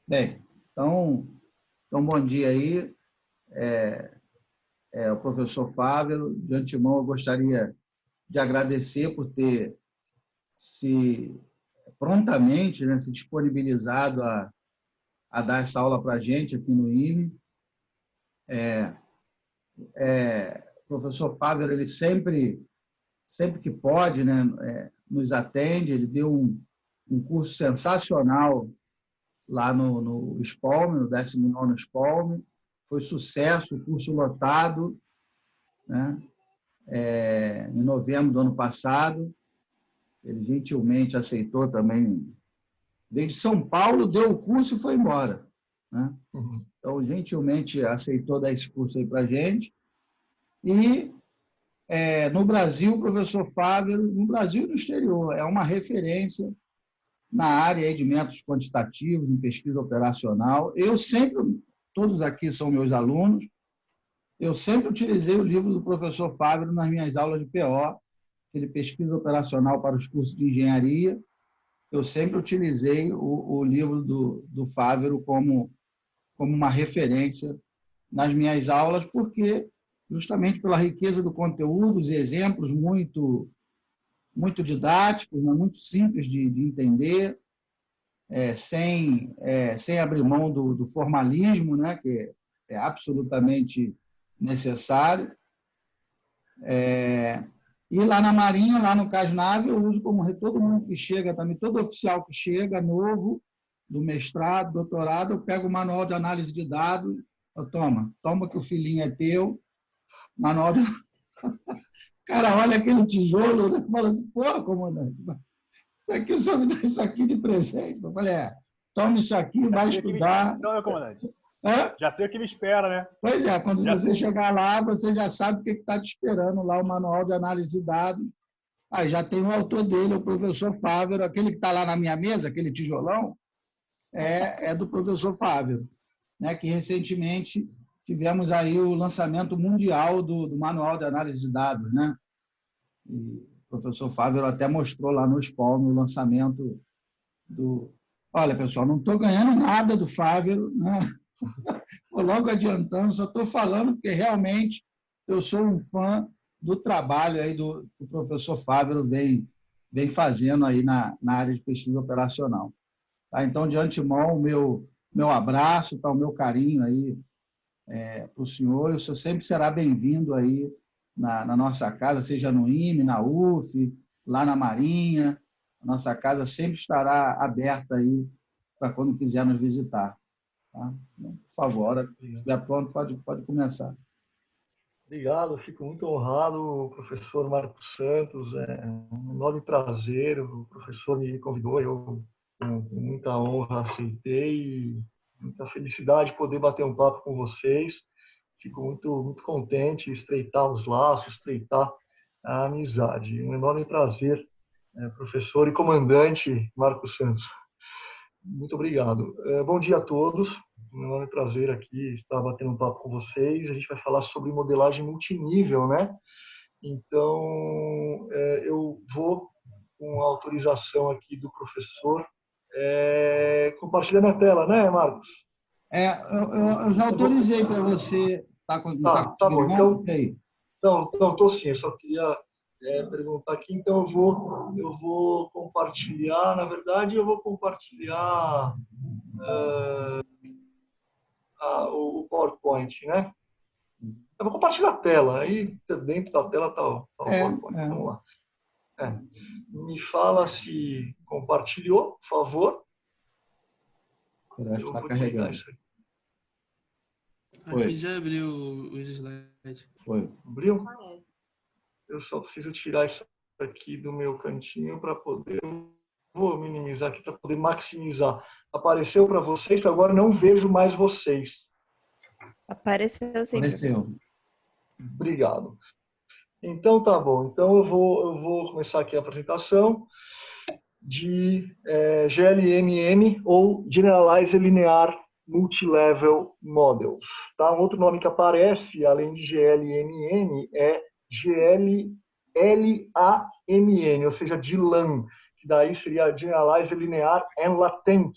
Bem, então bom dia aí. O professor Fávero, de antemão eu gostaria de agradecer por ter se prontamente, né, se disponibilizado a dar essa aula para a gente aqui no IME. O professor Fávero, ele sempre que pode, né, nos atende. Ele deu um curso sensacional lá no SPALM, no 19º SPALM. Foi sucesso, o curso lotado, né? Em novembro do ano passado. Ele gentilmente aceitou também. Veio de São Paulo, deu o curso e foi embora, né? Então, gentilmente aceitou dar esse curso aí para a gente. E no Brasil, o professor Fávero, no Brasil e no exterior, é uma referência na área aí de métodos quantitativos, em pesquisa operacional. Todos aqui são meus alunos, eu sempre utilizei o livro do professor Fávero nas minhas aulas de PO, aquele pesquisa operacional para os cursos de engenharia. Eu sempre utilizei o livro do Fávero como uma referência nas minhas aulas, porque justamente pela riqueza do conteúdo, os exemplos muito didáticos, né, muito simples de entender, sem abrir mão do formalismo, né, que é absolutamente necessário. E lá na Marinha, lá no CASNAV, eu uso como todo mundo que chega também, todo oficial que chega, novo, do mestrado, doutorado, eu pego o manual de análise de dados, toma que o filhinho é teu, manual de... Cara, olha aquele tijolo, né? Fala assim, pô, comandante, isso aqui, o senhor me dá isso aqui de presente. Eu falei, toma isso aqui, vai estudar. Então, meu comandante, Hã? já sei o que me espera, né? Pois é, quando você chegar lá, você já sabe o que está te esperando lá, o manual de análise de dados. Já tem o autor dele, o professor Fávero, aquele que está lá na minha mesa, aquele tijolão, é do professor Fávero, né, que recentemente tivemos aí o lançamento mundial do manual de análise de dados, né? E o professor Fávero até mostrou lá no SPALM o lançamento do... Olha, pessoal, não estou ganhando nada do Fávero, né? Estou logo adiantando, só estou falando porque realmente eu sou um fã do trabalho aí do professor Fávero vem fazendo aí na área de pesquisa operacional. Tá? Então, de antemão, o meu abraço, tá? O meu carinho aí para o senhor. O senhor sempre será bem-vindo aí na nossa casa, seja no IME, na UF, lá na Marinha. A nossa casa sempre estará aberta aí para quando quiser nos visitar. Tá? Por favor, se estiver pronto, pode começar. Obrigado, fico muito honrado, professor Marcos Santos. É um enorme prazer. O professor me convidou, eu com muita honra aceitei. Muita felicidade poder bater um papo com vocês. Fico muito contente em estreitar os laços, estreitar a amizade. Um enorme prazer, professor e comandante Marcos Santos. Muito obrigado. Bom dia a todos. Um enorme prazer aqui estar batendo um papo com vocês. A gente vai falar sobre modelagem multinível, né? Então, eu vou, com a autorização aqui do professor, compartilhar minha tela, né, Marcos? Eu já autorizei para você. Tá bom. Então, estou sim. Eu só queria perguntar aqui. Então, eu vou compartilhar. Na verdade, eu vou compartilhar o PowerPoint, né? Eu vou compartilhar a tela. Aí, dentro da tela está o PowerPoint. Vamos lá. Me fala se compartilhou, por favor. Eu vou carregando. Isso aqui. Aqui já abriu os slides. Foi. Abriu? Eu só preciso tirar isso aqui do meu cantinho para poder... Vou minimizar aqui para poder maximizar. Apareceu para vocês, que agora não vejo mais vocês. Apareceu sim. Apareceu. Obrigado. Então, tá bom. Então, eu vou começar aqui a apresentação de GLMM, ou Generalized Linear Multilevel Models. Tá? Um outro nome que aparece, além de GLMM, é GLLAMN, ou seja, de LAN, que daí seria Generalized Linear and Latent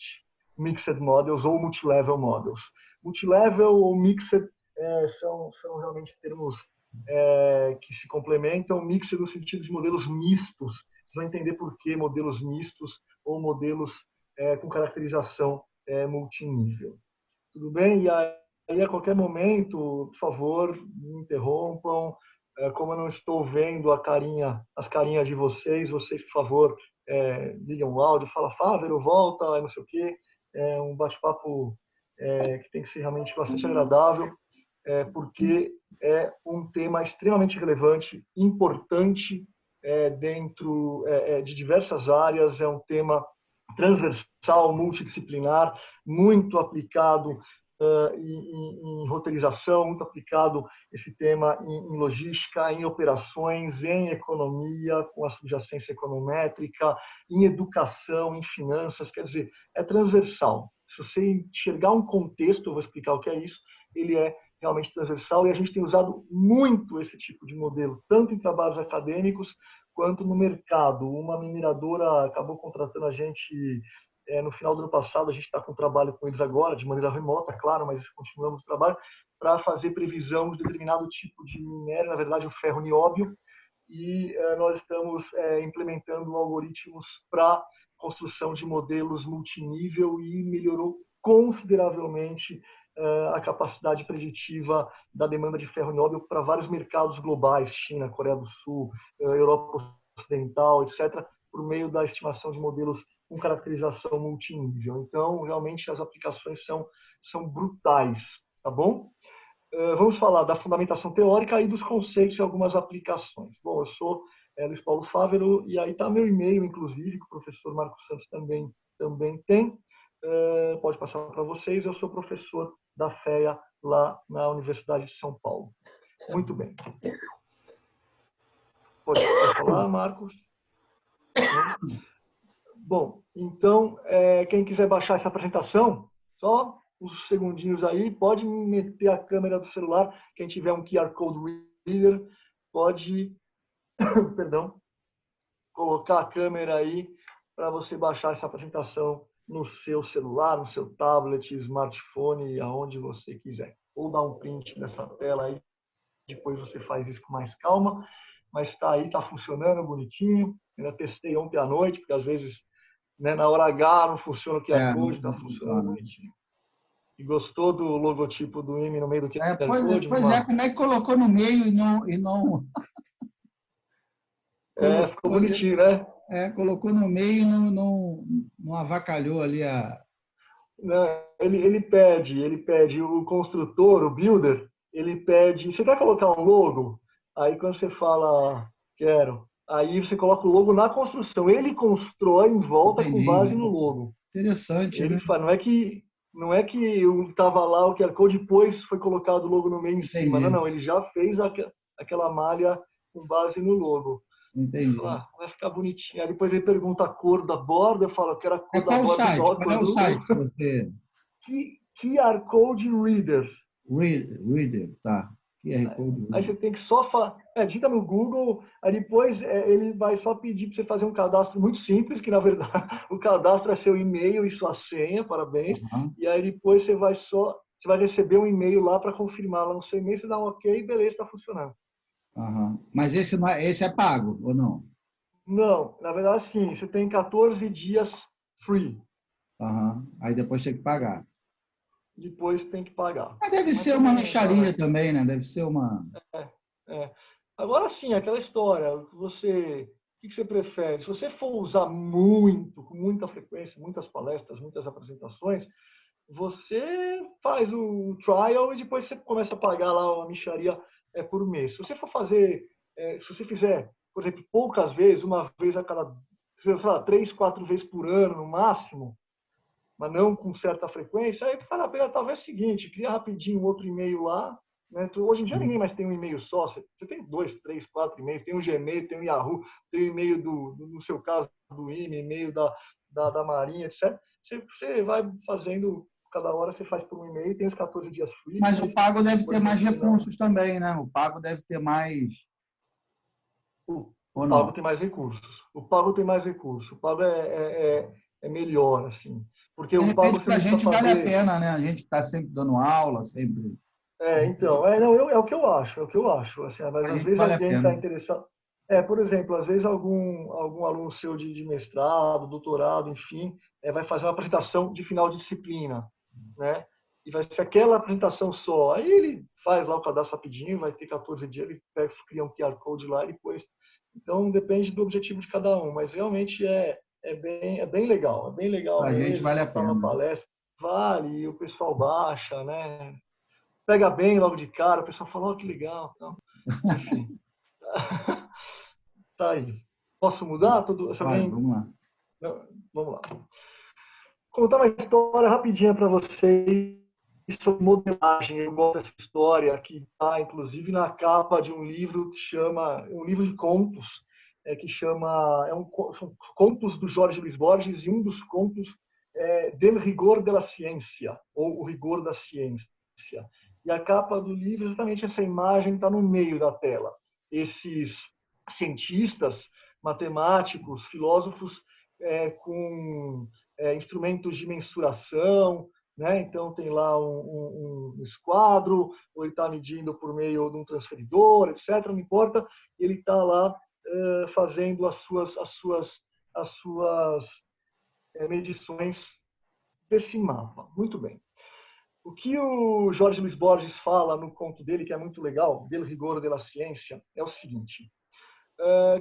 Mixed Models ou Multilevel Models. Multilevel ou Mixed são realmente termos que se complementam. Mixed no sentido de modelos mistos. Vocês vão entender por que modelos mistos ou modelos com caracterização multinível. Tudo bem? E aí, a qualquer momento, por favor, me interrompam. Como eu não estou vendo as carinhas de vocês, por favor, ligam o áudio, fala, Fávero, volta, não sei o quê. É um bate-papo que tem que ser realmente bastante agradável, porque é um tema extremamente relevante, importante dentro de diversas áreas, é um tema transversal, multidisciplinar, muito aplicado em roteirização, muito aplicado esse tema em logística, em operações, em economia, com a subjacência econométrica, em educação, em finanças, quer dizer, é transversal. Se você enxergar um contexto, eu vou explicar o que é isso, ele é realmente transversal e a gente tem usado muito esse tipo de modelo, tanto em trabalhos acadêmicos quanto no mercado. Uma mineradora acabou contratando a gente no final do ano passado, a gente está com trabalho com eles agora, de maneira remota, claro, mas continuamos o trabalho, para fazer previsão de determinado tipo de minério, na verdade o ferro nióbio, e nós estamos implementando algoritmos para construção de modelos multinível e melhorou consideravelmente a capacidade preditiva da demanda de ferro nióbio para vários mercados globais, China, Coreia do Sul, Europa Ocidental, etc., por meio da estimação de modelos com caracterização multinível. Então, realmente, as aplicações são brutais, tá bom? Vamos falar da fundamentação teórica e dos conceitos e algumas aplicações. Bom, eu sou Luiz Paulo Fávero e aí está meu e-mail, inclusive, que o professor Marcos Santos também tem. Pode passar para vocês. Eu sou professor da FEA lá na Universidade de São Paulo. Muito bem. Pode falar, Marcos? Bom, então, quem quiser baixar essa apresentação, só uns segundinhos aí, pode meter a câmera do celular. Quem tiver um QR Code Reader, pode, perdão, colocar a câmera aí para você baixar essa apresentação no seu celular, no seu tablet, smartphone, aonde você quiser. Ou dar um print dessa tela aí, depois você faz isso com mais calma. Mas está aí, está funcionando bonitinho. Ainda testei ontem à noite, porque às vezes na hora H não funciona o QR Code, está funcionando bonitinho. E gostou do logotipo do IME no meio do QR Code? Pois como é que colocou no meio e não... Ficou bonitinho, né? Colocou no meio e não avacalhou ali a... Não, ele pede o construtor, o builder, ele pede, você quer colocar um logo? Aí quando você fala, quero, aí você coloca o logo na construção. Ele constrói em volta com base no logo. Interessante, ele né? faz, não é que estava lá o QR Code, depois foi colocado o logo no meio em cima. Não, ele já fez aquela malha com base no logo. Entendi. Vai ficar bonitinho. Aí depois ele pergunta a cor da borda, eu falo, eu quero a cor da borda. Qual é o site que você... QR Code Reader. Reader, tá. QR Code Reader. Aí você tem que só... digita no Google, aí depois ele vai só pedir para você fazer um cadastro muito simples, que na verdade o cadastro é seu e-mail e sua senha, parabéns. Uhum. E aí depois você vai receber um e-mail lá para confirmar lá no seu e-mail, você dá um ok, beleza, está funcionando. Uhum. Mas esse é pago, ou não? Não, na verdade sim, você tem 14 dias free. Uhum. Aí depois tem que pagar. Depois tem que pagar. Mas deve ser uma mixaria também, né? Deve ser uma... Agora sim, aquela história, o que você prefere? Se você for usar muito, com muita frequência, muitas palestras, muitas apresentações, você faz o trial e depois você começa a pagar lá uma mixaria por mês. Se você for fazer, se você fizer, por exemplo, poucas vezes, uma vez a cada, sei lá, 3, 4 vezes por ano no máximo, mas não com certa frequência, aí vale a pena talvez o seguinte, cria rapidinho um outro e-mail lá, né? Hoje em dia ninguém mais tem um e-mail só, você tem 2, 3, 4 e-mails, tem o Gmail, tem o Yahoo, tem o e-mail no seu caso do IME, e-mail da Marinha, etc. Você vai fazendo, cada hora você faz por um e-mail, tem os 14 dias free. Mas o pago deve ter mais recursos também, né? O pago deve ter mais... O pago tem mais recursos. O pago tem mais recursos. O pago é melhor, assim. Porque De o pago repente, você para a não gente precisa vale a fazer. pena, né? A gente está sempre dando aula, sempre. Então, não, é o que eu acho, é o que eu acho. Assim, mas A às gente vezes vale a alguém está pena. interessado. Por exemplo, às vezes algum aluno seu de mestrado, doutorado, enfim, vai fazer uma apresentação de final de disciplina, né? E vai ser aquela apresentação só. Aí ele faz lá o cadastro rapidinho, vai ter 14 dias, ele pega, cria um QR Code lá e depois. Então, depende do objetivo de cada um, mas realmente é bem legal. É bem legal Para a gente mesmo, vale a escutar uma pena. palestra. Vale, e o pessoal baixa, né? Pega bem logo de cara, o pessoal fala, oh, que legal. Então, enfim, tá aí. Posso mudar? Se Vai, alguém... vamos lá. Não, vamos lá. Contar uma história rapidinha para vocês sobre modelagem. Eu gosto dessa história que está, inclusive, na capa de um livro que chama, um livro de contos, que chama, são contos do Jorge Luis Borges, e um dos contos é Del Rigor de la Ciência, ou O Rigor da Ciência. E a capa do livro, exatamente essa imagem está no meio da tela. Esses cientistas, matemáticos, filósofos com instrumentos de mensuração, né? Então tem lá um esquadro, ou ele está medindo por meio de um transferidor, etc. Não importa, ele está lá fazendo as suas medições desse mapa. Muito bem. O que o Jorge Luis Borges fala no conto dele, que é muito legal, Del Rigor de la Ciência, é o seguinte.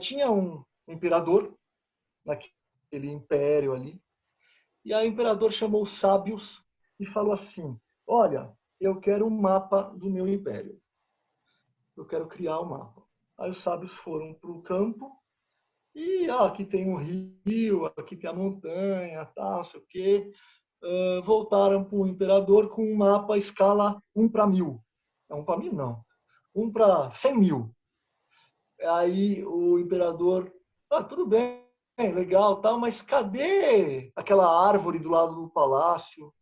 Tinha um imperador naquele império ali, e aí o imperador chamou os sábios e falou assim, olha, eu quero um mapa do meu império. Eu quero criar um mapa. Aí os sábios foram para o campo e aqui tem um rio, aqui tem a montanha, tal, sei o quê. Voltaram para o imperador com um mapa à escala 1:1000. Não, 1:1000 não. 1:100.000. Aí o imperador, tudo bem, legal, tal, mas cadê aquela árvore do lado do palácio?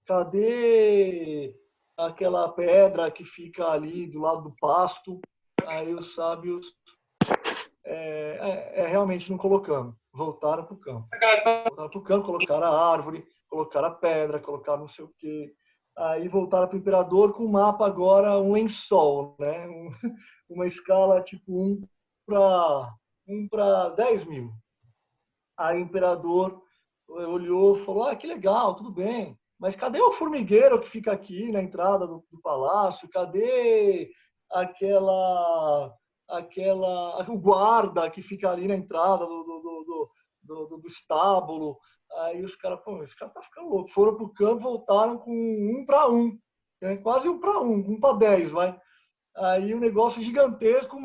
Cadê aquela pedra que fica ali do lado do pasto? Aí os sábios realmente não colocamos. Voltaram para o campo. Voltaram para o campo, colocaram a árvore, colocaram a pedra, colocaram não sei o quê. Aí voltaram para o imperador com um mapa agora, um lençol, né? Uma escala tipo 1:10.000. Aí o imperador olhou e falou, que legal, tudo bem. Mas cadê o formigueiro que fica aqui na entrada do palácio? Cadê o guarda que fica ali na entrada do estábulo? Aí os caras, esse cara tá ficando louco. Foram pro campo, voltaram com 1:1. Quase 1:1, 1:10, vai. Aí um negócio gigantesco,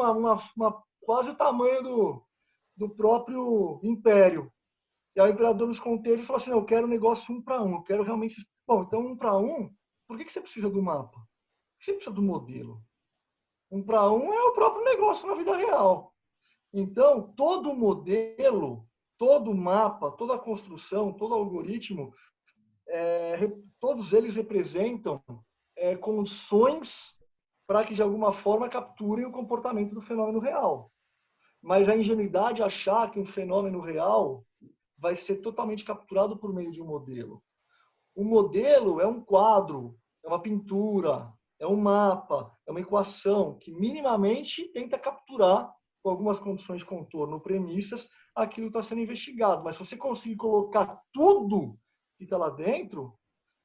quase o tamanho do próprio império. E aí o imperador nos conteve e falou assim, eu quero um negócio 1:1, eu quero realmente... Bom, então 1:1, por que você precisa do mapa? Por que você precisa do modelo? 1:1 é o próprio negócio na vida real. Então, todo modelo, todo mapa, toda construção, todo algoritmo, todos eles representam condições para que, de alguma forma, capturem o comportamento do fenômeno real. Mas a ingenuidade é achar que um fenômeno real vai ser totalmente capturado por meio de um modelo. O modelo é um quadro, é uma pintura, é um mapa, é uma equação que minimamente tenta capturar, com algumas condições de contorno, premissas, aquilo que está sendo investigado. Mas se você conseguir colocar tudo que está lá dentro,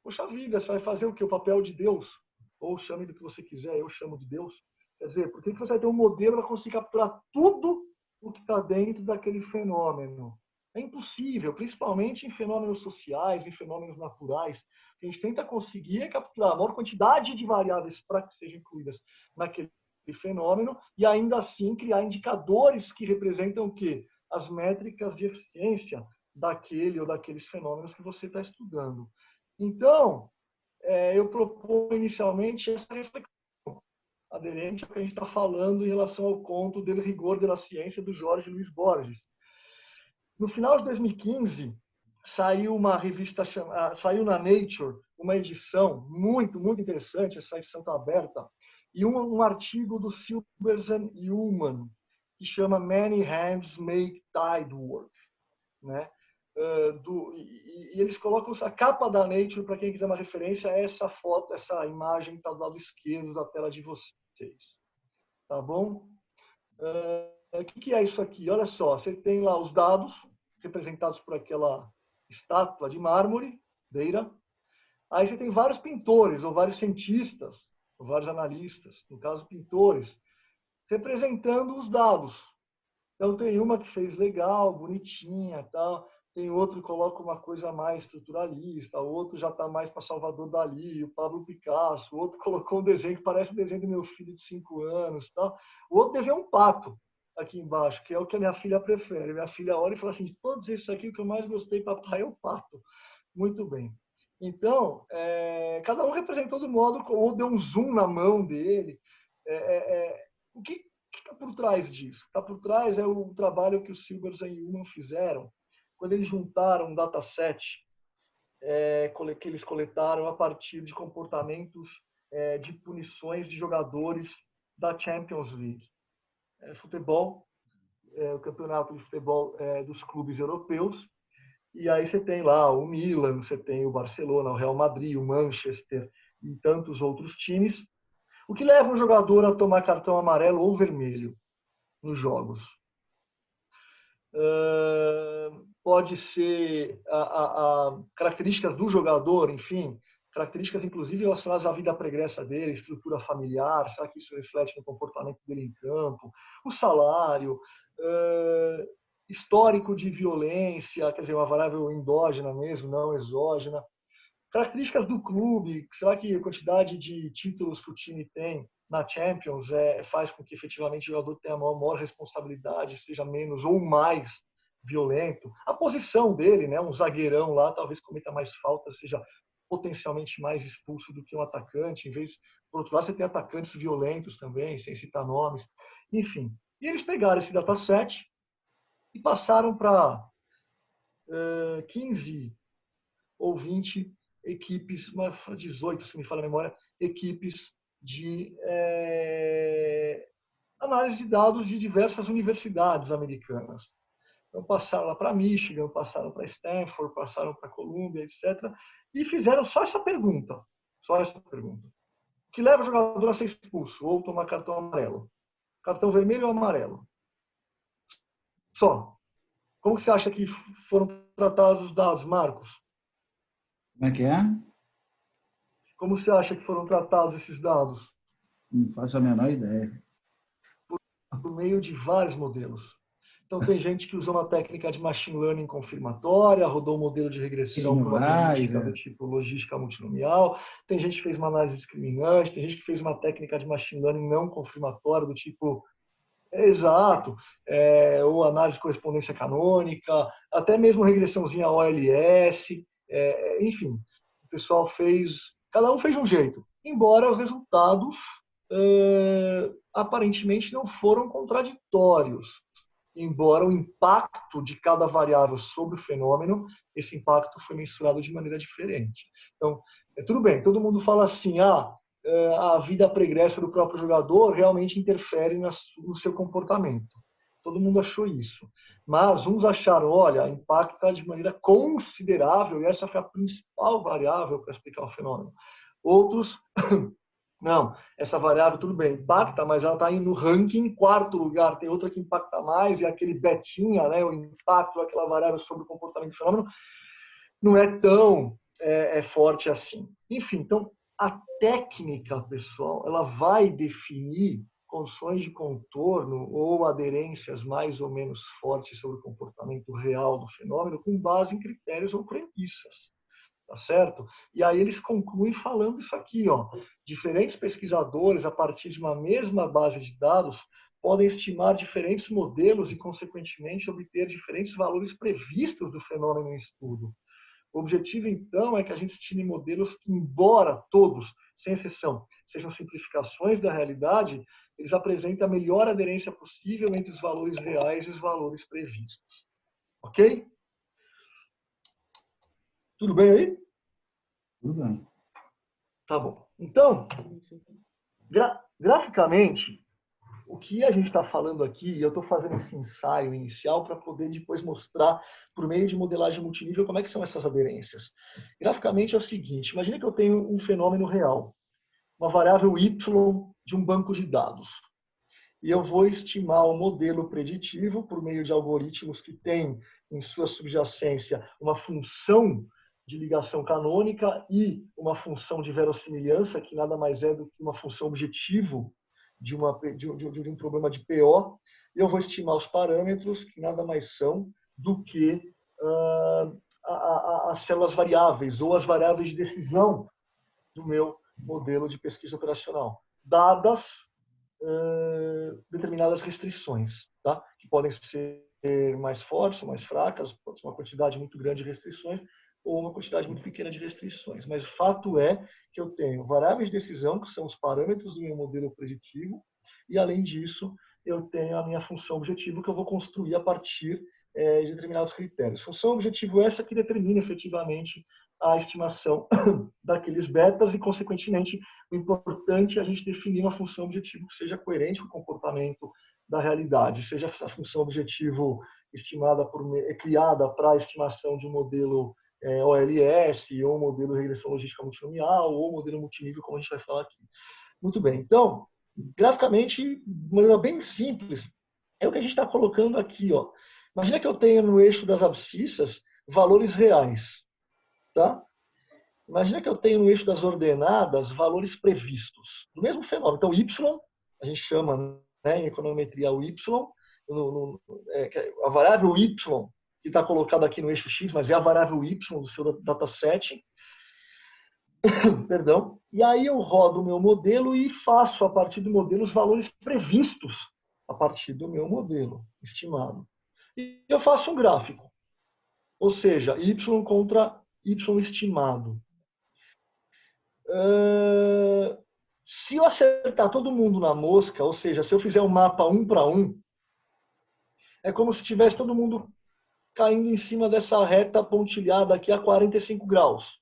poxa vida, você vai fazer o quê? O papel de Deus. Ou chame do que você quiser, eu chamo de Deus. Quer dizer, por que você vai ter um modelo para conseguir capturar tudo o que está dentro daquele fenômeno? É impossível, principalmente em fenômenos sociais, em fenômenos naturais. A gente tenta conseguir capturar a maior quantidade de variáveis para que sejam incluídas naquele fenômeno e ainda assim criar indicadores que representam o quê? As métricas de eficiência daquele ou daqueles fenômenos que você está estudando. Então, eu proponho inicialmente essa reflexão aderente ao que a gente está falando em relação ao conto Del Rigor de la Ciência, do Jorge Luis Borges. No final de 2015, saiu uma revista, saiu na Nature, uma edição muito, muito interessante, essa edição está aberta, e um artigo do Silberson e Ullman, que chama Many Hands Make Tide Work, né? e eles colocam a capa da Nature, para quem quiser uma referência, é essa foto, essa imagem que está do lado esquerdo da tela de vocês. Tá bom? O que é isso aqui? Olha só, você tem lá os dados representados por aquela estátua de mármore, Deira. Aí você tem vários pintores, ou vários cientistas, ou vários analistas, no caso pintores, representando os dados. Então tem uma que fez legal, bonitinha, tal. Tem outro que coloca uma coisa mais estruturalista, outro já está mais para Salvador Dalí, o Pablo Picasso, o outro colocou um desenho que parece o desenho do meu filho de 5 anos, tal. O outro desenha um pato aqui embaixo, que é o que a minha filha prefere. Minha filha olha e fala assim, de todos esses aqui, o que eu mais gostei, papai, é o pato. Muito bem. Então, cada um representou do modo, ou deu um zoom na mão dele. O que está por trás disso? Está por trás é o trabalho que o Silbers e Ullmann fizeram, quando eles juntaram um dataset que eles coletaram a partir de comportamentos de punições de jogadores da Champions League. Futebol, o campeonato de futebol dos clubes europeus. E aí você tem lá o Milan, você tem o Barcelona, o Real Madrid, o Manchester e tantos outros times. O que leva um jogador a tomar cartão amarelo ou vermelho nos jogos? Pode ser características do jogador, enfim, características inclusive relacionadas à vida pregressa dele, estrutura familiar, será que isso reflete no comportamento dele em campo? O salário, histórico de violência, quer dizer, uma variável endógena mesmo, não exógena. Características do clube, será que a quantidade de títulos que o time tem na Champions faz com que efetivamente o jogador tenha maior responsabilidade, seja menos ou mais violento? A posição dele, né, um zagueirão lá, talvez cometa mais faltas, seja potencialmente mais expulso do que um atacante. Em vez, por outro lado, você tem atacantes violentos também, sem citar nomes. Enfim, e eles pegaram esse dataset e passaram para 15 ou 20 equipes, 18, se me fala a memória, equipes de análise de dados de diversas universidades americanas. Então, passaram lá para Michigan, passaram para Stanford, passaram para Columbia, etc. E fizeram só essa pergunta. Só essa pergunta. O que leva o jogador a ser expulso ou tomar cartão amarelo? Cartão vermelho ou amarelo? Só. Como que você acha que foram tratados os dados, Marcos? Como é que é? Como você acha que foram tratados esses dados? Não faço a menor ideia. Por meio de vários modelos. Então, tem gente que usou uma técnica de machine learning confirmatória, rodou um modelo de regressão probabilística do tipo logística multinomial, tem gente que fez uma análise discriminante, tem gente que fez uma técnica de machine learning não confirmatória do tipo exato, ou análise de correspondência canônica, até mesmo regressãozinha OLS, enfim, o pessoal fez, cada um fez de um jeito, embora os resultados aparentemente não foram contraditórios, embora o impacto de cada variável sobre o fenômeno, esse impacto foi mensurado de maneira diferente. Então, tudo bem, todo mundo fala assim, a vida pregressa do próprio jogador realmente interfere no seu comportamento. Todo mundo achou isso. Mas uns acharam, olha, impacta de maneira considerável e essa foi a principal variável para explicar o fenômeno. Outros, não, essa variável, tudo bem, impacta, mas ela está aí no ranking em quarto lugar. Tem outra que impacta mais e aquele betinha, né, o impacto daquela variável sobre o comportamento do fenômeno, não é tão forte assim. Enfim, então, a técnica, pessoal, ela vai definir condições de contorno ou aderências mais ou menos fortes sobre o comportamento real do fenômeno com base em critérios ou premissas. Tá certo? E aí eles concluem falando isso aqui, ó. Diferentes pesquisadores, a partir de uma mesma base de dados, podem estimar diferentes modelos e, consequentemente, obter diferentes valores previstos do fenômeno em estudo. O objetivo, então, é que a gente estime modelos que, embora todos, sem exceção, sejam simplificações da realidade, eles apresentem a melhor aderência possível entre os valores reais e os valores previstos. Ok? Tudo bem aí? Tudo bem. Tá bom. Então, graficamente, o que a gente está falando aqui, e eu estou fazendo esse ensaio inicial para poder depois mostrar, por meio de modelagem multinível, como é que são essas aderências. Graficamente é o seguinte, imagine que eu tenho um fenômeno real, uma variável y de um banco de dados. E eu vou estimar o modelo preditivo por meio de algoritmos que têm em sua subjacência uma função de ligação canônica e uma função de verossimilhança, que nada mais é do que uma função objetivo de um problema de PO. E eu vou estimar os parâmetros, que nada mais são do que as células variáveis ou as variáveis de decisão do meu modelo de pesquisa operacional, dadas determinadas restrições, tá? Que podem ser mais fortes ou mais fracas, pode ser uma quantidade muito grande de restrições ou uma quantidade muito pequena de restrições. Mas o fato é que eu tenho variáveis de decisão, que são os parâmetros do meu modelo preditivo, e além disso, eu tenho a minha função objetivo, que eu vou construir a partir de determinados critérios. Função objetivo essa que determina efetivamente a estimação daqueles betas e, consequentemente, o importante é a gente definir uma função objetivo que seja coerente com o comportamento da realidade, seja a função objetivo estimada criada para a estimação de um modelo OLS, ou modelo de regressão logística multinomial, ou modelo multinível, como a gente vai falar aqui. Muito bem, então, graficamente, de maneira bem simples, é o que a gente está colocando aqui. Ó. Imagina que eu tenho no eixo das abscissas valores reais. Tá? Imagina que eu tenho no eixo das ordenadas valores previstos, do mesmo fenômeno. Então, Y, a gente chama em econometria o Y, a variável Y, que está colocada aqui no eixo X, mas é a variável Y do seu dataset. Perdão. E aí eu rodo o meu modelo e faço, a partir do modelo, os valores previstos a partir do meu modelo estimado. E eu faço um gráfico. Ou seja, Y contra Y estimado. Se eu acertar todo mundo na mosca, ou seja, se eu fizer um mapa 1 para 1, é como se tivesse todo mundo caindo em cima dessa reta pontilhada aqui a 45 graus.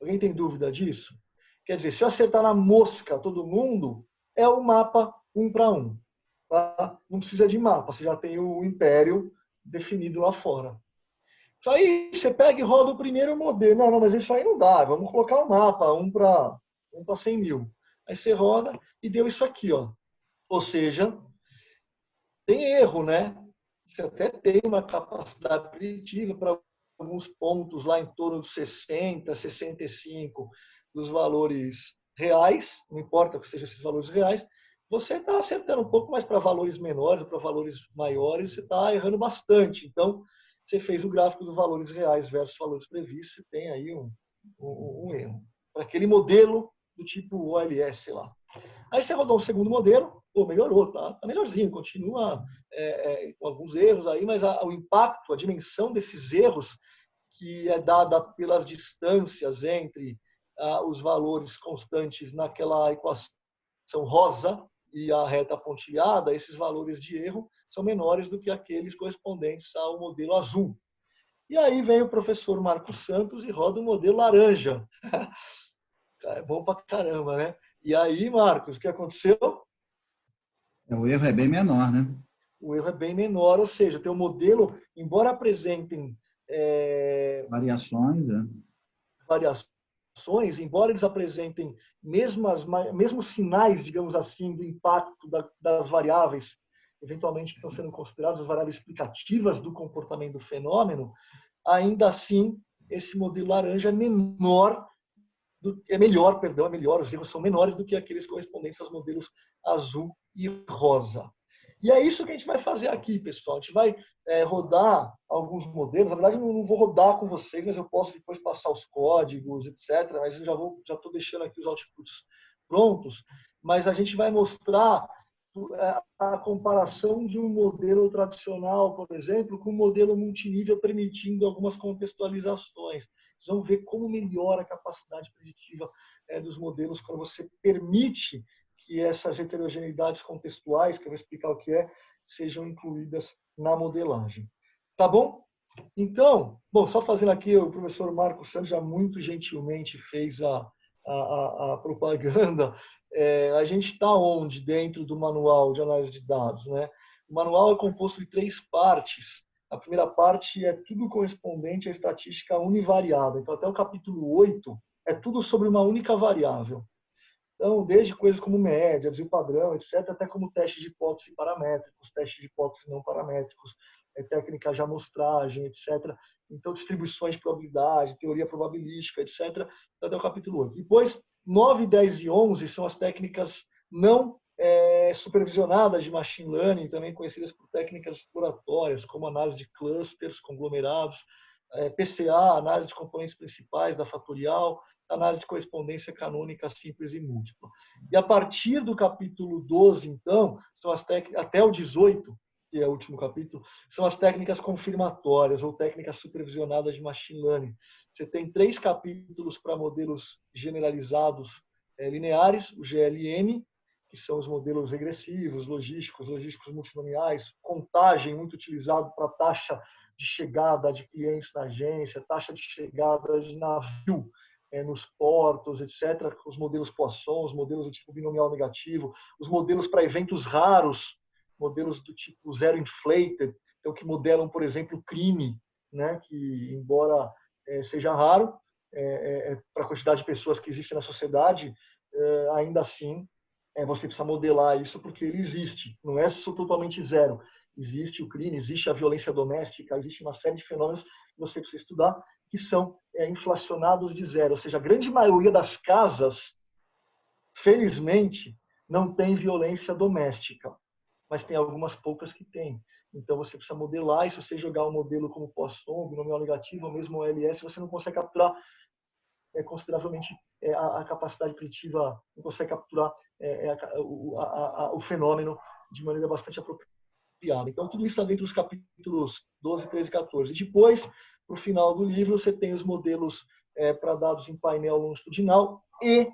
Alguém tem dúvida disso? Quer dizer, se eu acertar na mosca todo mundo, é o mapa 1 para 1. Tá? Não precisa de mapa, você já tem o império definido lá fora. Isso aí você pega e roda o primeiro modelo. Não, mas isso aí não dá. Vamos colocar o mapa, 1 para 100 mil. Aí você roda e deu isso aqui. Ó. Ou seja, tem erro, né? Você até tem uma capacidade preditiva para alguns pontos lá em torno de 60, 65 dos valores reais. Não importa que sejam esses valores reais. Você está acertando um pouco, mas para valores menores, para valores maiores, você está errando bastante. Então, você fez o gráfico dos valores reais versus valores previstos, você tem aí um erro. Para aquele modelo do tipo OLS, sei lá. Aí você rodou um segundo modelo, melhorou, tá melhorzinho, continua com alguns erros aí, mas o impacto, a dimensão desses erros, que é dada pelas distâncias entre os valores constantes naquela equação rosa e a reta pontilhada, esses valores de erro são menores do que aqueles correspondentes ao modelo azul. E aí vem o professor Marcos Santos e roda o modelo laranja. É bom pra caramba, né? E aí, Marcos, o que aconteceu? O erro é bem menor, né? O erro é bem menor, ou seja, teu modelo, embora apresentem variações, embora eles apresentem mesmos sinais, digamos assim, do impacto das variáveis, eventualmente que estão sendo consideradas as variáveis explicativas do comportamento do fenômeno, ainda assim, esse modelo laranja é melhor, os erros são menores do que aqueles correspondentes aos modelos azul e rosa. E é isso que a gente vai fazer aqui, pessoal. A gente vai rodar alguns modelos. Na verdade, eu não vou rodar com vocês, mas eu posso depois passar os códigos, etc. Mas eu já estou deixando aqui os outputs prontos. Mas a gente vai mostrar a comparação de um modelo tradicional, por exemplo, com um modelo multinível, permitindo algumas contextualizações. Vocês vão ver como melhora a capacidade preditiva dos modelos quando você permite que essas heterogeneidades contextuais, que eu vou explicar o que sejam incluídas na modelagem. Tá bom? Então, só fazendo aqui, o professor Marcos Santos já muito gentilmente fez a propaganda, a gente está onde dentro do manual de análise de dados, né? O manual é composto de 3 partes. A primeira parte é tudo correspondente à estatística univariada. Então, até o capítulo 8 é tudo sobre uma única variável. Então, desde coisas como média, desvio padrão, etc., até como testes de hipótese paramétricos, testes de hipótese não paramétricos, técnicas de amostragem, etc. Então, distribuições de probabilidade, teoria probabilística, etc. Então, até o capítulo 8. Depois, 9, 10 e 11 são as técnicas não supervisionadas de machine learning, também conhecidas por técnicas exploratórias, como análise de clusters, conglomerados, PCA, análise de componentes principais da fatorial, análise de correspondência canônica simples e múltipla. E a partir do capítulo 12, então, são as técnicas, até o 18, que é o último capítulo, são as técnicas confirmatórias ou técnicas supervisionadas de machine learning. Você tem 3 capítulos para modelos generalizados lineares, o GLM, que são os modelos regressivos, logísticos multinomiais, contagem muito utilizado para taxa de chegada de clientes na agência, taxa de chegada de navio nos portos, etc., os modelos Poisson, os modelos do tipo binomial negativo, os modelos para eventos raros, modelos do tipo zero inflated, então que modelam, por exemplo, crime, né, que embora seja raro para a quantidade de pessoas que existem na sociedade, ainda assim você precisa modelar isso porque ele existe, não é totalmente zero. Existe o crime, existe a violência doméstica, existe uma série de fenômenos que você precisa estudar que são inflacionados de zero. Ou seja, a grande maioria das casas, felizmente, não tem violência doméstica, mas tem algumas poucas que têm. Então, você precisa modelar, e se você jogar um modelo como Poisson, binomial negativo, ou mesmo OLS, você não consegue capturar consideravelmente a capacidade preditiva, não consegue capturar o fenômeno de maneira bastante apropriada. Então, tudo isso está dentro dos capítulos 12, 13 e 14. E depois, para o final do livro, você tem os modelos para dados em painel longitudinal e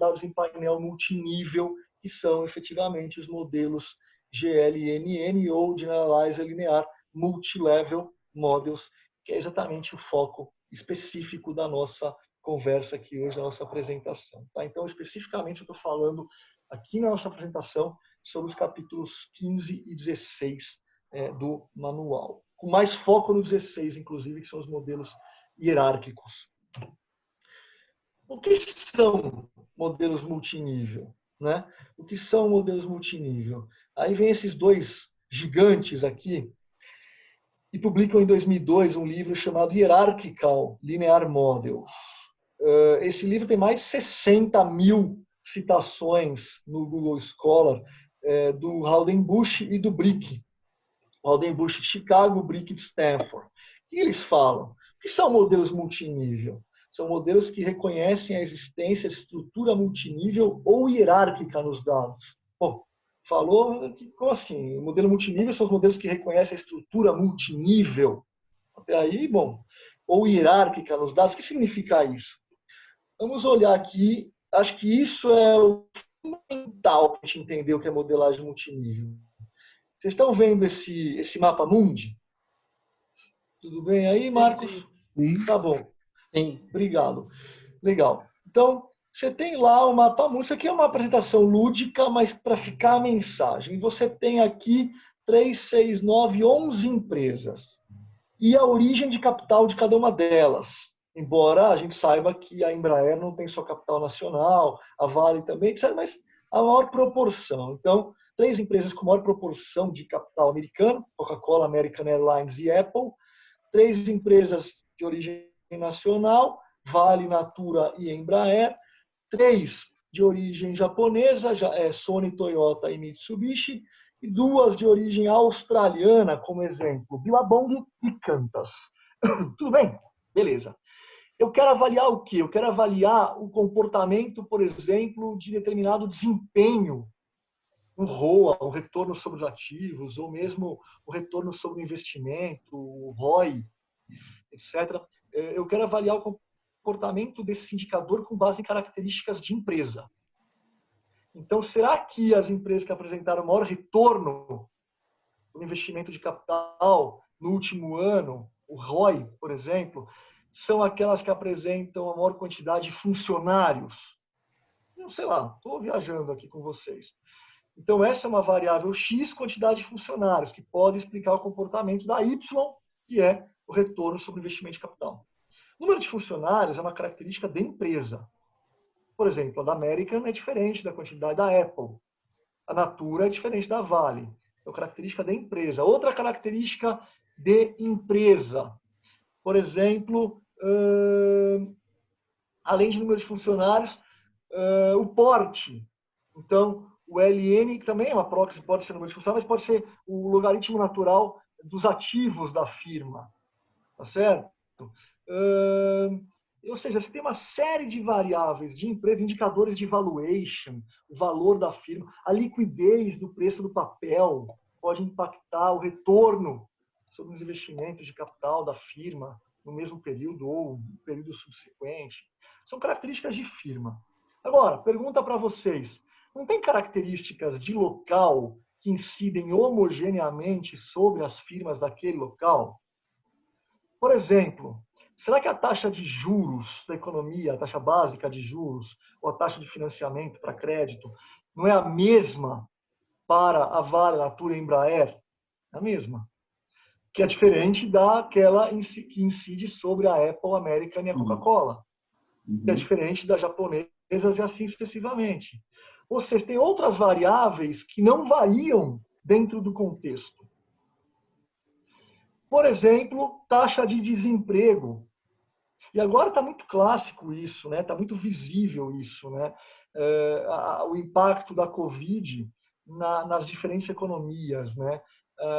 dados em painel multinível, que são efetivamente os modelos GLMM ou Generalizer Linear Multilevel Models, que é exatamente o foco específico da nossa conversa aqui hoje, da nossa apresentação. Tá? Então, especificamente, eu estou falando aqui na nossa apresentação sobre os capítulos 15 e 16 do manual. Com mais foco no 16, inclusive, que são os modelos hierárquicos. O que são modelos multinível? Né? O que são modelos multinível? Aí vem esses 2 gigantes aqui e publicam em 2002 um livro chamado Hierarchical Linear Models. Esse livro tem mais de 60 mil citações no Google Scholar, do Howden-Bush e do Brick. Howden-Bush de Chicago, Brick de Stanford. O que eles falam? O que são modelos multinível? São modelos que reconhecem a existência de estrutura multinível ou hierárquica nos dados. Bom, falou que, como assim? O modelo multinível são os modelos que reconhecem a estrutura multinível. Até aí, bom, ou hierárquica nos dados. O que significa isso? Vamos olhar aqui. Acho que isso é o fundamental para a gente entender o que é modelagem multinível. Vocês estão vendo esse mapa mundi? Tudo bem aí, Marcos? Sim. Tá bom. Sim. Obrigado. Legal. Então, você tem lá o mapa mundi. Isso aqui é uma apresentação lúdica, mas para ficar a mensagem. Você tem aqui 3, 6, 9, 11 empresas. E a origem de capital de cada uma delas. Embora a gente saiba que a Embraer não tem só capital nacional, a Vale também, etc., mas a maior proporção. Então, 3 empresas com maior proporção de capital americano, Coca-Cola, American Airlines e Apple. 3 empresas de origem nacional, Vale, Natura e Embraer. 3 de origem japonesa, Sony, Toyota e Mitsubishi. E 2 de origem australiana, como exemplo, Billabong e Qantas. Tudo bem? Beleza. Eu quero avaliar o quê? Eu quero avaliar o comportamento, por exemplo, de determinado desempenho, um ROA, um retorno sobre os ativos, ou mesmo o retorno sobre o investimento, o ROI, etc. Eu quero avaliar o comportamento desse indicador com base em características de empresa. Então, será que as empresas que apresentaram maior retorno no investimento de capital no último ano, o ROI, por exemplo, são aquelas que apresentam a maior quantidade de funcionários? Não sei lá, estou viajando aqui com vocês. Então, essa é uma variável X, quantidade de funcionários, que pode explicar o comportamento da Y, que é o retorno sobre investimento de capital. O número de funcionários é uma característica da empresa. Por exemplo, a da American é diferente da quantidade da Apple. A Natura é diferente da Vale. É uma característica da empresa. Outra característica de empresa. Por exemplo, além de número de funcionários, o porte. Então, o LN também é uma proxy, pode ser número de funcionários, mas pode ser o logaritmo natural dos ativos da firma. Tá certo? Ou seja, você tem uma série de variáveis de empresa, indicadores de valuation, o valor da firma, a liquidez do preço do papel pode impactar o retorno sobre os investimentos de capital da firma no mesmo período ou no período subsequente. São características de firma. Agora, pergunta para vocês, não tem características de local que incidem homogeneamente sobre as firmas daquele local? Por exemplo, será que a taxa de juros da economia, a taxa básica de juros, ou a taxa de financiamento para crédito, não é a mesma para a Vale, a Natura e a Embraer? É a mesma. Que é diferente daquela que incide sobre a Apple, a American e a Coca-Cola. Que é diferente das japonesas e assim sucessivamente. Ou seja, tem outras variáveis que não variam dentro do contexto. Por exemplo, taxa de desemprego. E agora está muito clássico isso, né? Está muito visível isso, né? O impacto da Covid nas diferentes economias, né?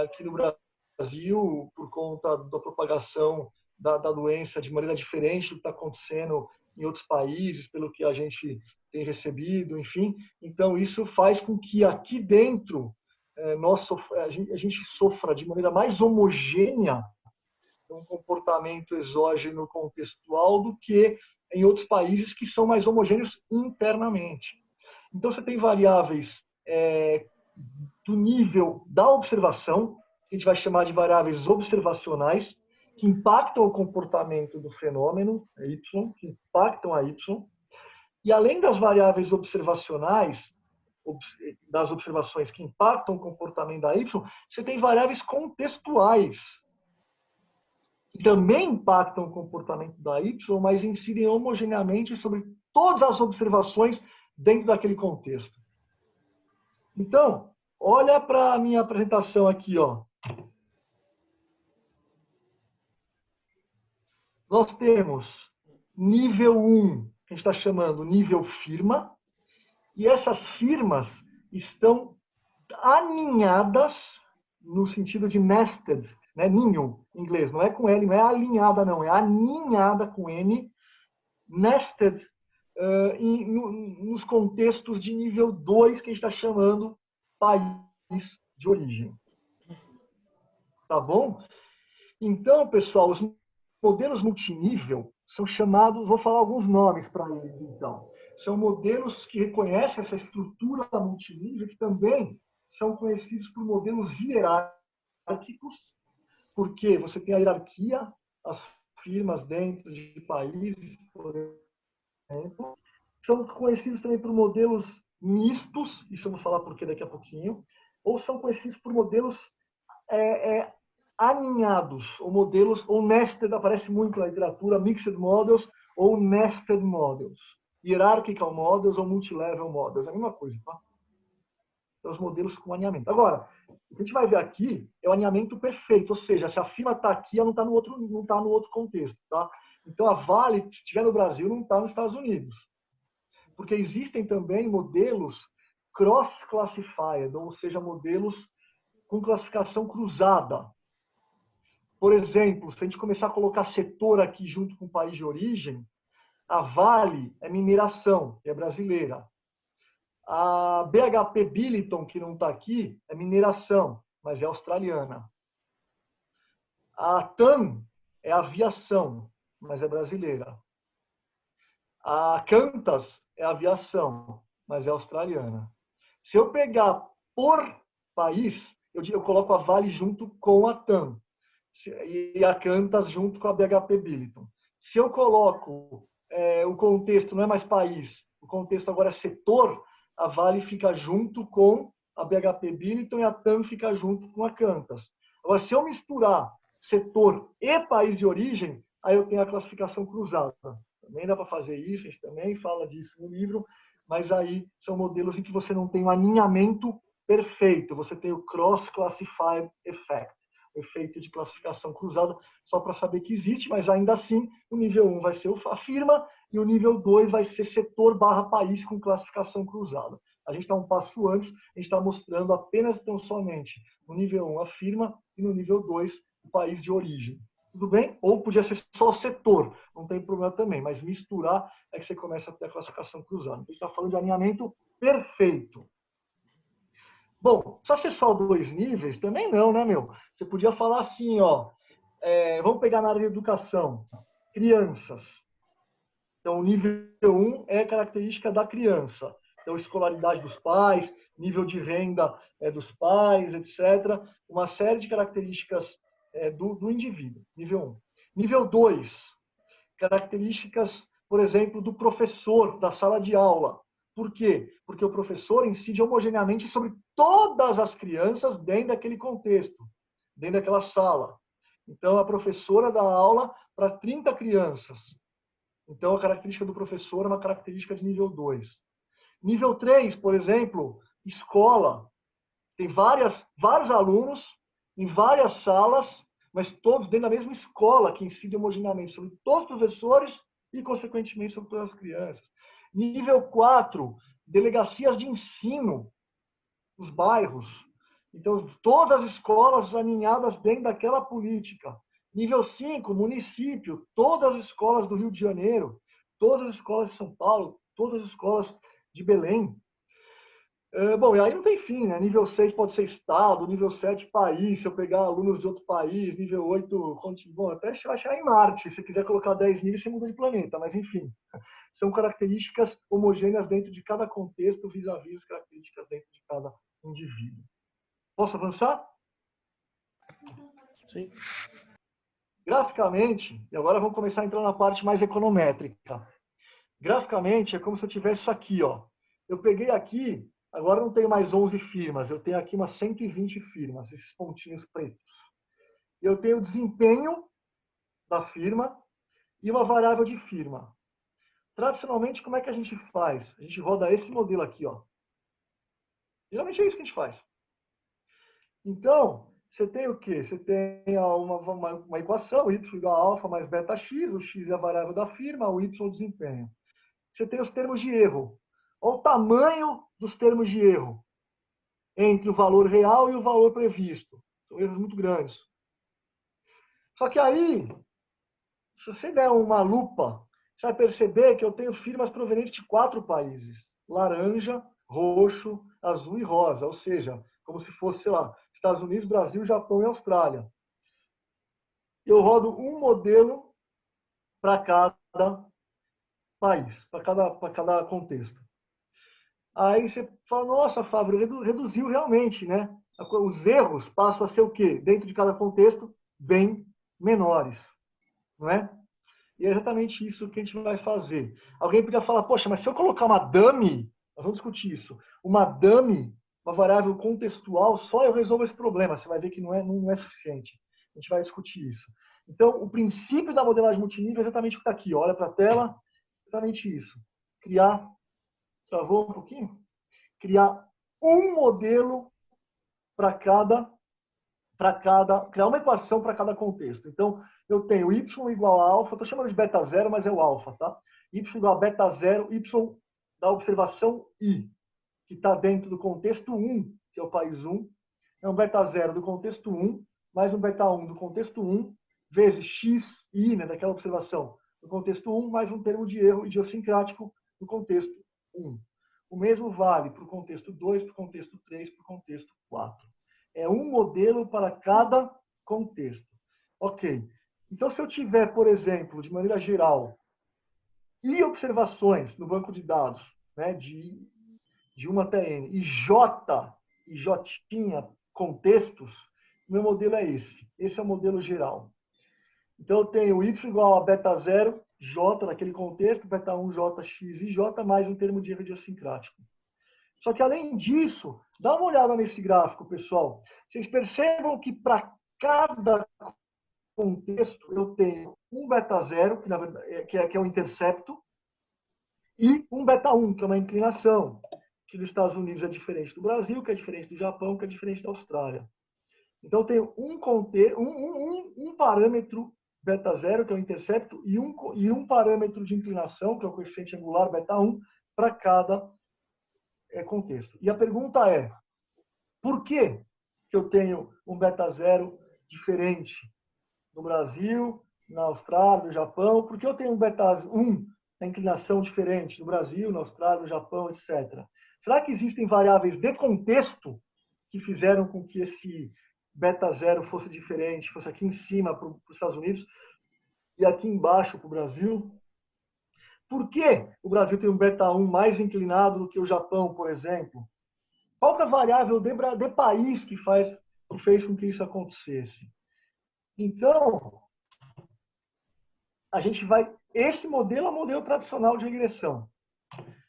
Aqui no Brasil, por conta da propagação da doença de maneira diferente do que está acontecendo em outros países, pelo que a gente tem recebido, enfim. Então, isso faz com que aqui dentro a gente sofra de maneira mais homogênea um comportamento exógeno contextual do que em outros países que são mais homogêneos internamente. Então, você tem variáveis do nível da observação, que a gente vai chamar de variáveis observacionais, que impactam o comportamento do fenômeno, Y, que impactam a Y. E além das variáveis observacionais, das observações que impactam o comportamento da Y, você tem variáveis contextuais, que também impactam o comportamento da Y, mas incidem homogeneamente sobre todas as observações dentro daquele contexto. Então, olha para a minha apresentação aqui, ó. Nós temos nível 1, que a gente está chamando nível firma, e essas firmas estão aninhadas no sentido de nested, né? Ninho, em inglês, não é com L, não é alinhada, não, é aninhada com N, nested nos contextos de nível 2, que a gente está chamando país de origem. Tá bom? Então, pessoal, os modelos multinível são chamados, vou falar alguns nomes para eles, então. São modelos que reconhecem essa estrutura multinível, que também são conhecidos por modelos hierárquicos, porque você tem a hierarquia, as firmas dentro de países, por exemplo. São conhecidos também por modelos mistos, isso eu vou falar por quê daqui a pouquinho, ou são conhecidos por modelos aninhados, ou modelos, ou nested, aparece muito na literatura, mixed models ou nested models. Hierarchical models ou multilevel models, é a mesma coisa, tá? São os modelos com alinhamento. Agora, o que a gente vai ver aqui é o alinhamento perfeito, ou seja, se a firma está aqui, ela não está no outro contexto, tá? Então, a Vale, se estiver no Brasil, não está nos Estados Unidos. Porque existem também modelos cross-classified, ou seja, modelos com classificação cruzada. Por exemplo, se a gente começar a colocar setor aqui junto com o país de origem, a Vale é mineração, é brasileira. A BHP Billiton, que não está aqui, é mineração, mas é australiana. A TAM é aviação, mas é brasileira. A Qantas é aviação, mas é australiana. Se eu pegar por país, eu coloco a Vale junto com a TAM e a Qantas junto com a BHP Billiton. Se eu coloco o contexto não é mais país, o contexto agora é setor, a Vale fica junto com a BHP Billiton e a TAM fica junto com a Qantas. Agora, se eu misturar setor e país de origem, aí eu tenho a classificação cruzada. Também dá para fazer isso, a gente também fala disso no livro, mas aí são modelos em que você não tem um alinhamento perfeito, você tem o Cross-Classified Effect, o efeito de classificação cruzada, só para saber que existe, mas ainda assim, o nível 1 vai ser a firma e o nível 2 vai ser setor/país com classificação cruzada. A gente está um passo antes, a gente está mostrando apenas tão somente no nível 1 a firma e no nível 2 o país de origem. Tudo bem? Ou podia ser só setor, não tem problema também, mas misturar é que você começa a ter a classificação cruzada. Então, a gente está falando de alinhamento perfeito. Bom, só ser só 2 níveis? Também não, né, meu? Você podia falar assim, ó, vamos pegar na área de educação, crianças. Então, o nível 1 é característica da criança. Então, escolaridade dos pais, nível de renda dos pais, etc. Uma série de características do indivíduo, nível 1. Nível 2, características, por exemplo, do professor da sala de aula. Por quê? Porque o professor incide homogeneamente sobre todas as crianças dentro daquele contexto, dentro daquela sala. Então, a professora dá aula para 30 crianças. Então, a característica do professor é uma característica de nível 2. Nível 3, por exemplo, escola. Tem vários alunos em várias salas, mas todos dentro da mesma escola, que incide homogeneamente sobre todos os professores e, consequentemente, sobre todas as crianças. Nível 4, delegacias de ensino nos bairros. Então, todas as escolas alinhadas dentro daquela política. Nível 5, município, todas as escolas do Rio de Janeiro, todas as escolas de São Paulo, todas as escolas de Belém. Bom, e aí não tem fim, né? Nível 6 pode ser estado, nível 7 país, se eu pegar alunos de outro país, nível 8, bom, até achar em Marte, se quiser colocar 10 níveis, você muda de planeta, mas enfim. São características homogêneas dentro de cada contexto, vis-à-vis características dentro de cada indivíduo. Posso avançar? Sim. Graficamente, e agora vamos começar a entrar na parte mais econométrica. Graficamente, é como se eu tivesse isso aqui, ó. Eu peguei aqui, agora não tenho mais 11 firmas, eu tenho aqui umas 120 firmas, esses pontinhos pretos. Eu tenho o desempenho da firma e uma variável de firma. Tradicionalmente, como é que a gente faz? A gente roda esse modelo aqui, ó. Geralmente é isso que a gente faz. Então, você tem o quê? Você tem uma equação, y igual a alfa mais beta x, o x é a variável da firma, o y é o desempenho. Você tem os termos de erro. Olha o tamanho dos termos de erro entre o valor real e o valor previsto. São erros muito grandes. Só que aí, se você der uma lupa, você vai perceber que eu tenho firmas provenientes de 4 países. Laranja, roxo, azul e rosa. Ou seja, como se fosse, sei lá, Estados Unidos, Brasil, Japão e Austrália. Eu rodo um modelo para cada país, para cada contexto. Aí você fala, nossa, Fábio, reduziu realmente, né? Os erros passam a ser o quê? Dentro de cada contexto, bem menores, não é? E é exatamente isso que a gente vai fazer. Alguém podia falar, poxa, mas se eu colocar uma dummy, nós vamos discutir isso, uma dummy, uma variável contextual, só eu resolvo esse problema. Você vai ver que não é suficiente. A gente vai discutir isso. Então, o princípio da modelagem multinível é exatamente o que está aqui. Olha para a tela, exatamente isso. Criar, travou um pouquinho? Criar um modelo para criar uma equação para cada contexto. Então, eu tenho y igual a alfa, estou chamando de beta zero, mas é o alfa, tá? Y igual a beta zero, y da observação I, que está dentro do contexto 1, que é o país 1, é um beta zero do contexto 1, mais um beta 1 do contexto 1, vezes xi, né, daquela observação, do contexto 1, mais um termo de erro idiosincrático do contexto 1. O mesmo vale para o contexto 2, para o contexto 3, para o contexto 4. É um modelo para cada contexto. Ok. Então, se eu tiver, por exemplo, de maneira geral, I observações no banco de dados, né, de 1 até N, e J contextos, meu modelo é esse. Esse é o modelo geral. Então, eu tenho y igual a beta 0, j, naquele contexto, beta 1, j, x e j, mais um termo de erro idiosincrático. Só que, além disso, dá uma olhada nesse gráfico, pessoal. Vocês percebam que para cada contexto eu tenho um beta 0, que, na verdade, que é o intercepto, e um beta 1, que é uma inclinação, que nos Estados Unidos é diferente do Brasil, que é diferente do Japão, que é diferente da Austrália. Então, eu tenho um parâmetro beta 0, que é o intercepto, e um parâmetro de inclinação, que é o coeficiente angular beta 1, para cada contexto. E a pergunta é, por que eu tenho um beta 0 diferente no Brasil, na Austrália, no Japão? Por que eu tenho um beta 1, a inclinação diferente no Brasil, na Austrália, no Japão, etc. Será que existem variáveis de contexto que fizeram com que esse beta 0 fosse diferente, fosse aqui em cima para os Estados Unidos e aqui embaixo para o Brasil? Por que o Brasil tem um beta 1 mais inclinado do que o Japão, por exemplo? Qual que é a variável de país que fez com que isso acontecesse? Então, a gente vai... Esse modelo é o modelo tradicional de regressão.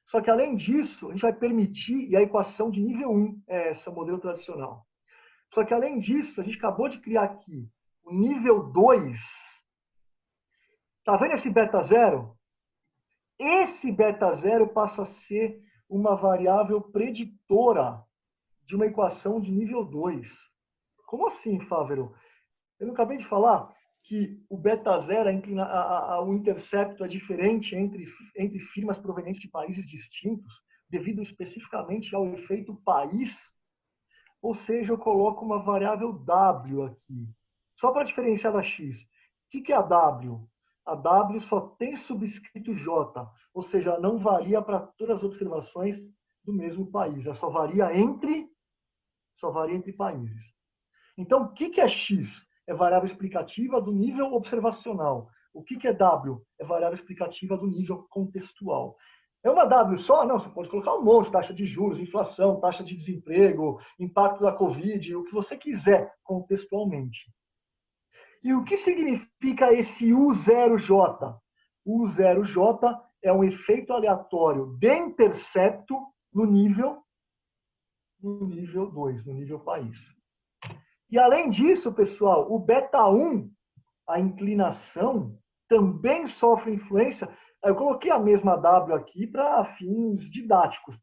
Só que, além disso, a gente vai permitir, e a equação de nível 1 é essa, o modelo tradicional. Só que, além disso, a gente acabou de criar aqui o nível 2. Está vendo esse beta 0? Esse beta 0 passa a ser uma variável preditora de uma equação de nível 2. Como assim, Fávero? Eu não acabei de falar que o beta 0, o intercepto é diferente entre firmas provenientes de países distintos, devido especificamente ao efeito país? Ou seja, eu coloco uma variável W aqui, só para diferenciar da X. O que é a W? A W só tem subscrito J, ou seja, não varia para todas as observações do mesmo país, ela só varia entre países. Então, o que é X? É variável explicativa do nível observacional. O que é W? É variável explicativa do nível contextual. É uma W só? Não, você pode colocar um monte, taxa de juros, inflação, taxa de desemprego, impacto da Covid, o que você quiser contextualmente. E o que significa esse U0J? U0J é um efeito aleatório de intercepto no nível 2, no nível país. E, além disso, pessoal, o beta 1, a inclinação, também sofre influência. Eu coloquei a mesma W aqui para fins didáticos.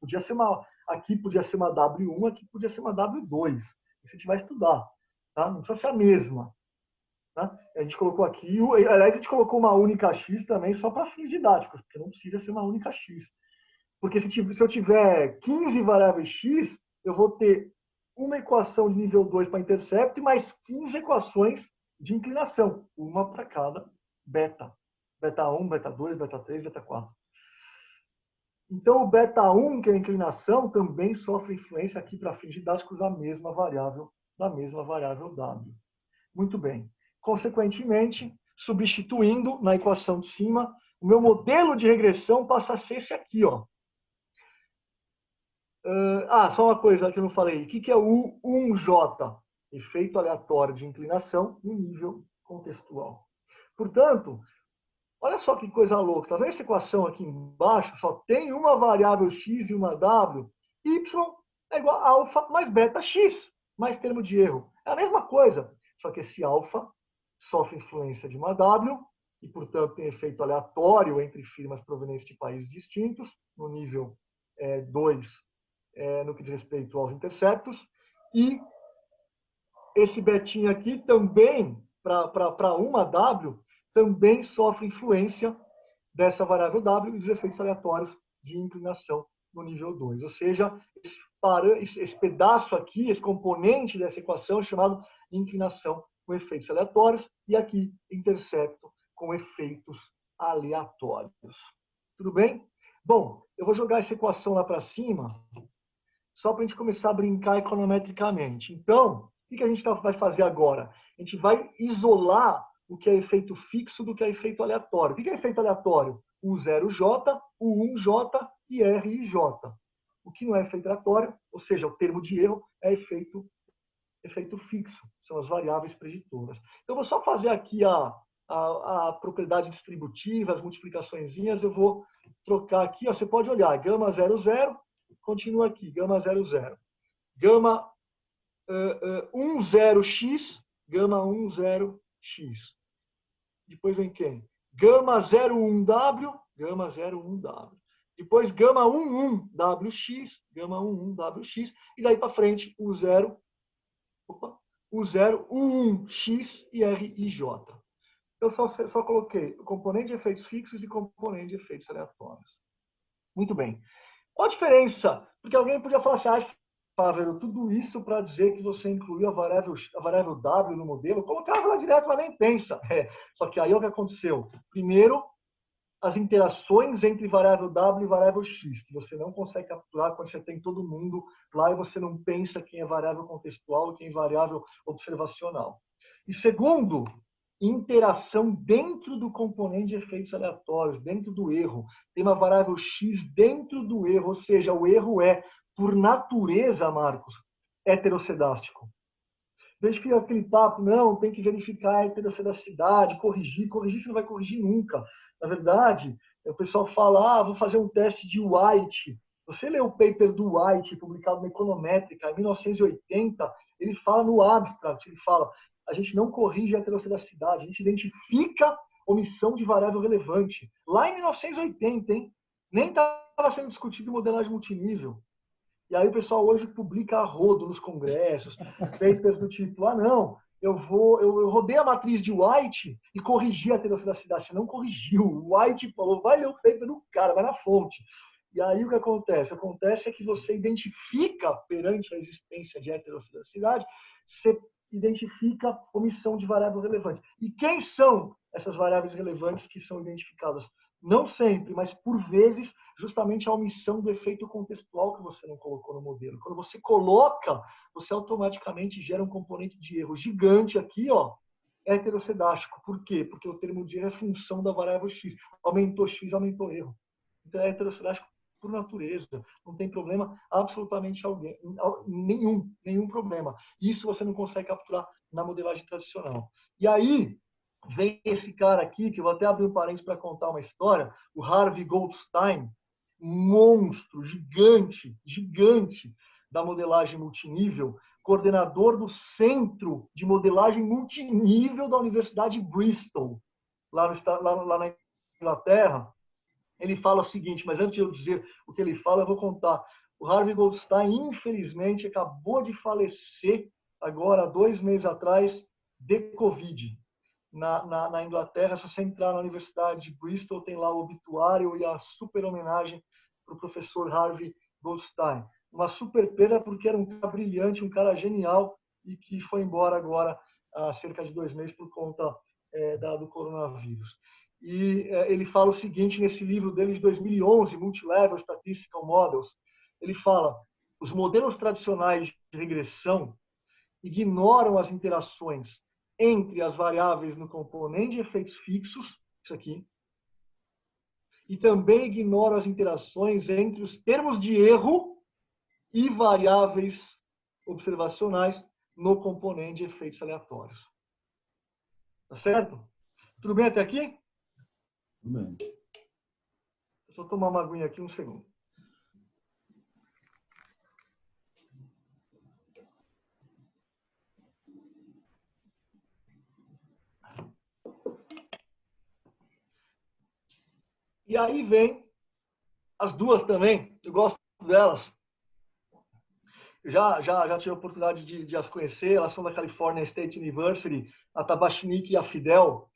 Aqui podia ser uma W1, aqui podia ser uma W2. Isso a gente vai estudar. Tá? Não precisa ser a mesma. Tá? A gente colocou aqui, aliás, a gente colocou uma única X também só para fins didáticos, porque não precisa ser uma única X. Porque se eu tiver 15 variáveis X, eu vou ter uma equação de nível 2 para intercepto e mais 15 equações de inclinação, uma para cada beta. Beta 1, beta 2, beta 3, beta 4. Então, o beta 1, que é a inclinação, também sofre influência aqui para fins didáticos da mesma variável W. Muito bem. Consequentemente, substituindo na equação de cima, o meu modelo de regressão passa a ser esse aqui, ó. Só uma coisa que eu não falei. O que é o U1J? Efeito aleatório de inclinação no nível contextual. Portanto, olha só que coisa louca. Tá vendo essa equação aqui embaixo? Só tem uma variável x e uma w. Y é igual a alfa mais beta x, mais termo de erro. É a mesma coisa. Só que esse alfa sofre influência de uma w e, portanto, tem efeito aleatório entre firmas provenientes de países distintos, no nível 2, no que diz respeito aos interceptos. E esse betinho aqui também, para uma W, também sofre influência dessa variável W e dos efeitos aleatórios de inclinação no nível 2. Ou seja, esse pedaço aqui, esse componente dessa equação é chamado inclinação com efeitos aleatórios e aqui intercepto com efeitos aleatórios. Tudo bem? Bom, eu vou jogar essa equação lá para cima só para a gente começar a brincar econometricamente. Então, o que a gente vai fazer agora? A gente vai isolar o que é efeito fixo do que é efeito aleatório. O que é efeito aleatório? U0J, U1J e RIJ. O que não é efeito aleatório, ou seja, o termo de erro, é efeito fixo. São as variáveis preditoras. Então, eu vou só fazer aqui a propriedade distributiva, as multiplicaçõezinhas, eu vou trocar aqui. Ó, você pode olhar, gama 00, continua aqui, gama 00. Gama 10x, gama 10x. Depois vem quem? Gama 01W, gama 01W. Depois gama 11WX, gama 11WX. E daí para frente o 0, o 0, o 1x e R e J. Eu só coloquei o componente de efeitos fixos e componente de efeitos aleatórios. Muito bem. Qual a diferença? Porque alguém podia falar assim, Fávero, tudo isso para dizer que você incluiu a variável W no modelo, colocava lá direto, mas nem pensa. Só que aí o que aconteceu? Primeiro, as interações entre variável W e variável X, que você não consegue capturar quando você tem todo mundo lá e você não pensa quem é variável contextual e quem é variável observacional. E segundo, interação dentro do componente de efeitos aleatórios, dentro do erro. Tem uma variável X dentro do erro, ou seja, o erro é, por natureza, Marcos, heterocedástico. Desde que aquele papo, não, tem que verificar a heterocedasticidade, corrigir você não vai corrigir nunca. Na verdade, o pessoal fala, vou fazer um teste de White. Você lê o paper do White, publicado na Econométrica, em 1980, ele fala no abstract, ele fala, a gente não corrige a heterocedasticidade, a gente identifica omissão de variável relevante. Lá em 1980, hein? Nem estava sendo discutido em modelagem multinível. E aí o pessoal hoje publica a rodo nos congressos, papers do tipo, não, eu rodei a matriz de White e corrigi a heterocedasticidade. Você não corrigiu. O White falou, vai ler o paper do cara, vai na fonte. E aí o que acontece? Acontece é que você identifica, perante a existência de heterocedasticidade, você identifica omissão de variável relevante. E quem são essas variáveis relevantes que são identificadas? Não sempre, mas por vezes, justamente a omissão do efeito contextual que você não colocou no modelo. Quando você coloca, você automaticamente gera um componente de erro gigante aqui, ó, heterocedástico. Por quê? Porque o termo de erro é função da variável x. Aumentou x, aumentou erro. Então é heterocedástico por natureza. Não tem problema absolutamente nenhum problema. Isso você não consegue capturar na modelagem tradicional. E aí, vem esse cara aqui, que eu vou até abrir um parênteses para contar uma história, o Harvey Goldstein, monstro, gigante da modelagem multinível, coordenador do Centro de Modelagem Multinível da Universidade de Bristol, lá na Inglaterra. Ele fala o seguinte, mas antes de eu dizer o que ele fala, eu vou contar. O Harvey Goldstein, infelizmente, acabou de falecer, agora, 2 meses atrás, de Covid. Na Inglaterra, se você entrar na Universidade de Bristol, tem lá o obituário e a super homenagem para o professor Harvey Goldstein. Uma super perda porque era um cara brilhante, um cara genial e que foi embora agora há cerca de 2 meses por conta do coronavírus. E ele fala o seguinte nesse livro dele de 2011, Multilevel Statistical Models. Ele fala, os modelos tradicionais de regressão ignoram as interações entre as variáveis no componente de efeitos fixos, isso aqui, e também ignoram as interações entre os termos de erro e variáveis observacionais no componente de efeitos aleatórios. Tá certo? Tudo bem até aqui? Tudo bem. Deixa eu tomar uma aguinha aqui, um segundo. E aí vem as duas também, eu gosto delas. Já tive a oportunidade de as conhecer, elas são da California State University, a Tabachnik e a Fidel,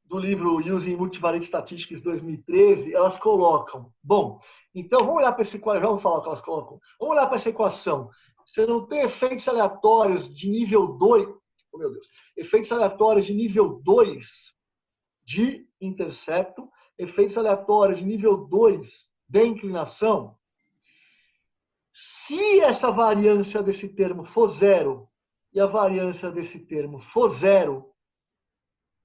do livro Using Multivariate Statistics 2013, elas colocam, bom, então vamos olhar para essa equação, vamos falar o que elas colocam, vamos olhar para essa equação, você não tem efeitos aleatórios de nível 2, oh meu Deus, efeitos aleatórios de nível 2 de intercepto, efeitos aleatórios de nível 2 de inclinação. Se essa variância desse termo for 0 e a variância desse termo for 0,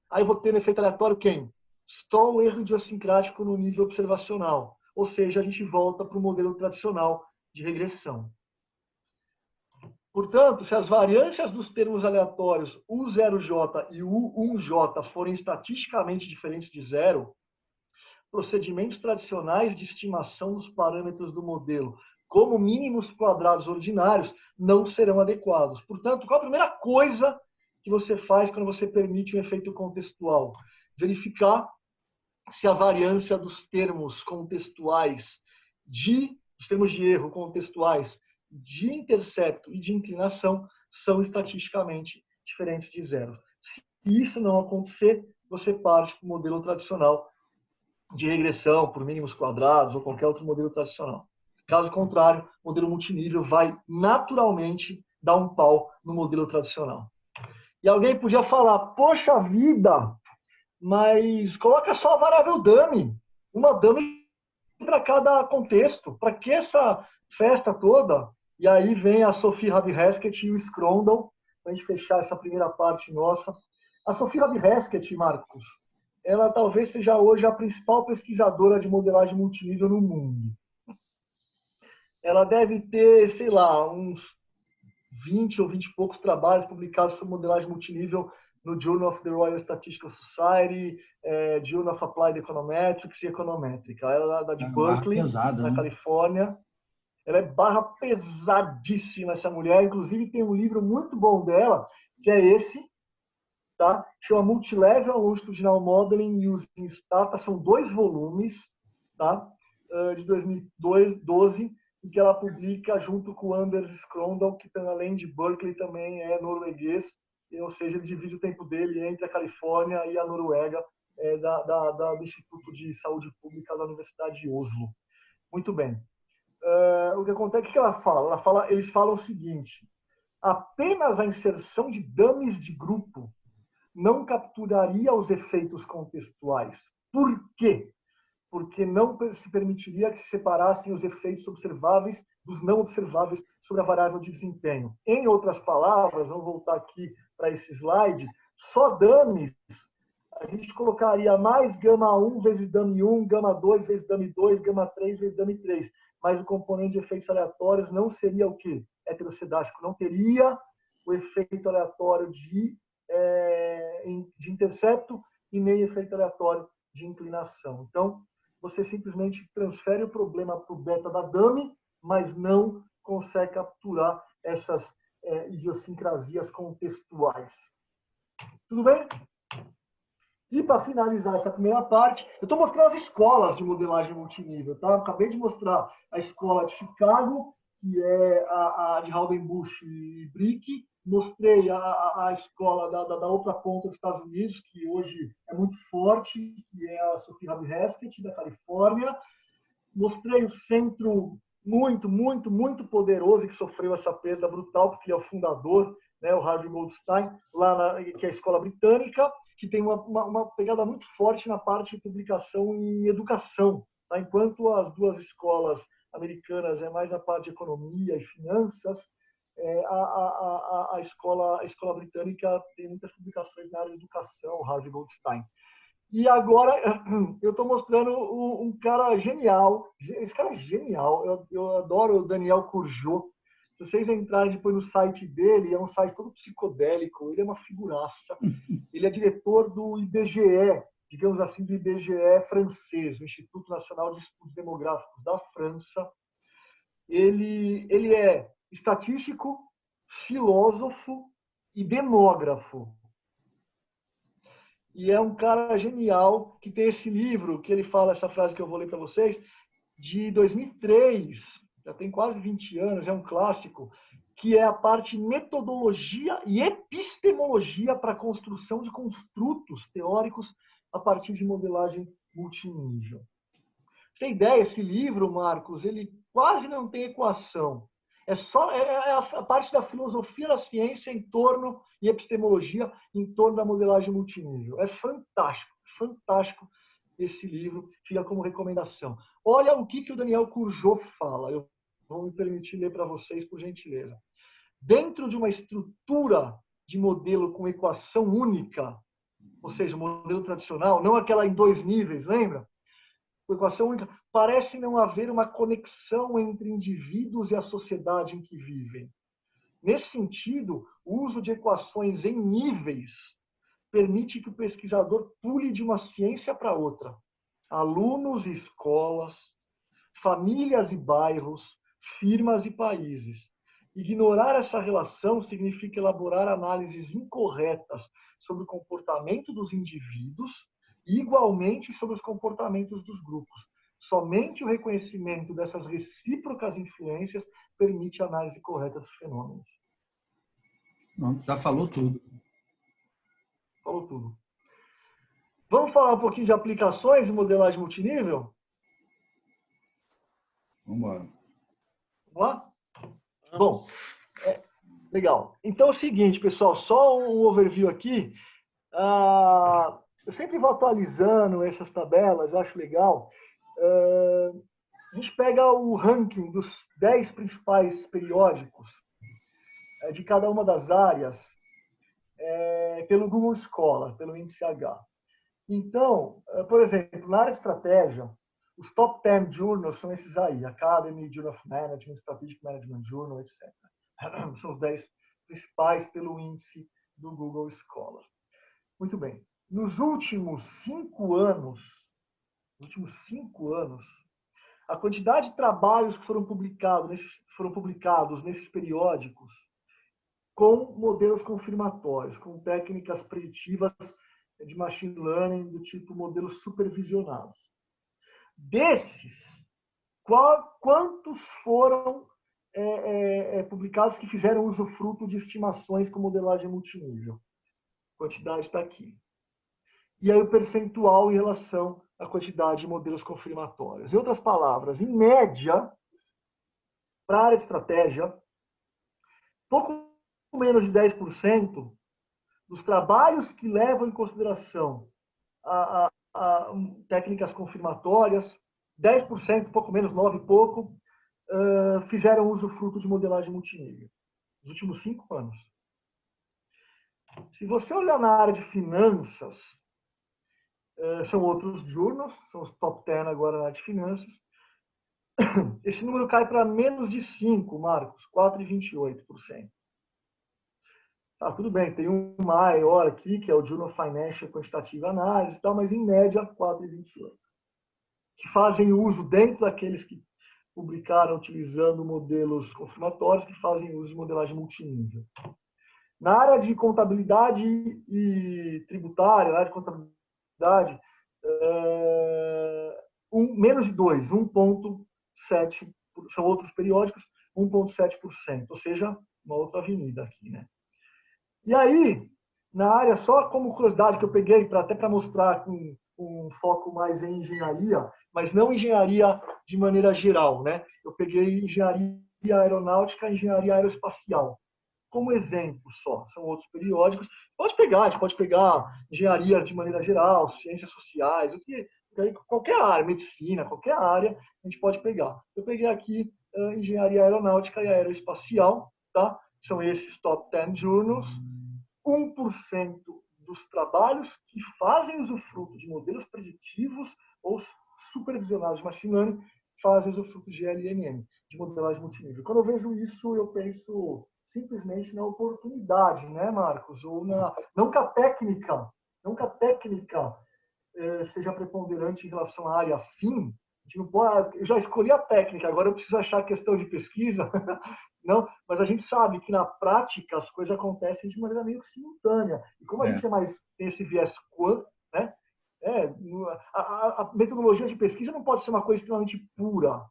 aí eu vou ter no efeito aleatório quem? Só o erro idiosincrático no nível observacional. Ou seja, a gente volta para o modelo tradicional de regressão. Portanto, se as variâncias dos termos aleatórios U0J e U1J forem estatisticamente diferentes de zero, procedimentos tradicionais de estimação dos parâmetros do modelo, como mínimos quadrados ordinários, não serão adequados. Portanto, qual a primeira coisa que você faz quando você permite um efeito contextual? Verificar se a variância dos termos contextuais, dos termos de erro contextuais de intercepto e de inclinação são estatisticamente diferentes de zero. Se isso não acontecer, você parte para o modelo tradicional de regressão por mínimos quadrados ou qualquer outro modelo tradicional. Caso contrário, o modelo multinível vai naturalmente dar um pau no modelo tradicional. E alguém podia falar, poxa vida, mas coloca só a variável dummy. Uma dummy para cada contexto. Para que essa festa toda? E aí vem a Sophie Rabi-Hesketh e o Scrondall, para a gente fechar essa primeira parte nossa. A Sophie Rabi-Hesketh, Marcos, ela talvez seja hoje a principal pesquisadora de modelagem multinível no mundo. Ela deve ter, sei lá, uns 20 ou 20 e poucos trabalhos publicados sobre modelagem multinível no Journal of the Royal Statistical Society, Journal of Applied Econometrics e Econométrica. Ela é da de Berkeley, pesada, na né? Califórnia. Ela é barra pesadíssima, essa mulher. Inclusive, tem um livro muito bom dela, que é esse, tá? Chama Multilevel Longitudinal Modeling Using Stata. São 2 volumes, tá? De 2012, em que ela publica junto com o Anders Scrondall, que além de Berkeley também é norueguês, ou seja, ele divide o tempo dele entre a Califórnia e a Noruega, do Instituto de Saúde Pública da Universidade de Oslo. Muito bem. O que acontece, o que ela fala? Eles falam o seguinte: apenas a inserção de dummies de grupo não capturaria os efeitos contextuais. Por quê? Porque não se permitiria que se separassem os efeitos observáveis dos não observáveis sobre a variável de desempenho. Em outras palavras, vamos voltar aqui para esse slide, só dummies, a gente colocaria mais gama 1 vezes dummy 1, gama 2 vezes dummy 2, gama 3 vezes dummy 3. Mas o componente de efeitos aleatórios não seria o quê? Heterocedástico. Não teria o efeito aleatório de intercepto e nem efeito aleatório de inclinação. Então, você simplesmente transfere o problema para o beta da dummy, mas não consegue capturar essas idiosincrasias contextuais. Tudo bem? E para finalizar essa primeira parte, eu estou mostrando as escolas de modelagem multinível. Tá? Eu acabei de mostrar a escola de Chicago, que é a de Haubenbusch e Brick. Mostrei a escola da outra ponta dos Estados Unidos, que hoje é muito forte, que é a Sophie Rabi-Hesketh, da Califórnia. Mostrei o centro muito, muito, muito poderoso, que sofreu essa perda brutal, porque ele é o fundador, né, o Harvey Goldstein, que é a escola britânica, que tem uma pegada muito forte na parte de publicação em educação. Tá? Enquanto as duas escolas americanas é mais na parte de economia e finanças, a escola britânica tem muitas publicações na área de educação, Harvey Goldstein. E agora eu estou mostrando um cara genial. Esse cara é genial. Eu adoro o Daniel Courgeot. Se vocês entrarem depois no site dele, é um site todo psicodélico. Ele é uma figuraça. Ele é diretor do IBGE, digamos assim, do IBGE francês, o Instituto Nacional de Estudos Demográficos da França. Ele é estatístico, filósofo e demógrafo. E é um cara genial que tem esse livro, que ele fala essa frase que eu vou ler para vocês, de 2003, já tem quase 20 anos, é um clássico, que é a parte metodologia e epistemologia para a construção de construtos teóricos a partir de modelagem multinível. Você tem ideia, esse livro, Marcos, ele quase não tem equação. É a parte da filosofia da ciência em torno, e epistemologia em torno da modelagem multinível. É fantástico, fantástico esse livro, fica como recomendação. Olha o que o Daniel Courgeot fala, eu vou me permitir ler para vocês, por gentileza. Dentro de uma estrutura de modelo com equação única, ou seja, modelo tradicional, não aquela em 2 níveis, lembra? Com equação única, parece não haver uma conexão entre indivíduos e a sociedade em que vivem. Nesse sentido, o uso de equações em níveis permite que o pesquisador pule de uma ciência para outra. Alunos e escolas, famílias e bairros, firmas e países. Ignorar essa relação significa elaborar análises incorretas sobre o comportamento dos indivíduos e, igualmente, sobre os comportamentos dos grupos. Somente o reconhecimento dessas recíprocas influências permite a análise correta dos fenômenos. Pronto, já falou tudo. Falou tudo. Vamos falar um pouquinho de aplicações de modelagem multinível? Vamos embora. Vamos lá? Bom, legal. Então é o seguinte, pessoal, só um overview aqui. Eu sempre vou atualizando essas tabelas, eu acho legal. A gente pega o ranking dos 10 principais periódicos de cada uma das áreas pelo Google Scholar, pelo índice H. Então, por exemplo, na área de estratégia, os top 10 journals são esses aí, Academy, Journal of Management, Strategic Management Journal, etc. São os 10 principais pelo índice do Google Scholar. Muito bem. Nos últimos 5 anos, a quantidade de trabalhos que foram publicados nesses periódicos com modelos confirmatórios, com técnicas preditivas de machine learning do tipo modelos supervisionados. Desses, quantos foram publicados que fizeram usufruto de estimações com modelagem multinível? A quantidade está aqui. E aí o percentual em relação à quantidade de modelos confirmatórios. Em outras palavras, em média, para a área de estratégia, pouco menos de 10% dos trabalhos que levam em consideração a técnicas confirmatórias, 10%, pouco menos, 9 e pouco, fizeram usufruto de modelagem multinível. Nos últimos 5 anos. Se você olhar na área de finanças, são outros journals, são os top 10 agora na área de finanças. Esse número cai para menos de 5, Marcos, 4,28%. Tá, tudo bem, tem um maior aqui, que é o Journal of Financial Quantitative Analysis, tal, mas em média 4,28. Que fazem uso, dentro daqueles que publicaram utilizando modelos confirmatórios, que fazem uso de modelagem multinível. Na área de contabilidade e tributária, na área de contabilidade, menos de 2, 1,7%, são outros periódicos, 1,7%, ou seja, uma outra avenida aqui, né? E aí, na área, só como curiosidade que eu peguei, até para mostrar com um foco mais em engenharia, mas não engenharia de maneira geral, né? Eu peguei engenharia aeronáutica e engenharia aeroespacial. Como exemplo só, são outros periódicos. A gente pode pegar engenharia de maneira geral, ciências sociais, qualquer área, medicina, qualquer área, a gente pode pegar. Eu peguei aqui engenharia aeronáutica e aeroespacial, tá? São esses top 10 journals. 1% dos trabalhos que fazem usufruto de modelos preditivos ou supervisionados de machine learning fazem usufruto de LMM, de modelagem multinível. Quando eu vejo isso, eu penso simplesmente na oportunidade, né, Marcos? Ou não que a técnica seja preponderante em relação à área fim. A gente não pode, eu já escolhi a técnica, agora eu preciso achar a questão de pesquisa. Não, mas a gente sabe que na prática as coisas acontecem de maneira meio simultânea. E como a gente tem esse viés quant, né? A metodologia de pesquisa não pode ser uma coisa extremamente pura.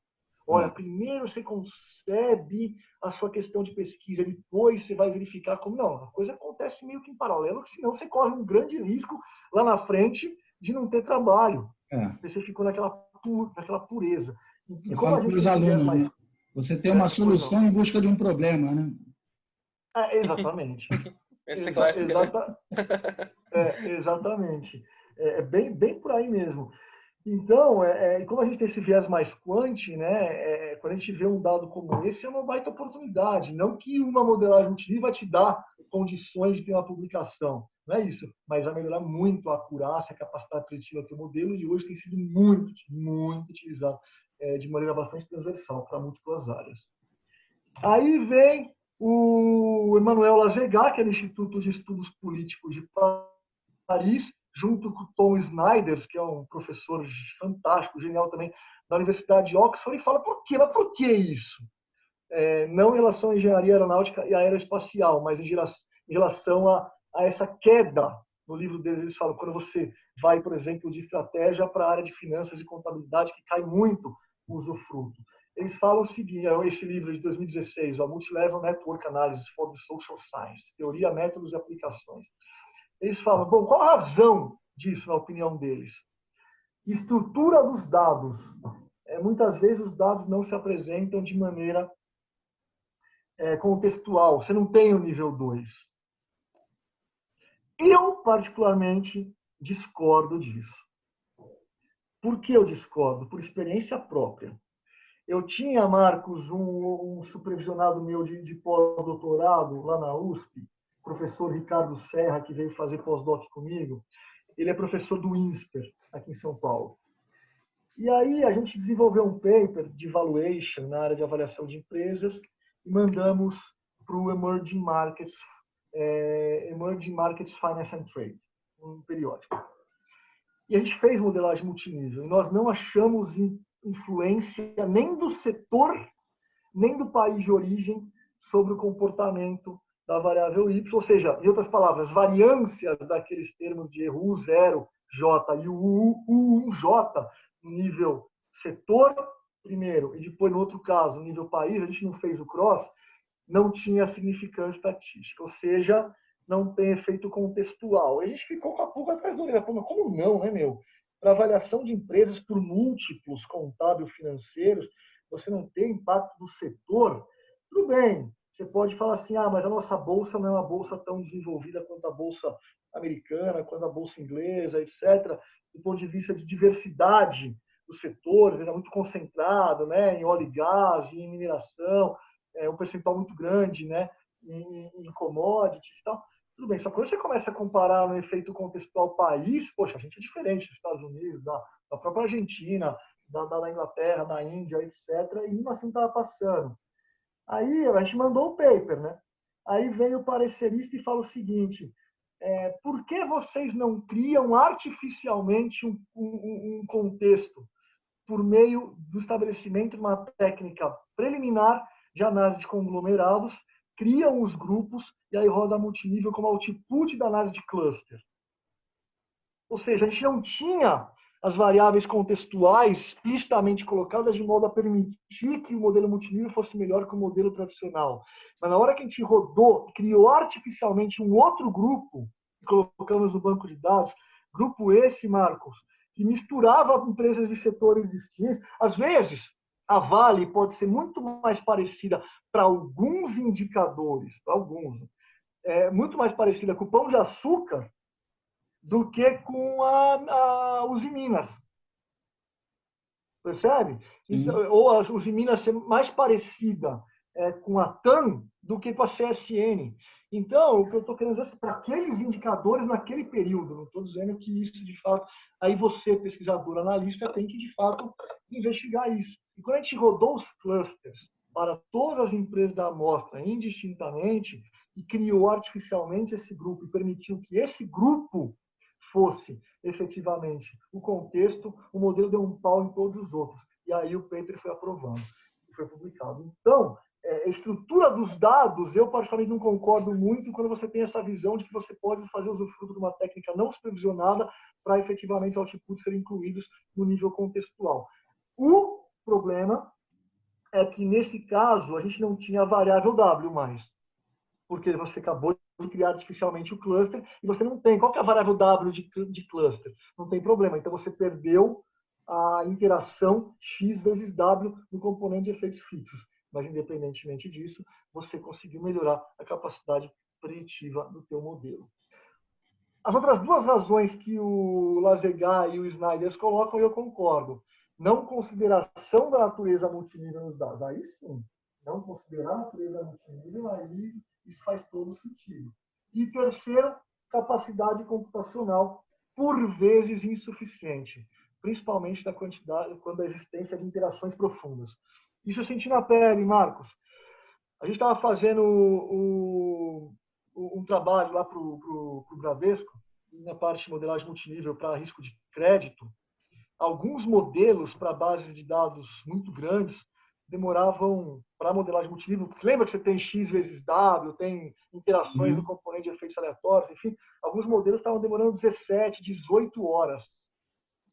Olha, primeiro você concebe a sua questão de pesquisa, depois você vai verificar como. Não, a coisa acontece meio que em paralelo, senão você corre um grande risco lá na frente de não ter trabalho. Você ficou naquela pureza. E eu como falo para os alunos, né? Você tem uma solução em busca de um problema, né? Exatamente. Essa é clássica, Exatamente. É bem por aí mesmo. Então, como a gente tem esse viés mais quant, né, quando a gente vê um dado como esse, é uma baita oportunidade. Não que uma modelagem multinível vai te dar condições de ter uma publicação. Não é isso. Mas vai melhorar muito a acurácia, a capacidade preditiva do teu modelo, e hoje tem sido muito, muito utilizado de maneira bastante transversal para múltiplas áreas. Aí vem O Emmanuel Lazegat, que é do Instituto de Estudos Políticos de Paris, junto com o Tom Snyder, que é um professor fantástico, genial também, da Universidade de Oxford, e fala por quê? Mas por que isso? Não em relação à engenharia aeronáutica e aeroespacial, mas em relação a essa queda. No livro deles, eles falam quando você vai, por exemplo, de estratégia para a área de finanças e contabilidade, que cai muito o usufruto. Eles falam o seguinte, esse livro de 2016, o Multilevel Network Analysis for the Social Science, Teoria, Métodos e Aplicações. Eles falam, bom, qual a razão disso, na opinião deles? Estrutura dos dados. Muitas vezes os dados não se apresentam de maneira contextual. Você não tem o nível 2. Eu, particularmente, discordo disso. Por que eu discordo? Por experiência própria. Eu tinha, Marcos, um supervisionado meu de pós-doutorado lá na USP, professor Ricardo Serra, que veio fazer pós-doc comigo. Ele é professor do INSPER, aqui em São Paulo. E aí a gente desenvolveu um paper de valuation na área de avaliação de empresas e mandamos para o Emerging Markets Finance and Trade, um periódico. E a gente fez modelagem multinível e nós não achamos influência nem do setor, nem do país de origem sobre o comportamento da variável Y, ou seja, em outras palavras, variâncias daqueles termos de U0, J e U1J no nível setor, primeiro, e depois, no outro caso, no nível país, a gente não fez o cross, não tinha significância estatística, ou seja, não tem efeito contextual. A gente ficou com a pulga atrás da orelha. Mas como não, né, meu? Para avaliação de empresas por múltiplos contábil-financeiros, você não tem impacto do setor, tudo bem. Você pode falar assim, mas a nossa bolsa não é uma bolsa tão desenvolvida quanto a bolsa americana, quanto a bolsa inglesa, etc. Do ponto de vista de diversidade dos setores, ele é muito concentrado, né, em óleo e gás, em mineração, um percentual muito grande, né, em commodities e tal. Tudo bem, só que quando você começa a comparar no efeito contextual país, poxa, a gente é diferente dos Estados Unidos, da própria Argentina, da Inglaterra, da Índia, etc. E mesmo assim estava passando. Aí a gente mandou o paper, né? Aí vem o parecerista e fala o seguinte, por que vocês não criam artificialmente um contexto por meio do estabelecimento de uma técnica preliminar de análise de conglomerados, criam os grupos e aí roda multinível como output da análise de cluster. Ou seja, a gente não tinha as variáveis contextuais explicitamente colocadas de modo a permitir que o modelo multinível fosse melhor que o modelo tradicional. Mas na hora que a gente rodou, criou artificialmente um outro grupo, e colocamos no banco de dados, grupo esse, Marcos, que misturava empresas de setores distintos. Às vezes, a Vale pode ser muito mais parecida para alguns indicadores, muito mais parecida com o Pão de Açúcar do que com a Usiminas. Percebe? Então, ou a Usiminas ser mais parecida com a TAM do que com a CSN. Então, o que eu estou querendo dizer é para aqueles indicadores naquele período, não estou dizendo que isso, de fato, aí você, pesquisador, analista, tem que, de fato, investigar isso. E quando a gente rodou os clusters para todas as empresas da amostra, indistintamente, e criou artificialmente esse grupo e permitiu que esse grupo fosse efetivamente o contexto, o modelo deu um pau em todos os outros. E aí o paper foi aprovado e foi publicado. Então, a estrutura dos dados, eu particularmente não concordo muito quando você tem essa visão de que você pode fazer usufruto de uma técnica não supervisionada para efetivamente outputs serem incluídos no nível contextual. O problema é que, nesse caso, a gente não tinha a variável W mais, porque você acabou de criar artificialmente o cluster e você não tem. Qual que é a variável W de cluster? Não tem problema. Então, você perdeu a interação X vezes W no componente de efeitos fixos. Mas, independentemente disso, você conseguiu melhorar a capacidade preditiva do teu modelo. As outras duas razões que o Lazegat e o Snyder colocam, eu concordo. Não consideração da natureza multinível nos dados. Aí sim. Não considerar a natureza multinível, aí isso faz todo sentido. E terceiro, capacidade computacional, por vezes insuficiente, principalmente da quantidade, quando a existência de interações profundas. Isso eu senti na pele, Marcos. A gente estava fazendo um trabalho lá para o Bradesco, na parte de modelagem multinível para risco de crédito. Alguns modelos para bases de dados muito grandes demoravam para modelagem multinível, porque lembra que você tem X vezes W, tem interações no componente de efeitos aleatórios, enfim, alguns modelos estavam demorando 17, 18 horas.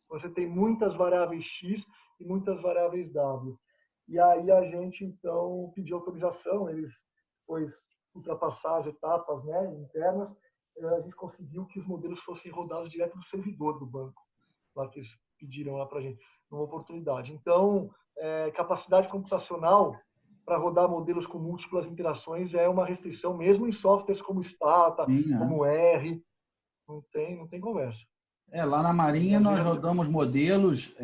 Você tem muitas variáveis X e muitas variáveis W. E aí a gente, então, pediu autorização, eles, depois ultrapassar as etapas, né, internas, a gente conseguiu que os modelos fossem rodados direto no servidor do banco, lá que eles pediram lá para a gente, uma oportunidade. Então, capacidade computacional para rodar modelos com múltiplas interações é uma restrição, mesmo em softwares como Stata, como R, não tem conversa. Lá na Marinha nós rodamos modelos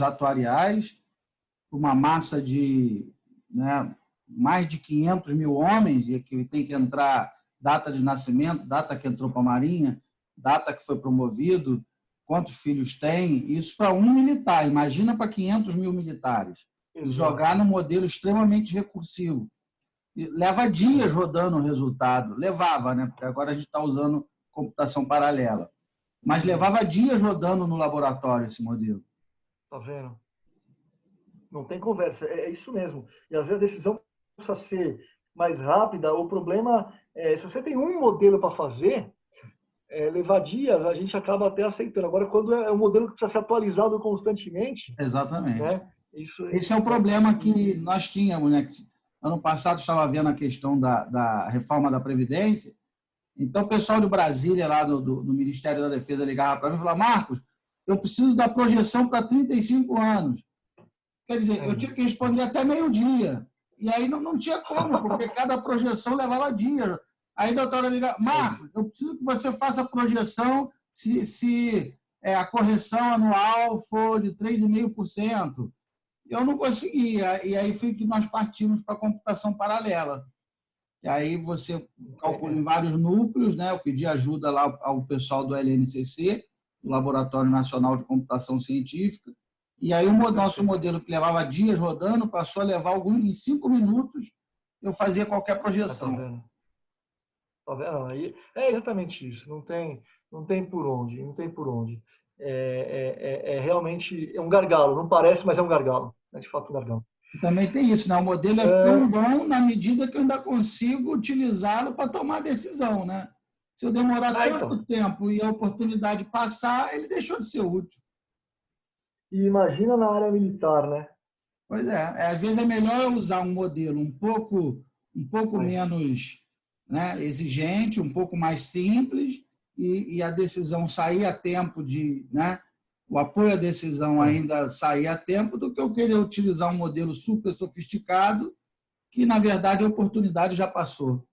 atuariais, uma massa de, né, mais de 500 mil homens, e que tem que entrar data de nascimento, data que entrou para a Marinha, data que foi promovido, quantos filhos tem, isso para um militar, imagina para 500 mil militares. E jogar num modelo extremamente recursivo. E leva dias rodando o resultado, levava, né? Porque agora a gente está usando computação paralela. Mas levava dias rodando no laboratório esse modelo. Tá vendo? Não tem conversa, é isso mesmo. E às vezes a decisão precisa ser mais rápida. O problema é, se você tem um modelo para fazer, levar dias, a gente acaba até aceitando. Agora, quando é um modelo que precisa ser atualizado constantemente... Exatamente. Né, esse é o problema que nós tínhamos, né? Ano passado estava vendo a questão da reforma da Previdência. Então, o pessoal de Brasília, lá do Ministério da Defesa, ligava para mim e falava: Marcos, eu preciso da projeção para 35 anos. Quer dizer, eu tinha que responder até meio-dia. E aí não tinha como, porque cada projeção levava dias. Aí a doutora liga: Marcos, eu preciso que você faça a projeção se a correção anual for de 3,5%. Eu não conseguia. E aí foi que nós partimos para a computação paralela. E aí você calcula em vários núcleos, né? Eu pedi ajuda lá ao pessoal do LNCC, do Laboratório Nacional de Computação Científica. E aí o nosso modelo, que levava dias rodando, passou a levar em 5 minutos, eu fazia qualquer projeção. Tá vendo? Aí, é exatamente isso. Não tem por onde. Não tem por onde. Realmente um gargalo. Não parece, mas é um gargalo. É de fato um gargalo. E também tem isso, né? O modelo é tão bom na medida que eu ainda consigo utilizá-lo para tomar decisão, né? Se eu demorar tanto tempo e a oportunidade passar, ele deixou de ser útil. E imagina na área militar, né? Pois é. Às vezes é melhor eu usar um modelo um pouco menos, né, exigente, um pouco mais simples, e a decisão sair a tempo né, o apoio à decisão ainda sair a tempo, do que eu querer utilizar um modelo super sofisticado que, na verdade, a oportunidade já passou.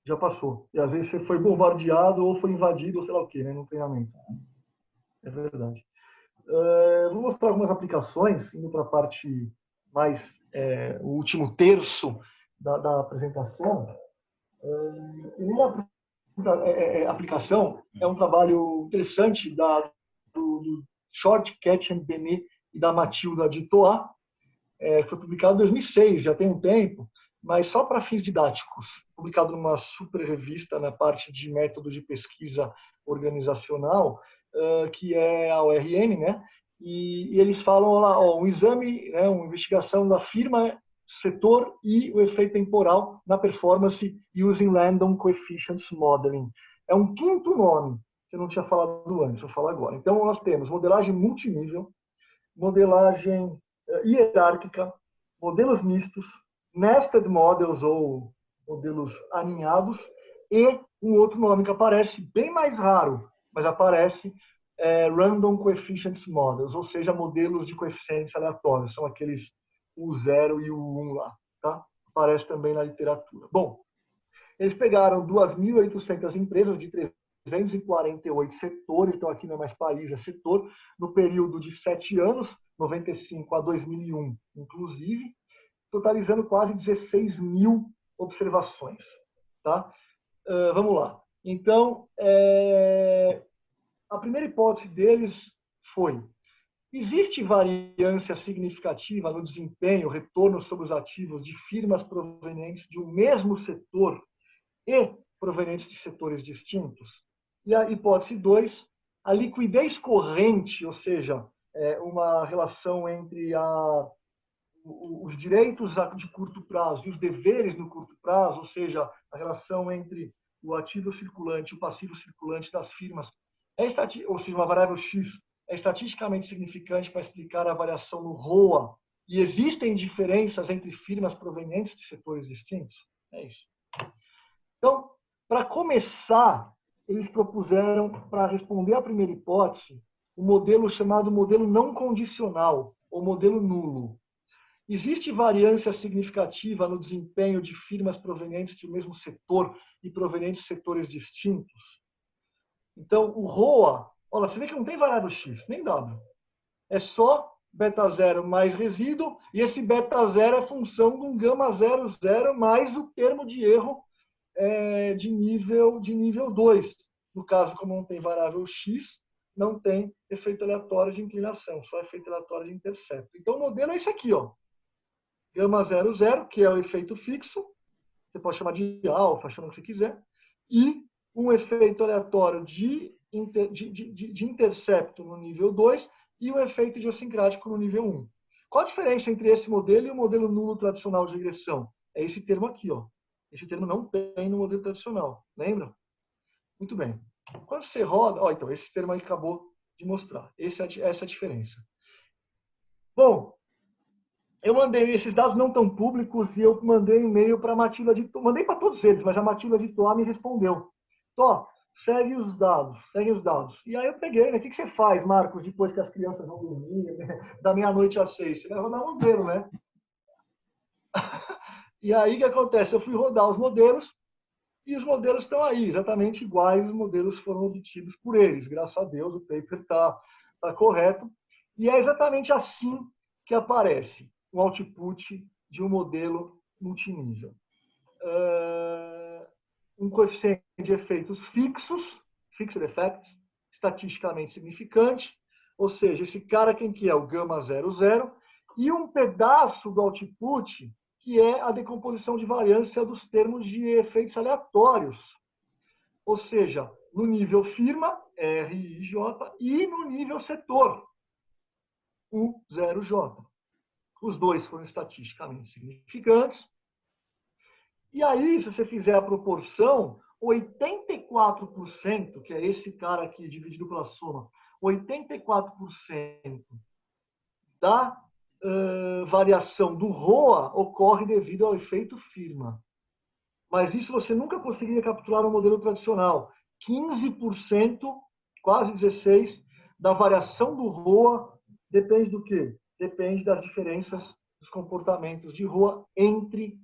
Já passou. E às vezes você foi bombardeado ou foi invadido ou sei lá o quê, né, no treinamento. É verdade. Vou mostrar algumas aplicações, indo para a parte mais, o último terço da apresentação. A primeira aplicação é um trabalho interessante do Shortcut MBME e da Matilda de Toa. Foi publicado em 2006, já tem um tempo, mas só para fins didáticos. Publicado numa super revista na parte de método de pesquisa organizacional, que é a ORM, né? E eles falam lá, um exame, né, uma investigação da firma, setor e o efeito temporal na performance using Random Coefficients Modeling. É um quinto nome que eu não tinha falado antes, vou falar agora. Então, nós temos modelagem multinível, modelagem hierárquica, modelos mistos, nested models ou modelos aninhados, e um outro nome que aparece bem mais raro, mas aparece Random Coefficients Models, ou seja, modelos de coeficientes aleatórios, são aqueles o 0 e o 1 lá, tá? Aparece também na literatura. Bom, eles pegaram 2.800 empresas de 348 setores, então aqui não é mais país, é setor, no período de 7 anos, 95 a 2001, inclusive, totalizando quase 16 mil observações, tá? Vamos lá. Então, a primeira hipótese deles foi: Existe variância significativa no desempenho, retorno sobre os ativos de firmas provenientes de um mesmo setor e provenientes de setores distintos? E a hipótese 2, a liquidez corrente, ou seja, uma relação entre os direitos de curto prazo e os deveres no curto prazo, ou seja, a relação entre o ativo circulante e o passivo circulante das firmas, ou seja, uma variável X, é estatisticamente significante para explicar a variação no ROA, e existem diferenças entre firmas provenientes de setores distintos? É isso. Então, para começar, eles propuseram, para responder à primeira hipótese, um modelo chamado modelo não condicional, ou modelo nulo. Existe variância significativa no desempenho de firmas provenientes do mesmo setor e provenientes de setores distintos? Então, o ROA, olha, você vê que não tem variável X, nem W. É só beta 0 mais resíduo, e esse beta 0 é função de um gama 00 mais o termo de erro de nível 2. No caso, como não tem variável X, não tem efeito aleatório de inclinação, só efeito aleatório de intercepto. Então, o modelo é esse aqui, ó. Gama 00, que é o efeito fixo, você pode chamar de alfa, chama o que você quiser, e um efeito aleatório de intercepto no nível 2 e o efeito idiosincrático no nível 1. Qual a diferença entre esse modelo e o modelo nulo tradicional de regressão? É esse termo aqui, ó. Esse termo não tem no modelo tradicional, lembra? Muito bem. Quando você roda, ó, então, esse termo aí acabou de mostrar. Essa é a diferença. Bom, eu mandei, esses dados não estão públicos, e eu mandei um e-mail para a Matilda de Toa. Mandei para todos eles, mas a Matilda de Toa me respondeu. Tó, segue os dados. E aí eu peguei, né? O que você faz, Marcos, depois que as crianças vão dormir, né? Da meia-noite às 6? Você vai rodar um modelo, né? E aí o que acontece? Eu fui rodar os modelos, e os modelos estão aí, exatamente iguais, os modelos foram obtidos por eles. Graças a Deus, o paper está correto. E é exatamente assim que aparece o output de um modelo multinível. Um coeficiente de efeitos fixos, fixed effects, estatisticamente significante, ou seja, esse cara quem que é? O gama 00, e um pedaço do output que é a decomposição de variância dos termos de efeitos aleatórios. Ou seja, no nível firma, R e J, e no nível setor, U0J. Os dois foram estatisticamente significantes. E aí, se você fizer a proporção, 84%, que é esse cara aqui dividido pela soma, 84% da variação do ROA ocorre devido ao efeito firma. Mas isso você nunca conseguiria capturar no modelo tradicional. 15%, quase 16%, da variação do ROA depende do quê? Depende das diferenças dos comportamentos de ROA entre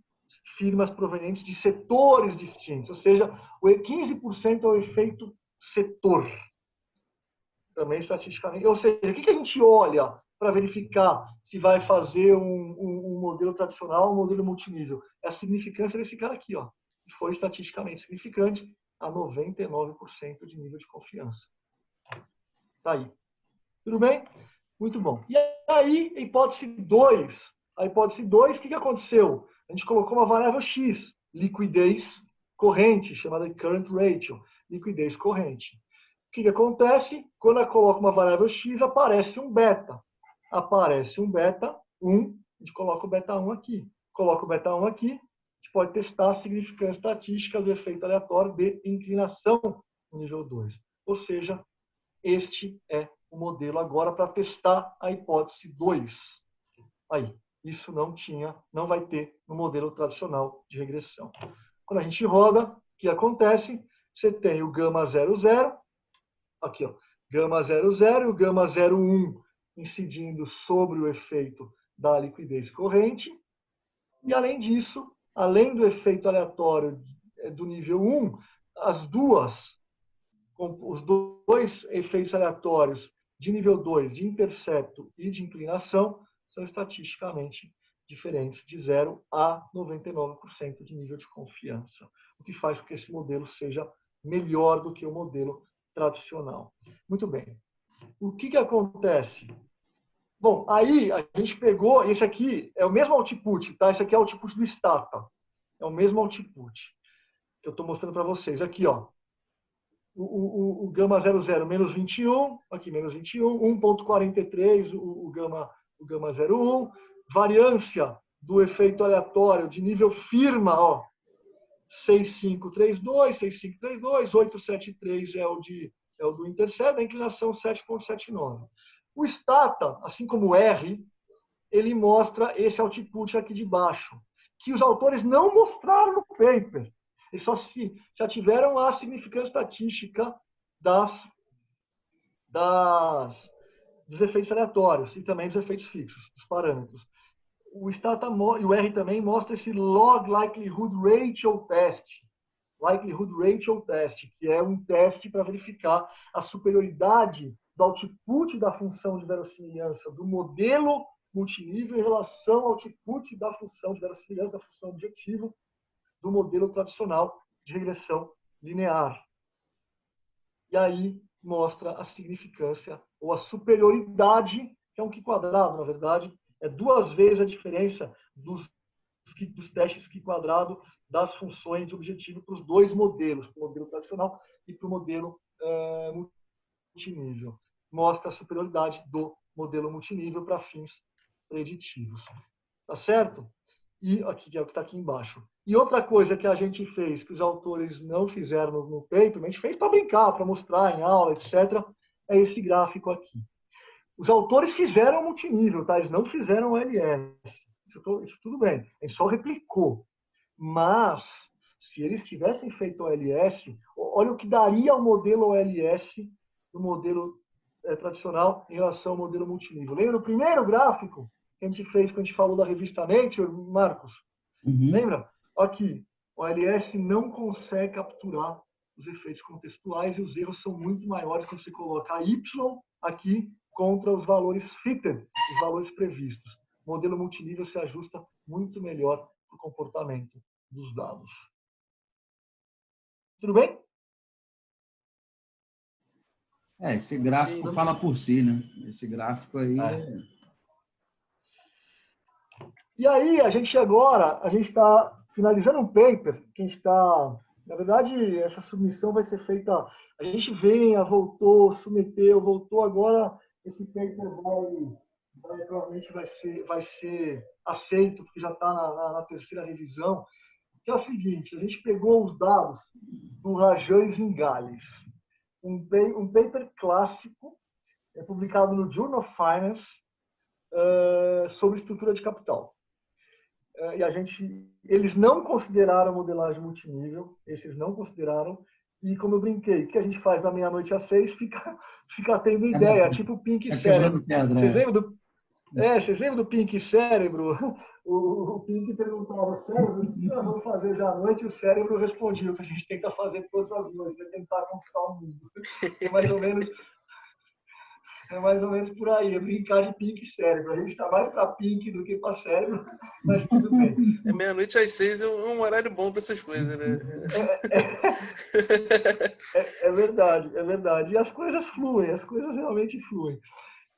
firmas provenientes de setores distintos. Ou seja, o 15% é o efeito setor. Também estatisticamente. Ou seja, o que a gente olha para verificar se vai fazer um modelo tradicional ou um modelo multinível? É a significância desse cara aqui, ó, que foi estatisticamente significante a 99% de nível de confiança. Tá aí. Tudo bem? Muito bom. E aí, a hipótese 2. A hipótese 2, o que aconteceu? A gente colocou uma variável X, liquidez corrente, chamada de current ratio, liquidez corrente. O que acontece? Quando eu coloco uma variável X, aparece um beta. Aparece um beta 1, a gente coloca o beta 1 aqui. Coloca o beta 1 aqui, a gente pode testar a significância estatística do efeito aleatório de inclinação no nível 2. Ou seja, este é o modelo agora para testar a hipótese 2. Aí, isso não vai ter no modelo tradicional de regressão. Quando a gente roda, o que acontece? Você tem o gama 00, aqui, ó, gama 00 e o gama 01 incidindo sobre o efeito da liquidez corrente. E, além disso, além do efeito aleatório do nível 1, os dois efeitos aleatórios de nível 2, de intercepto e de inclinação, são estatisticamente diferentes, de 0 a 99% de nível de confiança, o que faz com que esse modelo seja melhor do que o modelo tradicional. Muito bem. O que acontece? Bom, aí a gente pegou, esse aqui é o mesmo output, tá? Esse aqui é o output do Stata. É o mesmo output que eu estou mostrando para vocês. Aqui, ó. O gama 00 menos 21, aqui menos 21, 1.43 o gama 01, variância do efeito aleatório de nível firma, ó, 6532, 6532, 873 é o do intercept, a inclinação 7.79. O Stata, assim como o R, ele mostra esse output aqui de baixo, que os autores não mostraram no paper. Eles só se ativeram a significância estatística dos efeitos aleatórios e também dos efeitos fixos, dos parâmetros. O Stata e o R também mostra esse log likelihood ratio test. Likelihood ratio test, que é um teste para verificar a superioridade do output da função de verossimilhança do modelo multinível em relação ao output da função de verossimilhança da função objetivo do modelo tradicional de regressão linear. E aí mostra a significância ou a superioridade, que é um Q², na verdade, é 2 vezes a diferença dos testes Q² das funções de objetivo para os dois modelos, para o modelo tradicional e para o modelo multinível. Mostra a superioridade do modelo multinível para fins preditivos. Tá certo? E aqui que é o que está aqui embaixo. E outra coisa que a gente fez, que os autores não fizeram no paper, mas a gente fez para brincar, para mostrar em aula, etc., é esse gráfico aqui. Os autores fizeram multinível, tá? Eles não fizeram LS. Isso tudo bem, a gente só replicou. Mas, se eles tivessem feito o LS, olha o que daria o modelo OLS do modelo tradicional em relação ao modelo multinível. Lembra o primeiro gráfico que a gente fez quando a gente falou da revista Nature, Marcos? Uhum. Lembra? Aqui, o OLS não consegue capturar os efeitos contextuais e os erros são muito maiores quando você coloca Y aqui contra os valores fitted, os valores previstos. O modelo multinível se ajusta muito melhor para o comportamento dos dados. Tudo bem? Esse gráfico fala por si, né? Esse gráfico aí E aí, a gente está finalizando um paper que a gente está... Na verdade, essa submissão vai ser feita... A gente voltou, submeteu, voltou agora, esse paper provavelmente vai ser aceito, porque já está na terceira revisão, que é o seguinte, a gente pegou os dados do Rajan Zingales, um paper clássico, publicado no Journal of Finance, sobre estrutura de capital. E eles não consideraram modelagem multinível, esses não consideraram, e como eu brinquei, o que a gente faz da meia-noite às 6 fica tendo ideia, tipo o Pink Cérebro. Vocês lembram do Pink Cérebro? O Pink perguntava, cérebro, o que nós vamos fazer já à noite? E o cérebro respondia, o que a gente tenta fazer todas as noites, é tentar conquistar o mundo. É mais ou menos por aí, é brincar de Pink Cérebro. A gente está mais para Pink do que para cérebro, mas tudo bem. É meia-noite às 6, é um horário bom para essas coisas, né? É verdade, é verdade. E as coisas fluem, as coisas realmente fluem.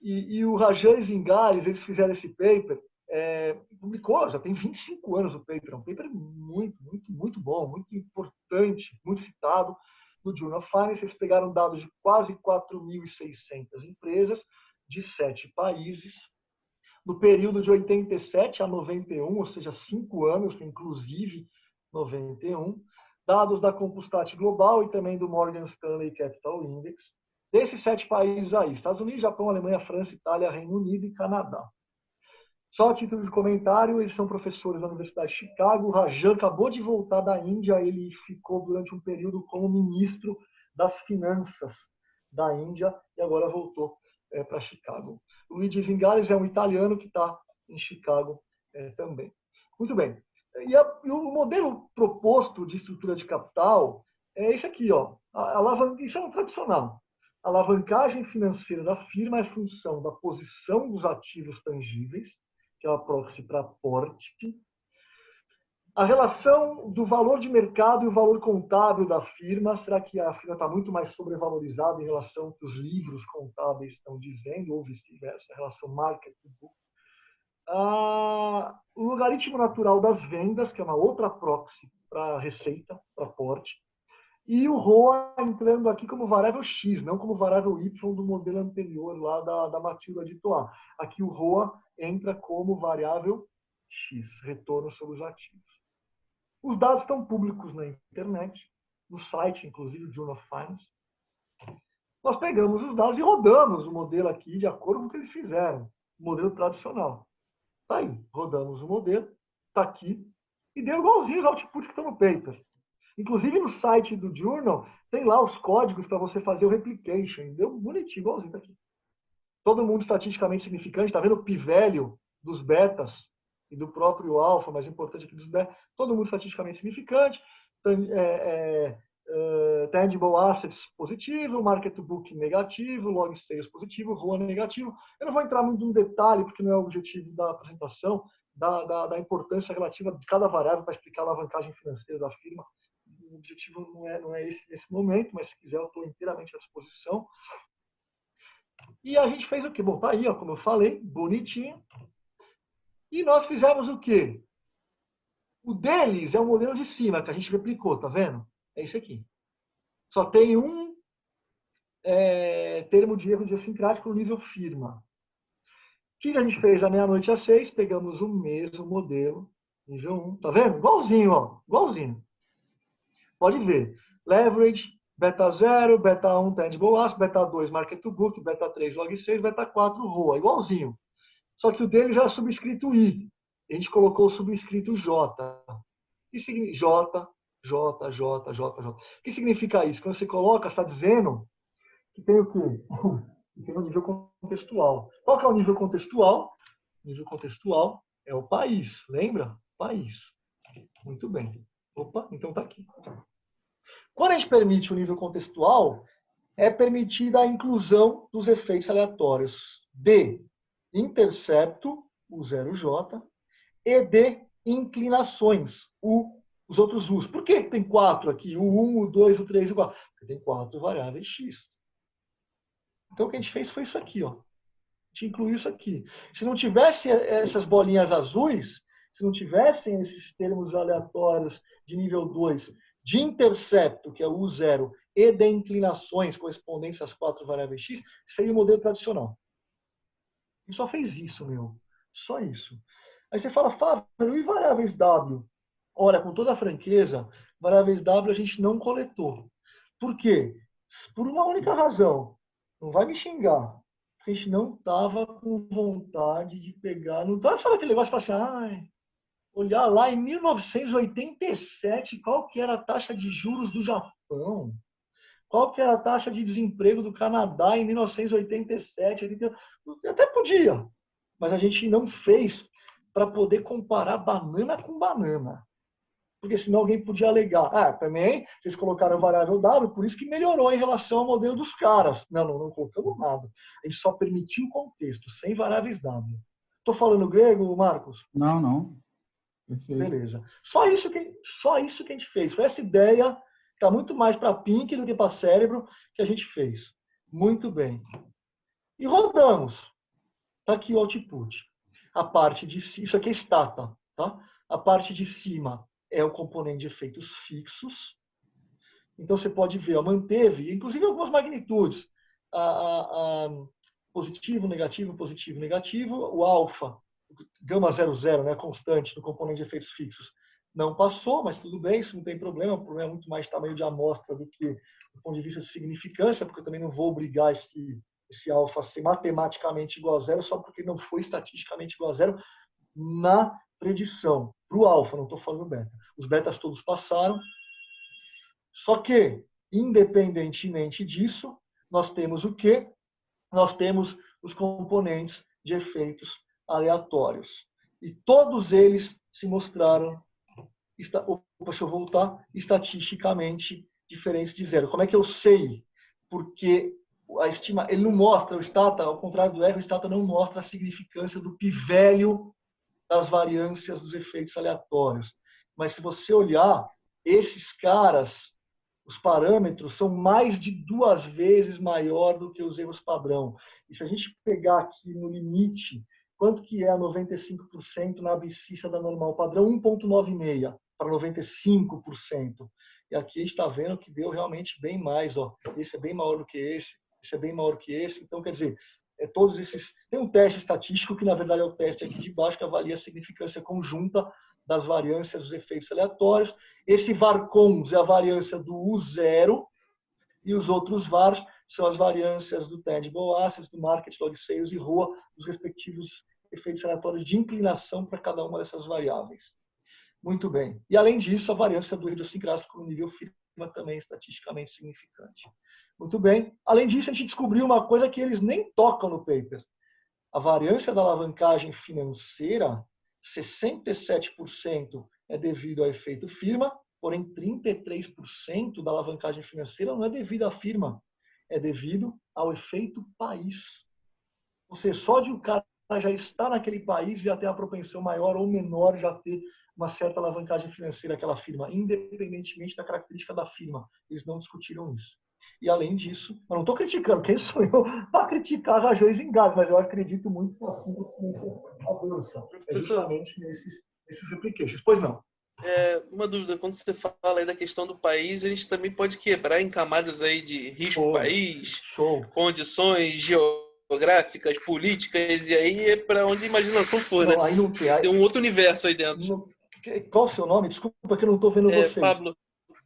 E o Rajan e Zingales, eles fizeram esse paper, publicou, já tem 25 anos o paper, é um paper muito, muito, muito bom, muito importante, muito citado no Journal of Finance. Eles pegaram dados de quase 4.600 empresas de 7 países, no período de 87 a 91, ou seja, 5 anos, inclusive 91, dados da Compustat Global e também do Morgan Stanley Capital Index, desses 7 países aí, Estados Unidos, Japão, Alemanha, França, Itália, Reino Unido e Canadá. Só a título de comentário, eles são professores da Universidade de Chicago. O Rajan acabou de voltar da Índia, ele ficou durante um período como ministro das finanças da Índia e agora voltou para Chicago. O Luigi Zingales é um italiano que está em Chicago também. Muito bem. E o modelo proposto de estrutura de capital é esse aqui, ó. Isso é um tradicional. A alavancagem financeira da firma é função da posição dos ativos tangíveis, que é uma proxy para aporte. A relação do valor de mercado e o valor contábil da firma, será que a firma está muito mais sobrevalorizada em relação ao que os livros contábeis estão dizendo, ou vice-versa, a relação market to book? O logaritmo natural das vendas, que é uma outra proxy para receita, para porte, e o ROA entrando aqui como variável X, não como variável Y do modelo anterior lá da Matilda de Toa. Aqui o ROA entra como variável X, retorno sobre os ativos. Os dados estão públicos na internet, no site, inclusive, o Journal of Finance. Nós pegamos os dados e rodamos o modelo aqui de acordo com o que eles fizeram, o modelo tradicional. Está aí, rodamos o modelo, está aqui, e deu igualzinho os outputs que estão no paper. Inclusive no site do Journal, tem lá os códigos para você fazer o replication. Deu bonitinho, igualzinho tá aqui. Todo mundo estatisticamente significante, está vendo o p-value dos betas e do próprio alfa, mais importante aqui dos betas, todo mundo estatisticamente significante, tangible assets positivo, market to book negativo, log sales positivo, ROA negativo. Eu não vou entrar muito no detalhe, porque não é o objetivo da apresentação, da importância relativa de cada variável para explicar a alavancagem financeira da firma. O objetivo não é esse nesse momento, mas se quiser eu estou inteiramente à disposição. E a gente fez o quê? Bom, tá aí, ó, como eu falei, bonitinho. E nós fizemos o quê? O deles é o modelo de cima, que a gente replicou, tá vendo? É esse aqui. Só tem um termo de erro idiosincrático no nível firma. O que a gente fez da meia-noite às 6? Pegamos o mesmo modelo, nível 1. Tá vendo? Igualzinho, ó. Igualzinho. Pode ver. Leverage, beta 0, beta 1, tangible asset, beta 2, market to book, beta 3, log 6, beta 4, ROA. Igualzinho. Só que o dele já é subscrito I. A gente colocou o subscrito J. E significa J. O que significa isso? Quando você coloca, está dizendo que tem o quê? Que tem o nível contextual. Qual que é o nível contextual? O nível contextual é o país. Lembra? País. Muito bem. Opa, então está aqui. Quando a gente permite o nível contextual, é permitida a inclusão dos efeitos aleatórios de intercepto, o 0J, e de inclinações, os outros U's. Por que tem 4 aqui? O 1, o 2, o 3 e o 4? Porque tem 4 variáveis X. Então o que a gente fez foi isso aqui, ó. A gente incluiu isso aqui. Se não tivesse essas bolinhas azuis, se não tivessem esses termos aleatórios de nível 2, de intercepto, que é o U0, e de inclinações correspondentes às 4 variáveis X, seria o modelo tradicional. A gente só fez isso, meu. Só isso. Aí você fala, Fábio, e variáveis W? Olha, com toda a franqueza, variáveis W a gente não coletou. Por quê? Por uma única razão. Não vai me xingar. Porque a gente não estava com vontade de pegar. Não estava, sabe aquele negócio de falar assim, olhar lá em 1987, qual que era a taxa de juros do Japão? Qual que era a taxa de desemprego do Canadá em 1987? 80... Até podia, mas a gente não fez para poder comparar banana com banana. Porque senão alguém podia alegar. Também vocês colocaram variável W, por isso que melhorou em relação ao modelo dos caras. Não colocamos nada. A gente só permitiu o contexto, sem variáveis W. Estou falando grego, Marcos? Não. Perfeito. Beleza. Só isso que a gente fez. Foi essa ideia, está muito mais para Pink do que para cérebro, que a gente fez. Muito bem. E rodamos. Está aqui o output. A parte de cima, isso aqui é stata, tá? A parte de cima é o componente de efeitos fixos. Então você pode ver, manteve, inclusive algumas magnitudes. Positivo, negativo, positivo, negativo. O alfa, gama 00, né, constante no componente de efeitos fixos, não passou, mas tudo bem, isso não tem problema. O problema é muito mais tamanho de amostra do que do ponto de vista de significância, porque eu também não vou obrigar esse alfa a ser matematicamente igual a zero só porque não foi estatisticamente igual a zero na predição. Para o alfa, não estou falando beta. Os betas todos passaram. Só que, independentemente disso, nós temos o quê? Nós temos os componentes de efeitos aleatórios. E todos eles se mostraram, deixa eu voltar, estatisticamente diferentes de zero. Como é que eu sei? Porque ele não mostra, o stata, ao contrário do R, o stata não mostra a significância do p-value das variâncias dos efeitos aleatórios. mas se você olhar, esses caras, os parâmetros são mais de 2 vezes maior do que os erros padrão. E se a gente pegar aqui no limite, quanto que é a 95% na abscissa da normal padrão? 1,96 para 95%. E aqui a gente está vendo que deu realmente bem mais. Ó. Esse é bem maior do que esse é bem maior que esse. Então, quer dizer, todos esses... Tem um teste estatístico, que na verdade é o teste aqui de baixo, que avalia a significância conjunta das variâncias dos efeitos aleatórios. Esse VAR-CONS é a variância do U0, e os outros VARs são as variâncias do Tangible Assets, do Market Log Sales e ROA, dos respectivos efeitos aleatórios de inclinação para cada uma dessas variáveis. Muito bem. E, além disso, a variância do idiosincrático no nível firma também é estatisticamente significante. Muito bem. Além disso, a gente descobriu uma coisa que eles nem tocam no paper. A variância da alavancagem financeira, 67% é devido ao efeito firma, porém 33% da alavancagem financeira não é devido à firma, é devido ao efeito país. Ou seja, só de o cara já estar naquele país já ter a propensão maior ou menor já ter uma certa alavancagem financeira aquela firma, independentemente da característica da firma. Eles não discutiram isso. E, além disso, eu não estou criticando, quem sou eu para criticar rajões em gás, mas eu acredito muito que a ciência avança. É justamente nesses replications. Pois não. Uma dúvida, quando você fala aí da questão do país, a gente também pode quebrar em camadas aí de risco país, condições geográficas, políticas, e aí é para onde a imaginação for, não, né? Aí não tem. Tem um outro universo aí dentro. Qual o seu nome? Desculpa que eu não estou vendo vocês. Pablo.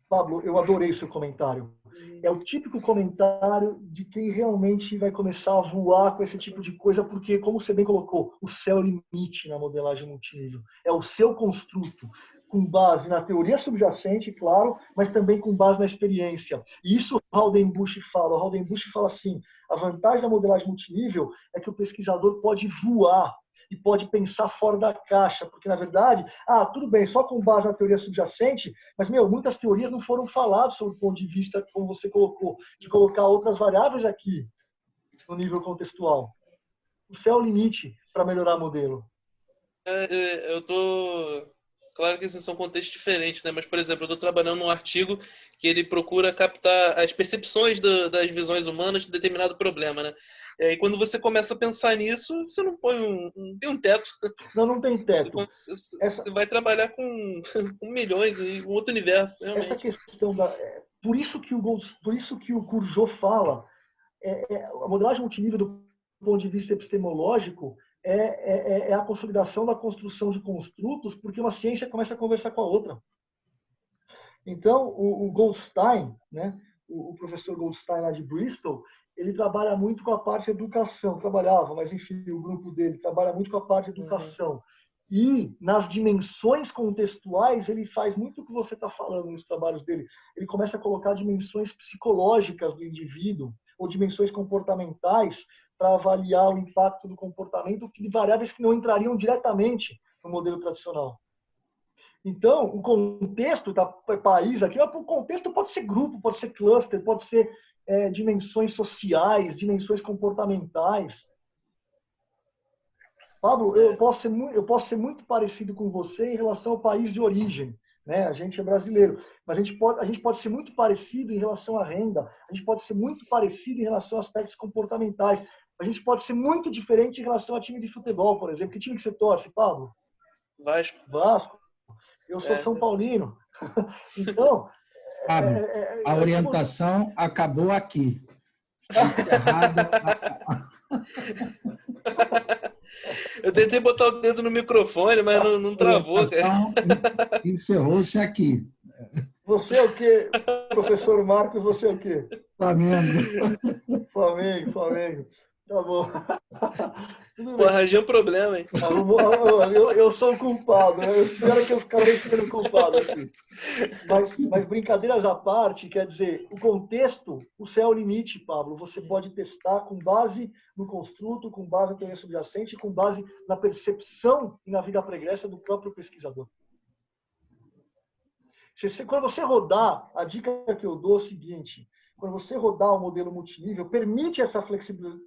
Pablo, eu adorei o seu comentário. É o típico comentário de quem realmente vai começar a voar com esse tipo de coisa, porque, como você bem colocou, o céu é o limite na modelagem multinível. É o seu construto, com base na teoria subjacente, claro, mas também com base na experiência. E isso o Howden-Bush fala. O Howden-Bush fala assim, a vantagem da modelagem multinível é que o pesquisador pode voar e pode pensar fora da caixa, porque, na verdade, tudo bem, só com base na teoria subjacente, mas, muitas teorias não foram faladas sob o ponto de vista, como você colocou, de colocar outras variáveis aqui no nível contextual. O céu é o limite para melhorar o modelo. Eu tô... Claro que esses são contextos diferentes, né? Mas, por exemplo, eu estou trabalhando num artigo que ele procura captar as percepções das visões humanas de determinado problema, né? E aí, quando você começa a pensar nisso, você não põe tem um teto. Não tem teto. Você vai trabalhar com milhões, um outro universo, realmente. Essa questão por isso que o Courgeot fala, a modelagem multinível do ponto de vista epistemológico é a consolidação da construção de construtos, porque uma ciência começa a conversar com a outra. Então, o Goldstein, né, o professor Goldstein lá de Bristol, ele trabalha muito com a parte de educação, trabalhava, mas enfim, o grupo dele trabalha muito com a parte de educação. E nas dimensões contextuais, ele faz muito o que você está falando nos trabalhos dele. Ele começa a colocar dimensões psicológicas do indivíduo, ou dimensões comportamentais, para avaliar o impacto do comportamento de variáveis que não entrariam diretamente no modelo tradicional. Então, o contexto da país aqui, o contexto pode ser grupo, pode ser cluster, pode ser dimensões sociais, dimensões comportamentais. Pablo, eu posso ser muito parecido com você em relação ao país de origem, né? A gente é brasileiro, mas a gente pode ser muito parecido em relação à renda, a gente pode ser muito parecido em relação a aspectos comportamentais, a gente pode ser muito diferente em relação a time de futebol, por exemplo. Que time que você torce, Pablo? Vasco. Eu sou São Paulino. Então... Pablo, a orientação acabou aqui. Eu tentei botar o dedo no microfone, mas não travou. Encerrou-se aqui. Você é o quê, professor Marco? Você é o quê? Flamengo. Flamengo. Tá bom. Pô, arranjei um problema, hein? Eu sou o culpado, né? Eu espero que eu acabei sendo culpado aqui. Mas brincadeiras à parte, quer dizer, o contexto, o céu é o limite, Pablo. Você pode testar com base no construto, com base na teoria subjacente, com base na percepção e na vida pregressa do próprio pesquisador. Quando você rodar, a dica que eu dou é o seguinte: quando você rodar o modelo multinível, permite essa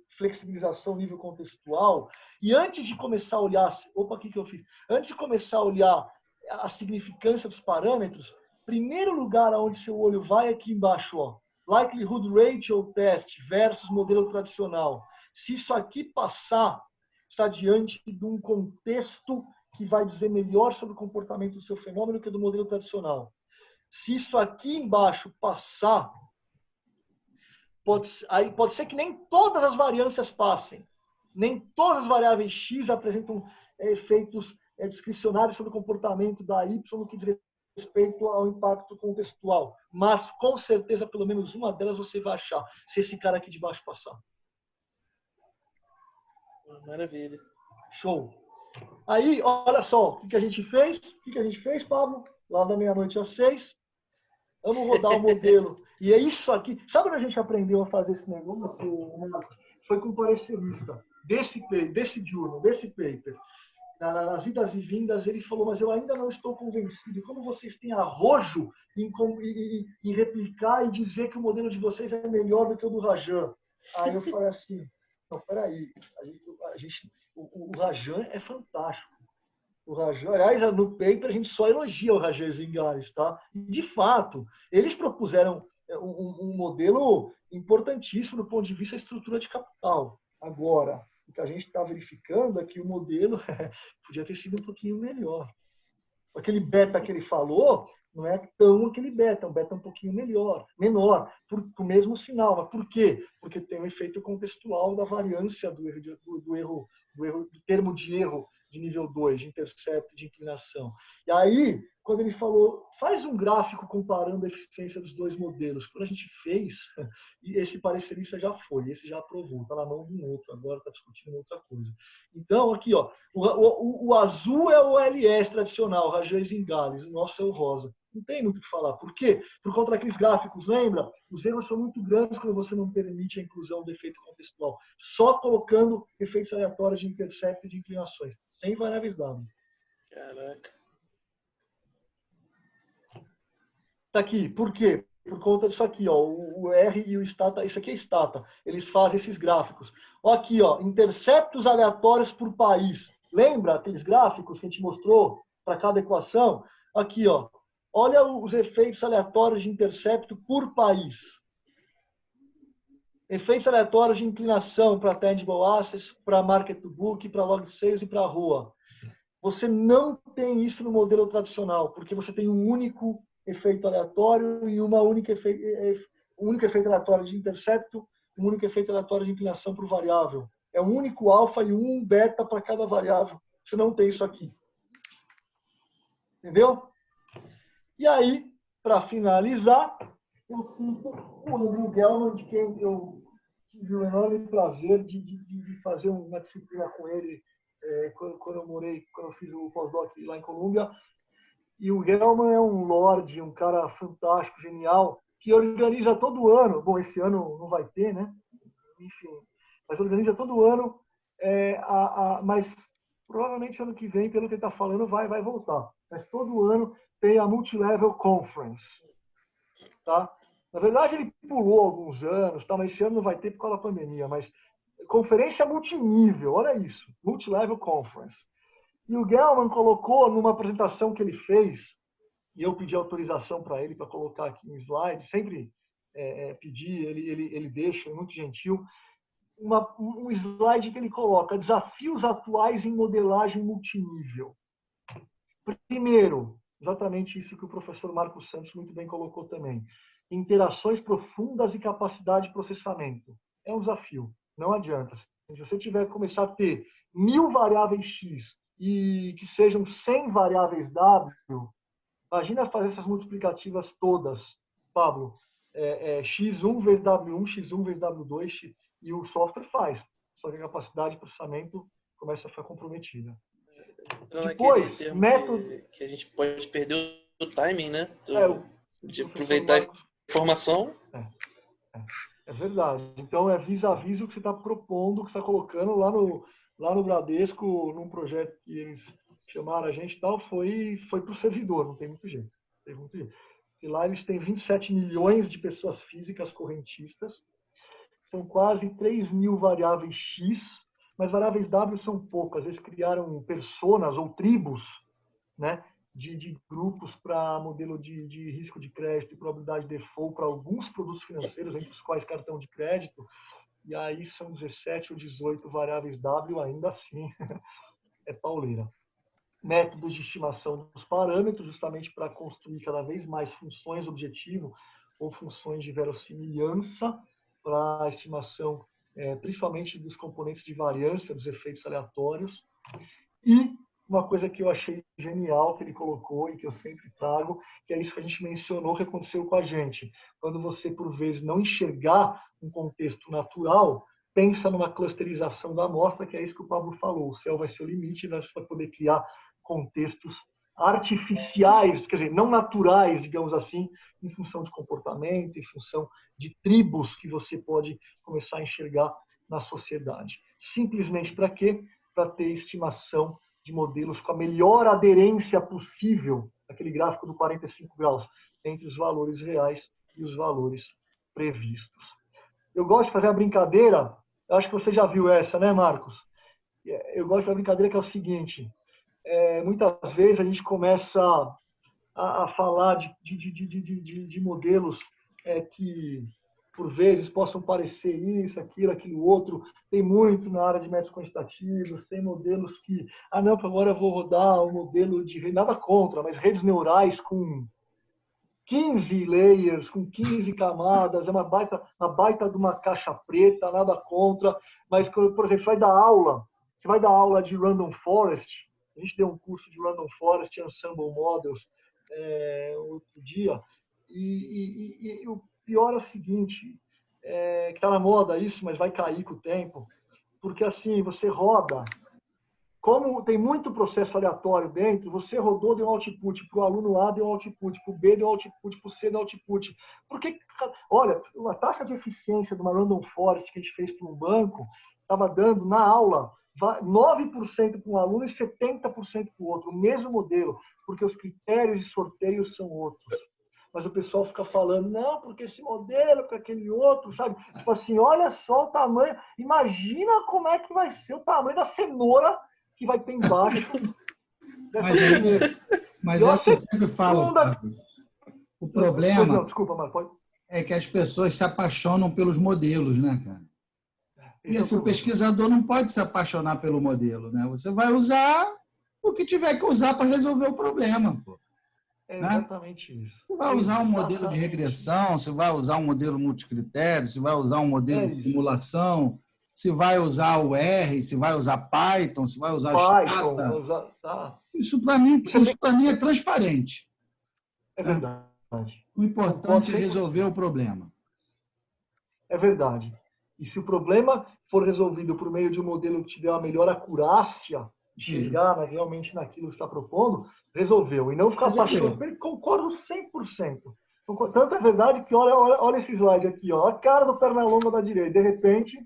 flexibilização nível contextual, e antes de começar a olhar, antes de começar a olhar a significância dos parâmetros, primeiro lugar aonde seu olho vai é aqui embaixo, ó. Likelihood Ratio Test versus modelo tradicional. Se isso aqui passar, está diante de um contexto que vai dizer melhor sobre o comportamento do seu fenômeno que do modelo tradicional. Se isso aqui embaixo passar, pode ser que nem todas as variâncias passem. Nem todas as variáveis X apresentam efeitos discricionários sobre o comportamento da Y no que diz respeito ao impacto contextual. Mas, com certeza, pelo menos uma delas você vai achar, se esse cara aqui de baixo passar. Maravilha. Show. Aí, olha só, o que a gente fez? O que a gente fez, Pablo? Lá da meia-noite às 6. Vamos rodar o modelo. E é isso aqui. Sabe onde a gente aprendeu a fazer esse negócio, Marcos? Foi com o parecerista desse journal, desse paper. Nas idas e vindas, ele falou, mas eu ainda não estou convencido. Como vocês têm arrojo em replicar e dizer que o modelo de vocês é melhor do que o do Rajan? Aí eu falei assim, não, peraí, o Rajan é fantástico. O Rajan, aliás, no paper a gente só elogia o Rajan Zingales, tá? E, de fato, eles propuseram um modelo importantíssimo do ponto de vista da estrutura de capital. Agora, o que a gente está verificando é que o modelo podia ter sido um pouquinho melhor. Aquele beta que ele falou não é tão aquele beta, é um beta um pouquinho menor, por o mesmo sinal. Mas por quê? Porque tem um efeito contextual da variância do termo de erro de nível 2, de intercepto, de inclinação. E aí, quando ele falou, faz um gráfico comparando a eficiência dos dois modelos. Quando a gente fez, e esse parecerista já foi, esse já aprovou, está na mão de um outro, agora está discutindo outra coisa. Então, aqui, ó, o azul é o LS tradicional, Rajan Zingales, o nosso é o rosa. Não tem muito o que falar. Por quê? Por conta daqueles gráficos, lembra? Os erros são muito grandes quando você não permite a inclusão do efeito contextual. Só colocando efeitos aleatórios de intercepto e de inclinações. Sem variáveis W. Caraca. Tá aqui. Por quê? Por conta disso aqui, ó, o R e o Stata, isso aqui é Stata. Eles fazem esses gráficos. Ó, aqui, ó, interceptos aleatórios por país. Lembra aqueles gráficos que a gente mostrou para cada equação? Aqui, ó. Olha os efeitos aleatórios de intercepto por país. Efeitos aleatórios de inclinação para tangible assets, para market to book, para log sales e para ROA. Você não tem isso no modelo tradicional, porque você tem um único efeito aleatório e um único efeito aleatório de intercepto, um único efeito aleatório de inclinação para o variável. É um único alfa e um beta para cada variável. Você não tem isso aqui. Entendeu? E aí, para finalizar, eu cito o Andrew Gelman, de quem eu tive o enorme prazer de fazer uma disciplina com ele quando eu fiz o pós-doc lá em Colômbia. E o Gelman é um lorde, um cara fantástico, genial, que organiza todo ano, bom, esse ano não vai ter, né? Enfim, mas organiza todo ano, mas provavelmente ano que vem, pelo que ele está falando, vai voltar. Mas todo ano tem a Multilevel Conference. Tá? Na verdade, ele pulou alguns anos, tá? Mas esse ano não vai ter por causa da pandemia. Mas conferência multinível, olha isso. Multilevel Conference. E o Gelman colocou numa apresentação que ele fez, e eu pedi autorização para ele para colocar aqui no slide, sempre pedi, ele deixa, é muito gentil, um slide que ele coloca, desafios atuais em modelagem multinível. Primeiro, exatamente isso que o professor Marcos Santos muito bem colocou também. Interações profundas e capacidade de processamento. É um desafio, não adianta. Se você tiver que começar a ter 1000 variáveis X e que sejam 100 variáveis W, imagina fazer essas multiplicativas todas, Pablo. X1 vezes W1, X1 vezes W2, e o software faz. Só que a capacidade de processamento começa a ficar comprometida. Depois, termo que a gente pode perder o timing, né? De aproveitar a informação. É verdade. Então, é vis-a-vis o que você está propondo, o que você está colocando lá no Bradesco, num projeto que eles chamaram a gente e tal, foi para o servidor, não tem muito jeito. E lá eles têm 27 milhões de pessoas físicas correntistas, são quase 3.000 variáveis X, mas variáveis W são poucas. Eles criaram personas ou tribos, né? de grupos para modelo de risco de crédito e probabilidade de default para alguns produtos financeiros, entre os quais cartão de crédito, e aí são 17 ou 18 variáveis W, ainda assim é pauleira. Métodos de estimação dos parâmetros, justamente para construir cada vez mais funções objetivo ou funções de verossimilhança para a estimação, principalmente dos componentes de variância, dos efeitos aleatórios. E uma coisa que eu achei genial que ele colocou e que eu sempre trago, que é isso que a gente mencionou que aconteceu com a gente. Quando você, por vezes, não enxergar um contexto natural, pensa numa clusterização da amostra, que é isso que o Pablo falou. O céu vai ser o limite, nós vamos poder criar contextos artificiais, quer dizer, não naturais, digamos assim, em função de comportamento, em função de tribos que você pode começar a enxergar na sociedade. Simplesmente para quê? Para ter estimação de modelos com a melhor aderência possível, aquele gráfico do 45 graus, entre os valores reais e os valores previstos. Eu gosto de fazer a brincadeira, eu acho que você já viu essa, né, Marcos? Eu gosto da brincadeira que é o seguinte, muitas vezes a gente começa a falar de modelos que, por vezes, possam parecer isso, aquilo, outro. Tem muito na área de métodos quantitativos, tem modelos que, não, agora eu vou rodar um modelo de, nada contra, mas redes neurais com 15 layers, com 15 camadas, é uma baita de uma caixa preta, nada contra, mas, por exemplo, você vai dar aula de Random Forest, a gente deu um curso de Random Forest Ensemble Models outro dia, e o pior é o seguinte, que está na moda isso, mas vai cair com o tempo, porque assim, você roda, como tem muito processo aleatório dentro, você rodou, deu um output para o aluno A, deu um output, para o B, deu um output, para o C, deu um output. Porque, olha, a taxa de eficiência de uma Random Forest que a gente fez para um banco, estava dando na aula 9% para um aluno e 70% para o outro, o mesmo modelo, porque os critérios de sorteio são outros. Mas o pessoal fica falando, não, porque esse modelo, porque aquele outro, sabe? Tipo assim, olha só o tamanho, imagina como é que vai ser o tamanho da cenoura que vai ter embaixo. Mas é o que eu sempre falo, o problema não, desculpa, mas pode... é que as pessoas se apaixonam pelos modelos, né, cara? E assim, o pesquisador não pode se apaixonar pelo modelo, né? Você vai usar o que tiver que usar para resolver o problema, pô. É exatamente isso. Você vai usar um modelo de regressão, você vai usar um modelo multicritério, você vai usar um modelo de simulação, se vai usar o R, se vai usar Python, se vai usar Stata. Isso para mim é transparente. É verdade. O importante é resolver o problema. É verdade. E se o problema for resolvido por meio de um modelo que te dê uma melhor acurácia, de chegar realmente naquilo que está propondo, resolveu. E não ficar apaixonado. Concordo 100%. Tanto é verdade que olha esse slide aqui, ó, a cara do Pernalonga da direita. De repente...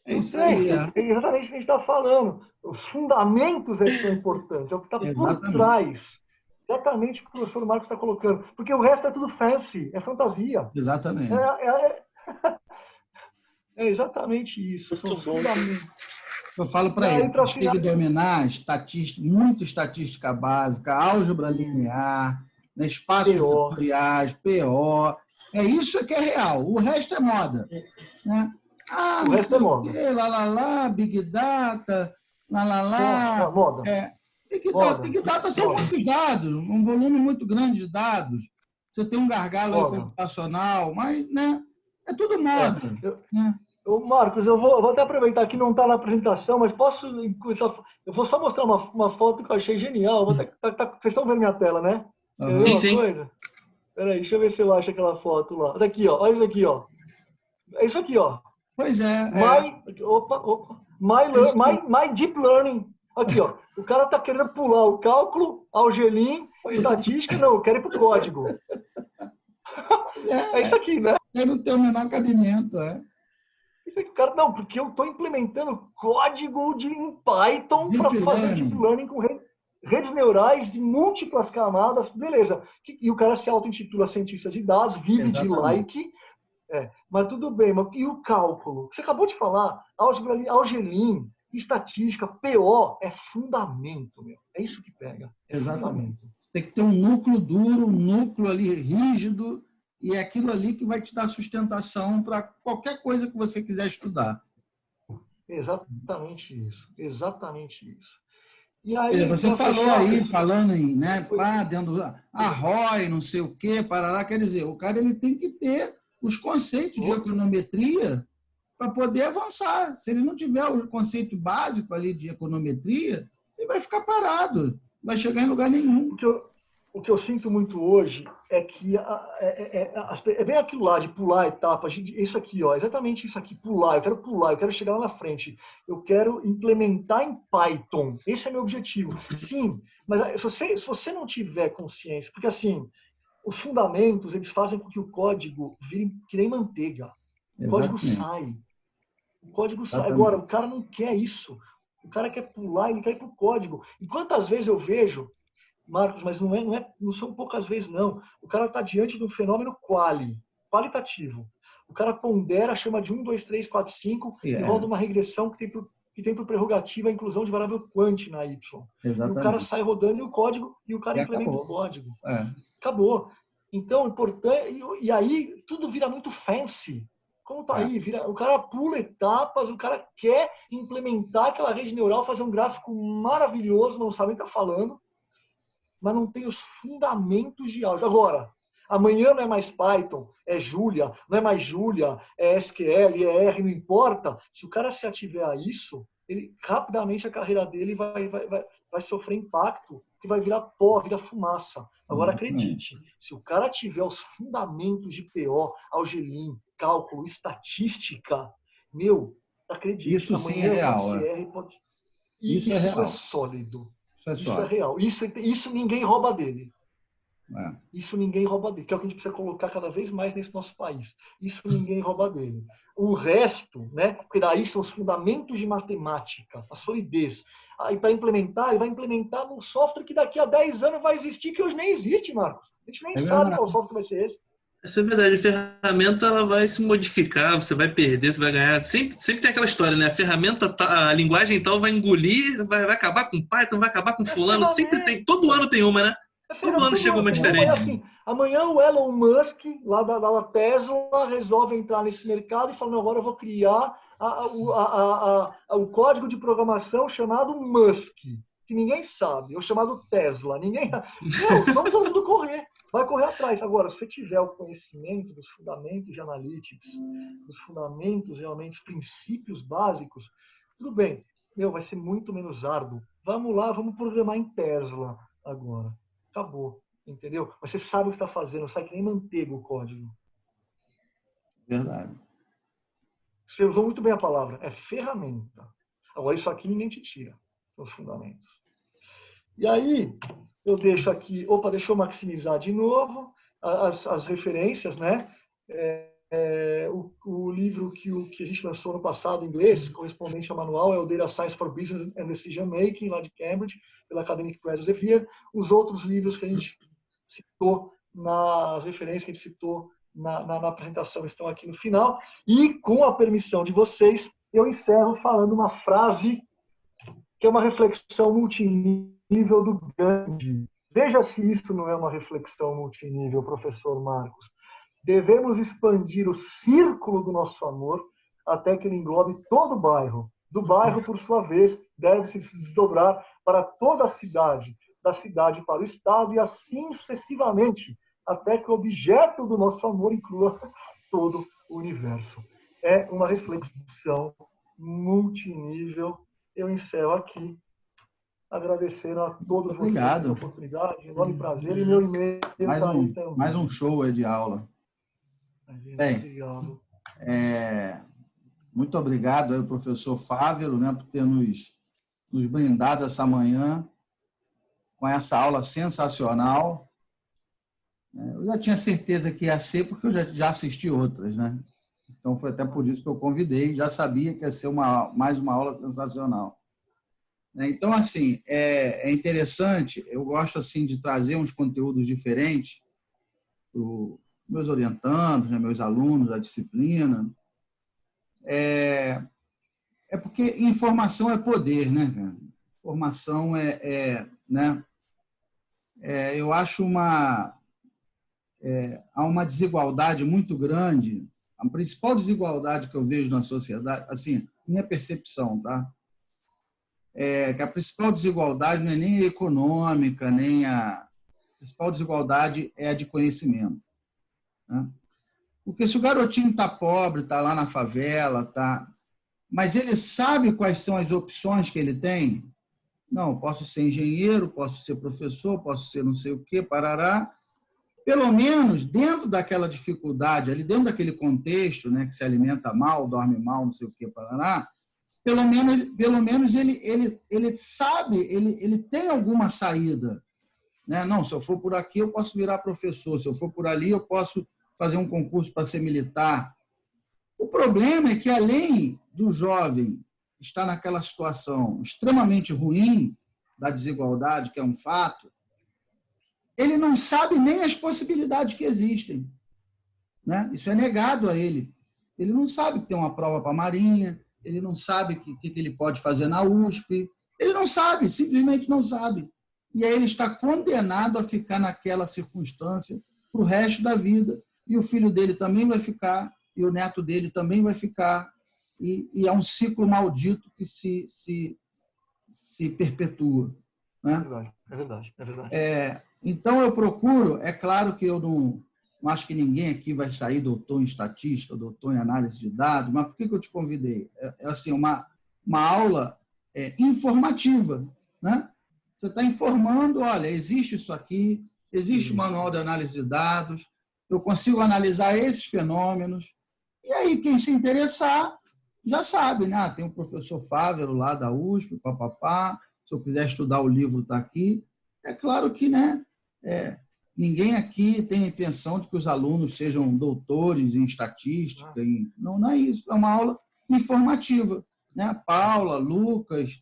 É isso aí. É exatamente o que a gente está falando. Os fundamentos é que são importantes. É o que está por trás. Exatamente o que o professor Marcos está colocando. Porque o resto é tudo fancy, é fantasia. Exatamente. É exatamente isso. São fundamentos. Eu falo para ele, a gente tem que dominar muito estatística básica, álgebra linear, né, espaços vetoriais, PO. É isso que é real. O resto é moda. Né? O resto é moda. Big Data, moda. Big Data são muitos dados, um volume muito grande de dados. Você tem um gargalo aí computacional, mas né, é tudo moda. Marcos, eu vou até aproveitar que não está na apresentação, mas eu vou só mostrar uma foto que eu achei genial. Vocês estão vendo minha tela, né? Sim. Peraí, deixa eu ver se eu acho aquela foto lá. Olha aqui, ó. Olha isso aqui, ó. É isso aqui, ó. Pois é. My Deep Learning. Aqui, ó. O cara está querendo pular o cálculo, algelim, estatística. Não, eu quero ir para o código. É isso aqui, né? Não tem o menor cabimento, Cara, não, porque eu estou implementando código em Python para fazer Deep Learning com redes neurais de múltiplas camadas, beleza. E o cara se auto-intitula cientista de dados, vive de like, mas tudo bem. Mas e o cálculo? Você acabou de falar, algelim, Estatística, PO, é fundamento, meu. É isso que pega. É Exatamente. fundamento. Tem que ter um núcleo duro, um núcleo ali rígido, e é aquilo ali que vai te dar sustentação para qualquer coisa que você quiser estudar. Exatamente isso. Exatamente isso. E aí, Você falou fechar, aí, falando em, né, pá, dentro a ROI, não sei o quê, parará, quer dizer, o cara ele tem que ter os conceitos de econometria para poder avançar. Se ele não tiver o conceito básico ali de econometria, ele vai ficar parado, não vai chegar em lugar nenhum. O que eu sinto muito hoje é que é bem aquilo lá de pular etapas, isso aqui, ó, exatamente isso aqui, pular, eu quero chegar lá na frente, eu quero implementar em Python, esse é meu objetivo. Sim, mas se você não tiver consciência, porque assim, os fundamentos, eles fazem com que o código vire que nem manteiga. O código sai. O código sai. Agora, o cara não quer isso. O cara quer pular, ele quer ir para o código. E quantas vezes eu vejo, Marcos, mas não são poucas vezes, não. O cara está diante de um fenômeno qualitativo. O cara pondera, chama de 1, 2, 3, 4, 5 e roda uma regressão que tem por prerrogativa a inclusão de variável quant na Y. Exatamente. E o cara sai rodando o código e o cara implementa o código. Acabou. Então, importante. E aí tudo vira muito fancy. Como tá aí? O cara pula etapas, o cara quer implementar aquela rede neural, fazer um gráfico maravilhoso, não sabe o que está falando, mas não tem os fundamentos de álgebra. Agora, amanhã não é mais Python, é Julia, não é mais Julia, é SQL, é R, não importa. Se o cara se ativer a isso, ele rapidamente a carreira dele vai sofrer impacto, que vai virar pó, virar fumaça. Agora, acredite, se o cara tiver os fundamentos de PO, Algelin, cálculo, estatística, meu, acredite, isso amanhã sim é real. Isso é real. É sólido. Isso é real. Isso ninguém rouba dele. É. Isso ninguém rouba dele, que é o que a gente precisa colocar cada vez mais nesse nosso país. Isso ninguém rouba dele. O resto, né? Porque daí são os fundamentos de matemática, a solidez. Aí para implementar, ele vai implementar num software que daqui a 10 anos vai existir, que hoje nem existe, Marcos. A gente nem sabe qual software vai ser esse. Essa é verdade. A ferramenta ela vai se modificar, você vai perder, você vai ganhar. Sempre tem aquela história, né? A ferramenta, a linguagem tal vai engolir, vai acabar com Python, vai acabar com fulano. Sempre tem. Todo ano tem uma, né? Todo ano chega uma diferente. Assim, amanhã o Elon Musk, lá da Tesla, resolve entrar nesse mercado e fala, não, agora eu vou criar o código de programação chamado Musk, que ninguém sabe, ou chamado Tesla. Vamos todo mundo correr. Vai correr atrás. Agora, se você tiver o conhecimento dos fundamentos de analytics, dos fundamentos, realmente, os princípios básicos, tudo bem. Vai ser muito menos árduo. Vamos lá, vamos programar em Tesla agora. Acabou, entendeu? Mas você sabe o que está fazendo, sai que nem manteiga o código. Verdade. Você usou muito bem a palavra, é ferramenta. Agora, isso aqui ninguém te tira, são os fundamentos. E aí, eu deixo aqui, deixa eu maximizar de novo as referências, né? O livro que a gente lançou no passado em inglês, correspondente ao manual, é o Data Science for Business and Decision Making, lá de Cambridge, pela Academic Press Elsevier. Os outros livros que a gente citou, nas referências que a gente citou na apresentação, estão aqui no final. E, com a permissão de vocês, eu encerro falando uma frase que é uma reflexão multinível do Gandhi. Veja se isso não é uma reflexão multinível, professor Marcos. Devemos expandir o círculo do nosso amor até que ele englobe todo o bairro. Do bairro, por sua vez, deve-se desdobrar para toda a cidade, da cidade para o estado e assim sucessivamente, até que o objeto do nosso amor inclua todo o universo. É uma reflexão multinível. Eu encerro aqui, agradecendo a todos vocês pela oportunidade, enorme prazer, e meu e-mail está aí também. Mais um show de aula. Bem, muito obrigado ao professor Fávero, né, por ter nos brindado essa manhã com essa aula sensacional. Eu já tinha certeza que ia ser, porque eu já assisti outras, né? Então, foi até por isso que eu convidei, já sabia que ia ser mais uma aula sensacional. Então, assim, é interessante, eu gosto assim, de trazer uns conteúdos diferentes para os meus orientandos, né, meus alunos da disciplina, É porque informação é poder, né, cara? Informação né? Eu acho há uma desigualdade muito grande. A principal desigualdade que eu vejo na sociedade, assim, minha percepção, tá? É que a principal desigualdade não é nem econômica, nem a principal desigualdade é a de conhecimento, né? Porque se o garotinho está pobre, está lá na favela, mas ele sabe quais são as opções que ele tem? Não, posso ser engenheiro, posso ser professor, posso ser não sei o quê, parará. Pelo menos dentro daquela dificuldade, ali dentro daquele contexto, né, que se alimenta mal, dorme mal, não sei o quê, parará, pelo menos ele sabe, ele tem alguma saída, né? Não, se eu for por aqui, eu posso virar professor, se eu for por ali, eu posso fazer um concurso para ser militar. O problema é que, além do jovem estar naquela situação extremamente ruim da desigualdade, que é um fato, ele não sabe nem as possibilidades que existem, né? Isso é negado a ele. Ele não sabe que tem uma prova para a Marinha, ele não sabe o que ele pode fazer na USP, ele não sabe, simplesmente não sabe. E aí ele está condenado a ficar naquela circunstância para o resto da vida. E o filho dele também vai ficar, e o neto dele também vai ficar, e é um ciclo maldito que se perpetua, né? É verdade, é verdade. Então, eu procuro, é claro que eu não acho que ninguém aqui vai sair doutor em estatística, doutor em análise de dados, mas por que eu te convidei? Assim, uma aula informativa, né? Você está informando, olha, existe isso aqui, existe o manual de análise de dados, eu consigo analisar esses fenômenos, e aí quem se interessar já sabe, né? Tem o professor Fávero lá da USP, papapá, se eu quiser estudar o livro está aqui. É claro que, né, ninguém aqui tem a intenção de que os alunos sejam doutores em estatística, não é isso, é uma aula informativa, né? Paula, Lucas,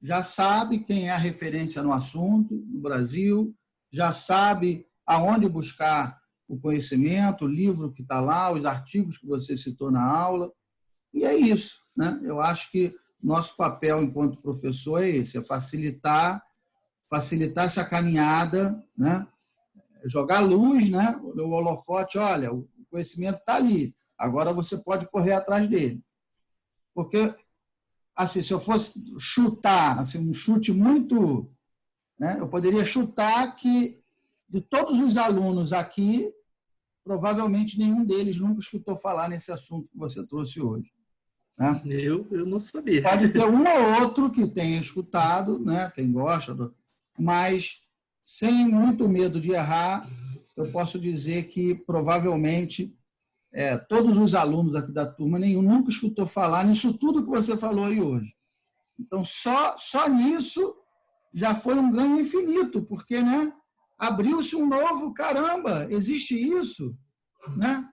já sabe quem é a referência no assunto no Brasil, já sabe aonde buscar o conhecimento, o livro que está lá, os artigos que você citou na aula, e é isso, né? Eu acho que nosso papel enquanto professor é esse, é facilitar essa caminhada, né? Jogar luz, né? O holofote, olha, o conhecimento está ali, agora você pode correr atrás dele. Porque, assim, se eu fosse chutar, assim, um chute muito, né? Eu poderia chutar que de todos os alunos aqui, provavelmente nenhum deles nunca escutou falar nesse assunto que você trouxe hoje, né? Eu não sabia. Pode ter um ou outro que tenha escutado, né? Quem gosta, mas sem muito medo de errar, eu posso dizer que provavelmente todos os alunos aqui da turma, nenhum nunca escutou falar nisso tudo que você falou aí hoje. Então, só nisso já foi um ganho infinito, porque, né, abriu-se um novo, caramba, existe isso, né?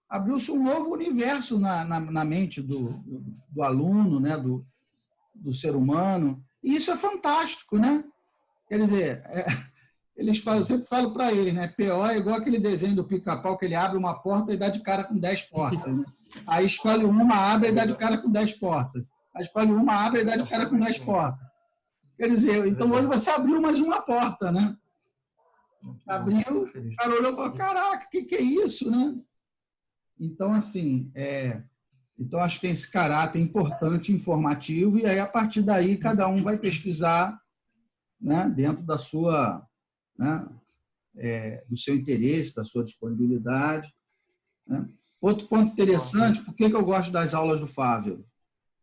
Abriu-se um novo universo na mente do aluno, né, do ser humano, e isso é fantástico, né? Quer dizer, eu sempre falo para eles, né? PO é igual aquele desenho do Pica-Pau, que ele abre uma porta e dá de cara com 10 portas, né? Aí escolhe uma, abre e dá de cara com 10 portas. Aí escolhe uma, abre e dá de cara com 10 portas. Quer dizer, então hoje você abriu mais uma porta, né? Abriu, o cara olhou e falou, caraca, o que é isso, né? Então, assim, então acho que tem esse caráter importante, informativo, e aí, a partir daí, cada um vai pesquisar, né, dentro da sua, né, do seu interesse, da sua disponibilidade, né? Outro ponto interessante, por que eu gosto das aulas do Fávero?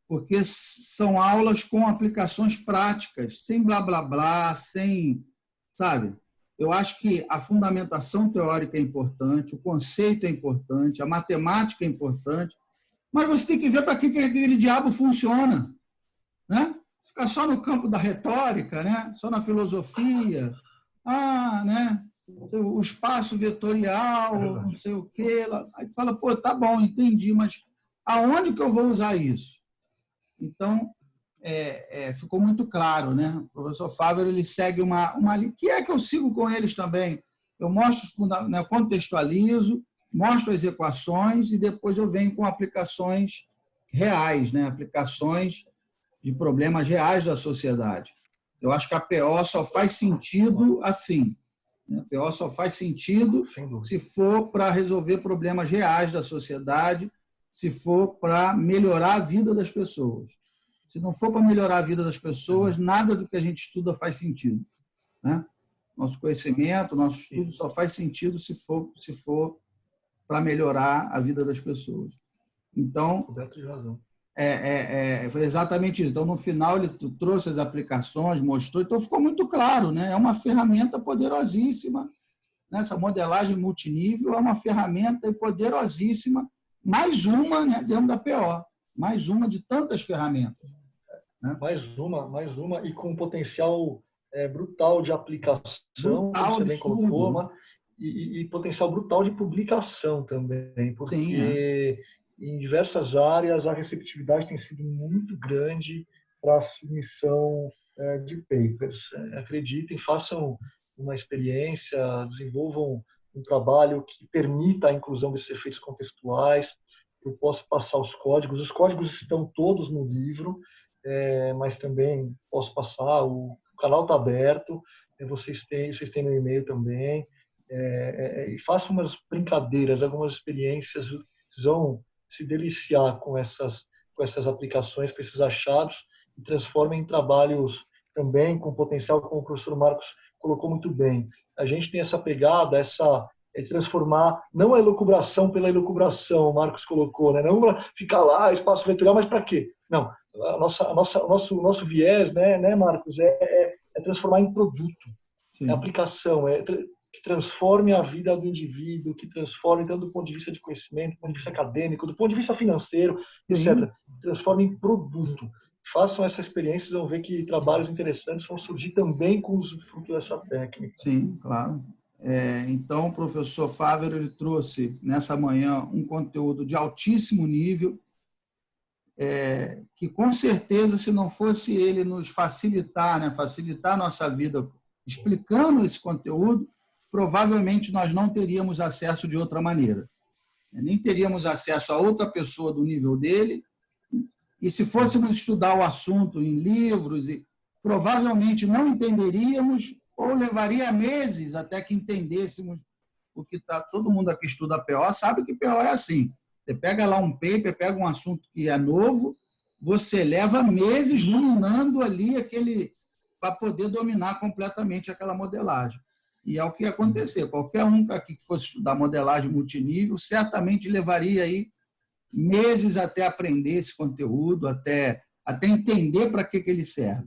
Porque são aulas com aplicações práticas, sem blá, blá, blá, sem, sabe? Eu acho que a fundamentação teórica é importante, o conceito é importante, a matemática é importante, mas você tem que ver para que aquele diabo funciona, né? Ficar só no campo da retórica, né? Só na filosofia, né? O espaço vetorial, não sei o quê. Aí tu fala, pô, tá bom, entendi, mas aonde que eu vou usar isso? Então, ficou muito claro, né? O professor Fávero, ele segue uma linha, que é que eu sigo com eles também. Eu mostro, né, contextualizo, mostro as equações e depois eu venho com aplicações reais, né? Aplicações de problemas reais da sociedade. Eu acho que a PO só faz sentido assim. A PO só faz sentido se for para resolver problemas reais da sociedade, se for para melhorar a vida das pessoas. Se não for para melhorar a vida das pessoas, nada do que a gente estuda faz sentido, né? Nosso conhecimento, nosso estudo só faz sentido se for para melhorar a vida das pessoas. Então, foi exatamente isso. Então, no final, ele trouxe as aplicações, mostrou, então ficou muito claro, né? É uma ferramenta poderosíssima, né? Essa modelagem multinível é uma ferramenta poderosíssima, mais uma, né, dentro da PO, mais uma de tantas ferramentas, né? Mais uma, e com um potencial brutal de aplicação, brutal, você bem colocou, e potencial brutal de publicação também, porque sim, em diversas áreas a receptividade tem sido muito grande para a submissão de papers. Acreditem, façam uma experiência, desenvolvam um trabalho que permita a inclusão desses efeitos contextuais. Eu posso passar os códigos estão todos no livro, mas também posso passar, o canal está aberto, vocês têm meu e-mail também, e façam umas brincadeiras, algumas experiências, vocês vão se deliciar com essas aplicações, com esses achados, e transformem em trabalhos também com potencial, como o professor Marcos colocou muito bem. A gente tem essa pegada, transformar, não a elucubração pela elucubração, o Marcos colocou, né? Não ficar lá, espaço vetorial, mas para quê? Não, o nosso viés, né, Marcos, é transformar em produto, aplicação, que transforme a vida do indivíduo, que transforme tanto do ponto de vista de conhecimento, do ponto de vista acadêmico, do ponto de vista financeiro, etc. Transforme em produto. Façam essa experiência e vão ver que trabalhos interessantes vão surgir também com o fruto dessa técnica. Sim, claro. Então, o professor Fávero, ele trouxe nessa manhã um conteúdo de altíssimo nível, que com certeza, se não fosse ele nos facilitar, né, facilitar a nossa vida explicando esse conteúdo, provavelmente nós não teríamos acesso de outra maneira. Nem teríamos acesso a outra pessoa do nível dele, e se fôssemos estudar o assunto em livros, provavelmente não entenderíamos ou levaria meses até que entendêssemos o que está. Todo mundo aqui estuda PO sabe que PO é assim. Você pega lá um paper, pega um assunto que é novo, você leva meses ruminando ali para poder dominar completamente aquela modelagem. E é o que ia acontecer. Qualquer um aqui que fosse estudar modelagem multinível certamente levaria aí meses até aprender esse conteúdo, até entender para que ele serve.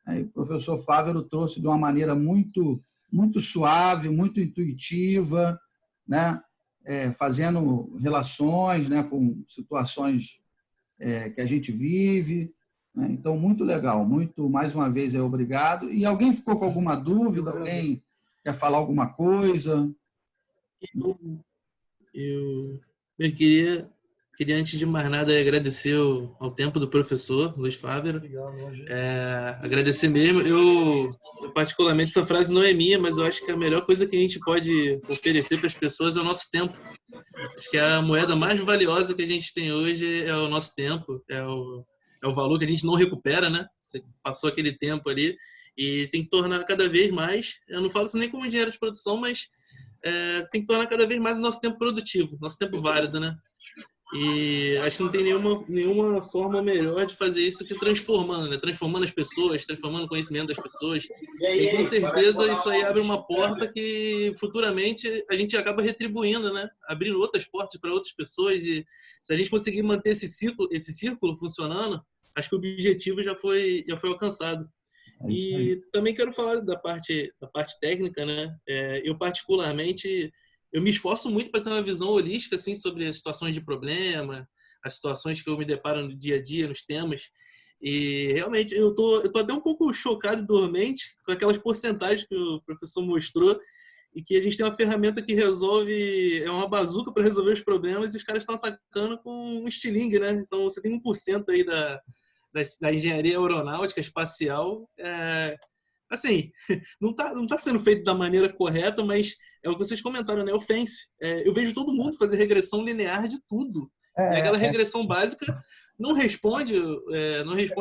Aí o professor Fávero trouxe de uma maneira muito, muito suave, muito intuitiva, né? Fazendo relações, né, com situações que a gente vive, né? Então, muito legal. Mais uma vez, obrigado. E alguém ficou com alguma dúvida? Alguém quer falar alguma coisa? Eu queria, antes de mais nada, agradecer ao tempo do professor Luiz Fávero. Agradecer mesmo. Eu, particularmente, essa frase não é minha, mas eu acho que a melhor coisa que a gente pode oferecer para as pessoas é o nosso tempo. Acho que a moeda mais valiosa que a gente tem hoje é o nosso tempo, é o valor que a gente não recupera, né? Você passou aquele tempo ali e tem que tornar cada vez mais, eu não falo isso nem como engenheiro de produção, mas tem que tornar cada vez mais o nosso tempo produtivo, nosso tempo válido, né? E acho que não tem nenhuma forma melhor de fazer isso que transformando, né? Transformando as pessoas, transformando o conhecimento das pessoas. E com certeza isso aí abre uma porta que futuramente a gente acaba retribuindo, né? Abrindo outras portas para outras pessoas. E se a gente conseguir manter esse círculo funcionando, acho que o objetivo já foi alcançado. E também quero falar da parte técnica, né? Eu particularmente me esforço muito para ter uma visão holística assim sobre as situações de problema, as situações que eu me deparo no dia a dia, nos temas. E realmente eu tô até um pouco chocado e dormente com aquelas porcentagens que o professor mostrou, e que a gente tem uma ferramenta que resolve, é uma bazuca para resolver os problemas, e os caras estão atacando com um estilingue, né? Então você tem 1% aí da engenharia aeronáutica espacial, assim, não tá sendo feito da maneira correta, mas é o que vocês comentaram, né? O FANCE. Eu vejo todo mundo fazer regressão linear de tudo. E aquela regressão básica não responde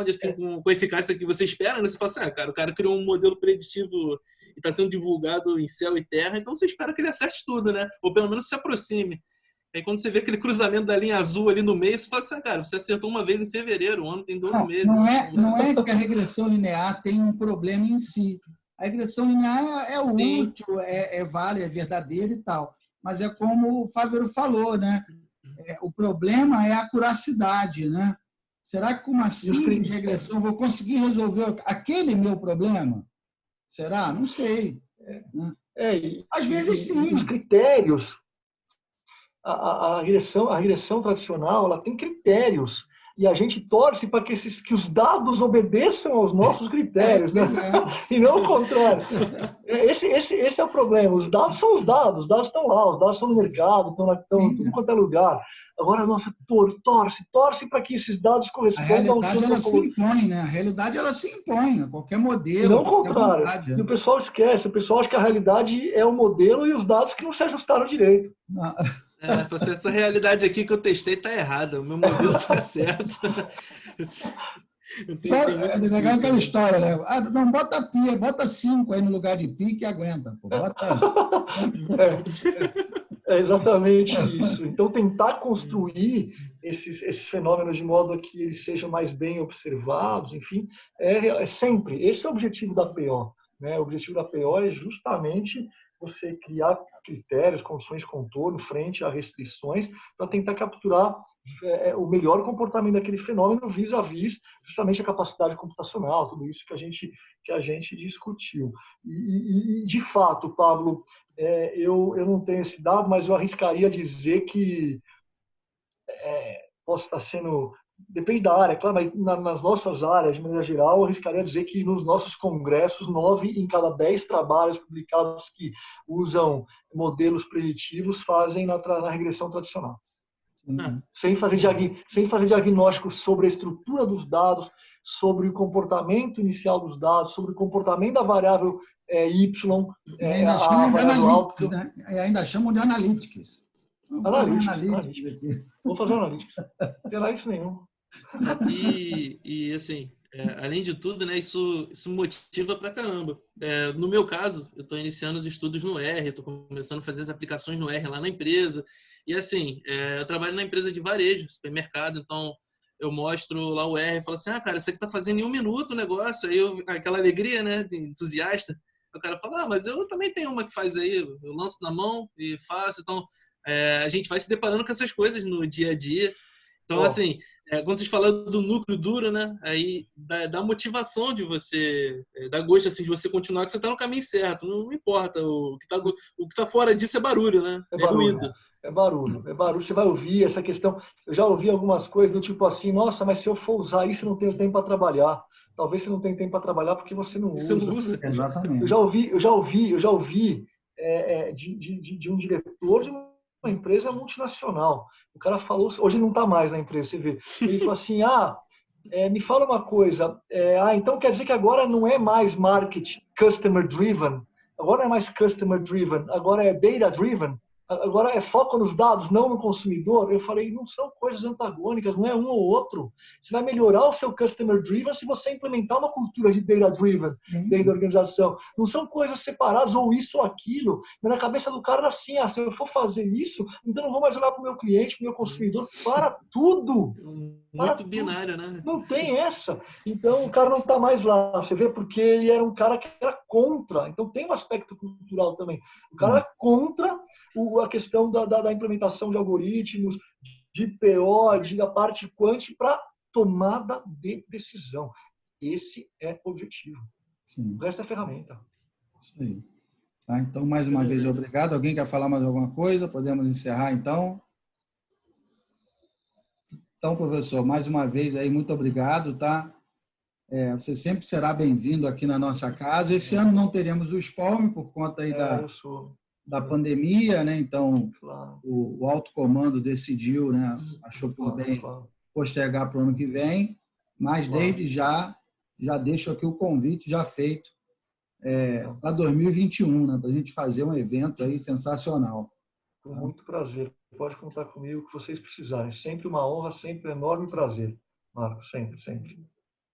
assim com a eficácia que você espera, né? Você fala assim, cara, o cara criou um modelo preditivo e está sendo divulgado em céu e terra, então você espera que ele acerte tudo, né? Ou pelo menos se aproxime. Aí quando você vê aquele cruzamento da linha azul ali no meio, você fala assim, cara, você acertou uma vez em fevereiro, o ano tem 12 meses. Não é que a regressão linear tem um problema em si. A regressão linear é útil, é válida, é verdadeira e tal. Mas é como o Fávero falou, né? O problema é a curacidade, né? Será que com uma simples regressão eu vou conseguir resolver aquele meu problema? Será? Não sei. Às vezes sim. Os critérios, a regressão tradicional, ela tem critérios. E a gente torce para que os dados obedeçam aos nossos critérios, né? E não o contrário. Esse é o problema. Os dados são os dados estão lá, os dados estão no mercado, estão em tudo quanto é lugar. Agora, nossa, torce para que esses dados correspondam aos que ela se impõe, né? A realidade ela se impõe a qualquer modelo. E não o contrário. E o pessoal esquece, o pessoal acha que a realidade é o modelo e os dados que não se ajustaram direito. Não. Essa realidade aqui que eu testei está errada, o meu modelo está certo. É legal aquela história, né? Não, bota pi, bota 5 aí no lugar de pi que aguenta. Pô. É exatamente isso. Então, tentar construir esses fenômenos de modo que eles sejam mais bem observados, enfim, sempre. Esse é o objetivo da PO. Né? O objetivo da PO é justamente você criar critérios, condições de contorno frente a restrições para tentar capturar o melhor comportamento daquele fenômeno vis-à-vis justamente a capacidade computacional, tudo isso que a gente discutiu. E de fato, Pablo, eu não tenho esse dado, mas eu arriscaria dizer que posso estar sendo... Depende da área, claro, mas nas nossas áreas, de maneira geral, eu arriscaria dizer que nos nossos congressos, 9 em cada 10 trabalhos publicados que usam modelos preditivos fazem na regressão tradicional. Sem fazer diagnóstico sobre a estrutura dos dados, sobre o comportamento inicial dos dados, sobre o comportamento da variável Y, a variável alta. Ainda chamam de analytics. Analytics. Vou fazer analytics. Não tem analytics nenhum. E assim, além de tudo, né, isso motiva pra caramba. No meu caso, eu estou iniciando os estudos no R, estou começando a fazer as aplicações no R lá na empresa. E assim, eu trabalho na empresa de varejo, supermercado, então eu mostro lá o R e falo assim, cara, isso aqui tá fazendo em 1 minuto o negócio. Aí aquela alegria, né, de entusiasta. O cara fala, mas eu também tenho uma que faz aí, eu lanço na mão e faço. Então, a gente vai se deparando com essas coisas no dia a dia. Então, assim, quando vocês falaram do núcleo duro, né, aí dá motivação de você, dá gosto, assim, de você continuar, que você tá no caminho certo, não importa, o que tá fora disso é barulho, né, é ruído. É barulho, você vai ouvir essa questão, eu já ouvi algumas coisas do tipo assim, nossa, mas se eu for usar isso, eu não tenho tempo para trabalhar. Talvez você não tenha tempo para trabalhar porque você não usa. Você não usa. Exatamente. Eu já ouvi de um diretor de uma empresa multinacional. O cara falou, hoje não está mais na empresa, você vê. Ele falou assim, me fala uma coisa, então quer dizer que agora não é mais marketing customer driven, agora não é mais customer driven, agora é data driven, agora é foco nos dados, não no consumidor. Eu falei, não são coisas antagônicas, não é um ou outro. Você vai melhorar o seu customer driven se você implementar uma cultura de data driven dentro da organização. Não são coisas separadas, ou isso ou aquilo. Mas na cabeça do cara, assim, se eu for fazer isso, então não vou mais olhar para o meu cliente, para o meu consumidor, para tudo. Muito binário, né? Não tem essa. Então o cara não está mais lá. Você vê porque ele era um cara que era contra. Então tem um aspecto cultural também. O cara era contra a questão da implementação de algoritmos, de PO, da parte quant para tomada de decisão. Esse é o objetivo. Sim. O resto é ferramenta. Isso aí. Tá, então, mais uma vez, obrigado. Alguém quer falar mais alguma coisa? Podemos encerrar, então? Então, professor, mais uma vez, aí, muito obrigado, tá? Você sempre será bem-vindo aqui na nossa casa. Esse ano não teremos o SPALM por conta aí da pandemia, né? Então, claro, o alto comando decidiu, né? Achou por bem postergar para o ano que vem, mas desde já deixo aqui o convite já feito para 2021, né? Para a gente fazer um evento aí sensacional. Com muito prazer, pode contar comigo o que vocês precisarem. Sempre uma honra, sempre um enorme prazer, Marcos, sempre, sempre.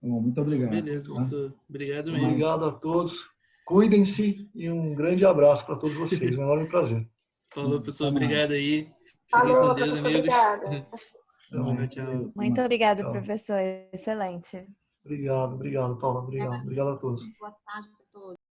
Bom, muito obrigado. Beleza, Tá? professor. Obrigado mesmo. Obrigado a todos. Cuidem-se e um grande abraço para todos vocês. Um enorme prazer. Falou, professor. Obrigado aí. Fiquem Falou, com Deus, professor, amigos. obrigada. Tchau, tchau. Muito obrigada, Tchau. professor. Excelente. Obrigado, Paula. Obrigado a todos. Boa tarde.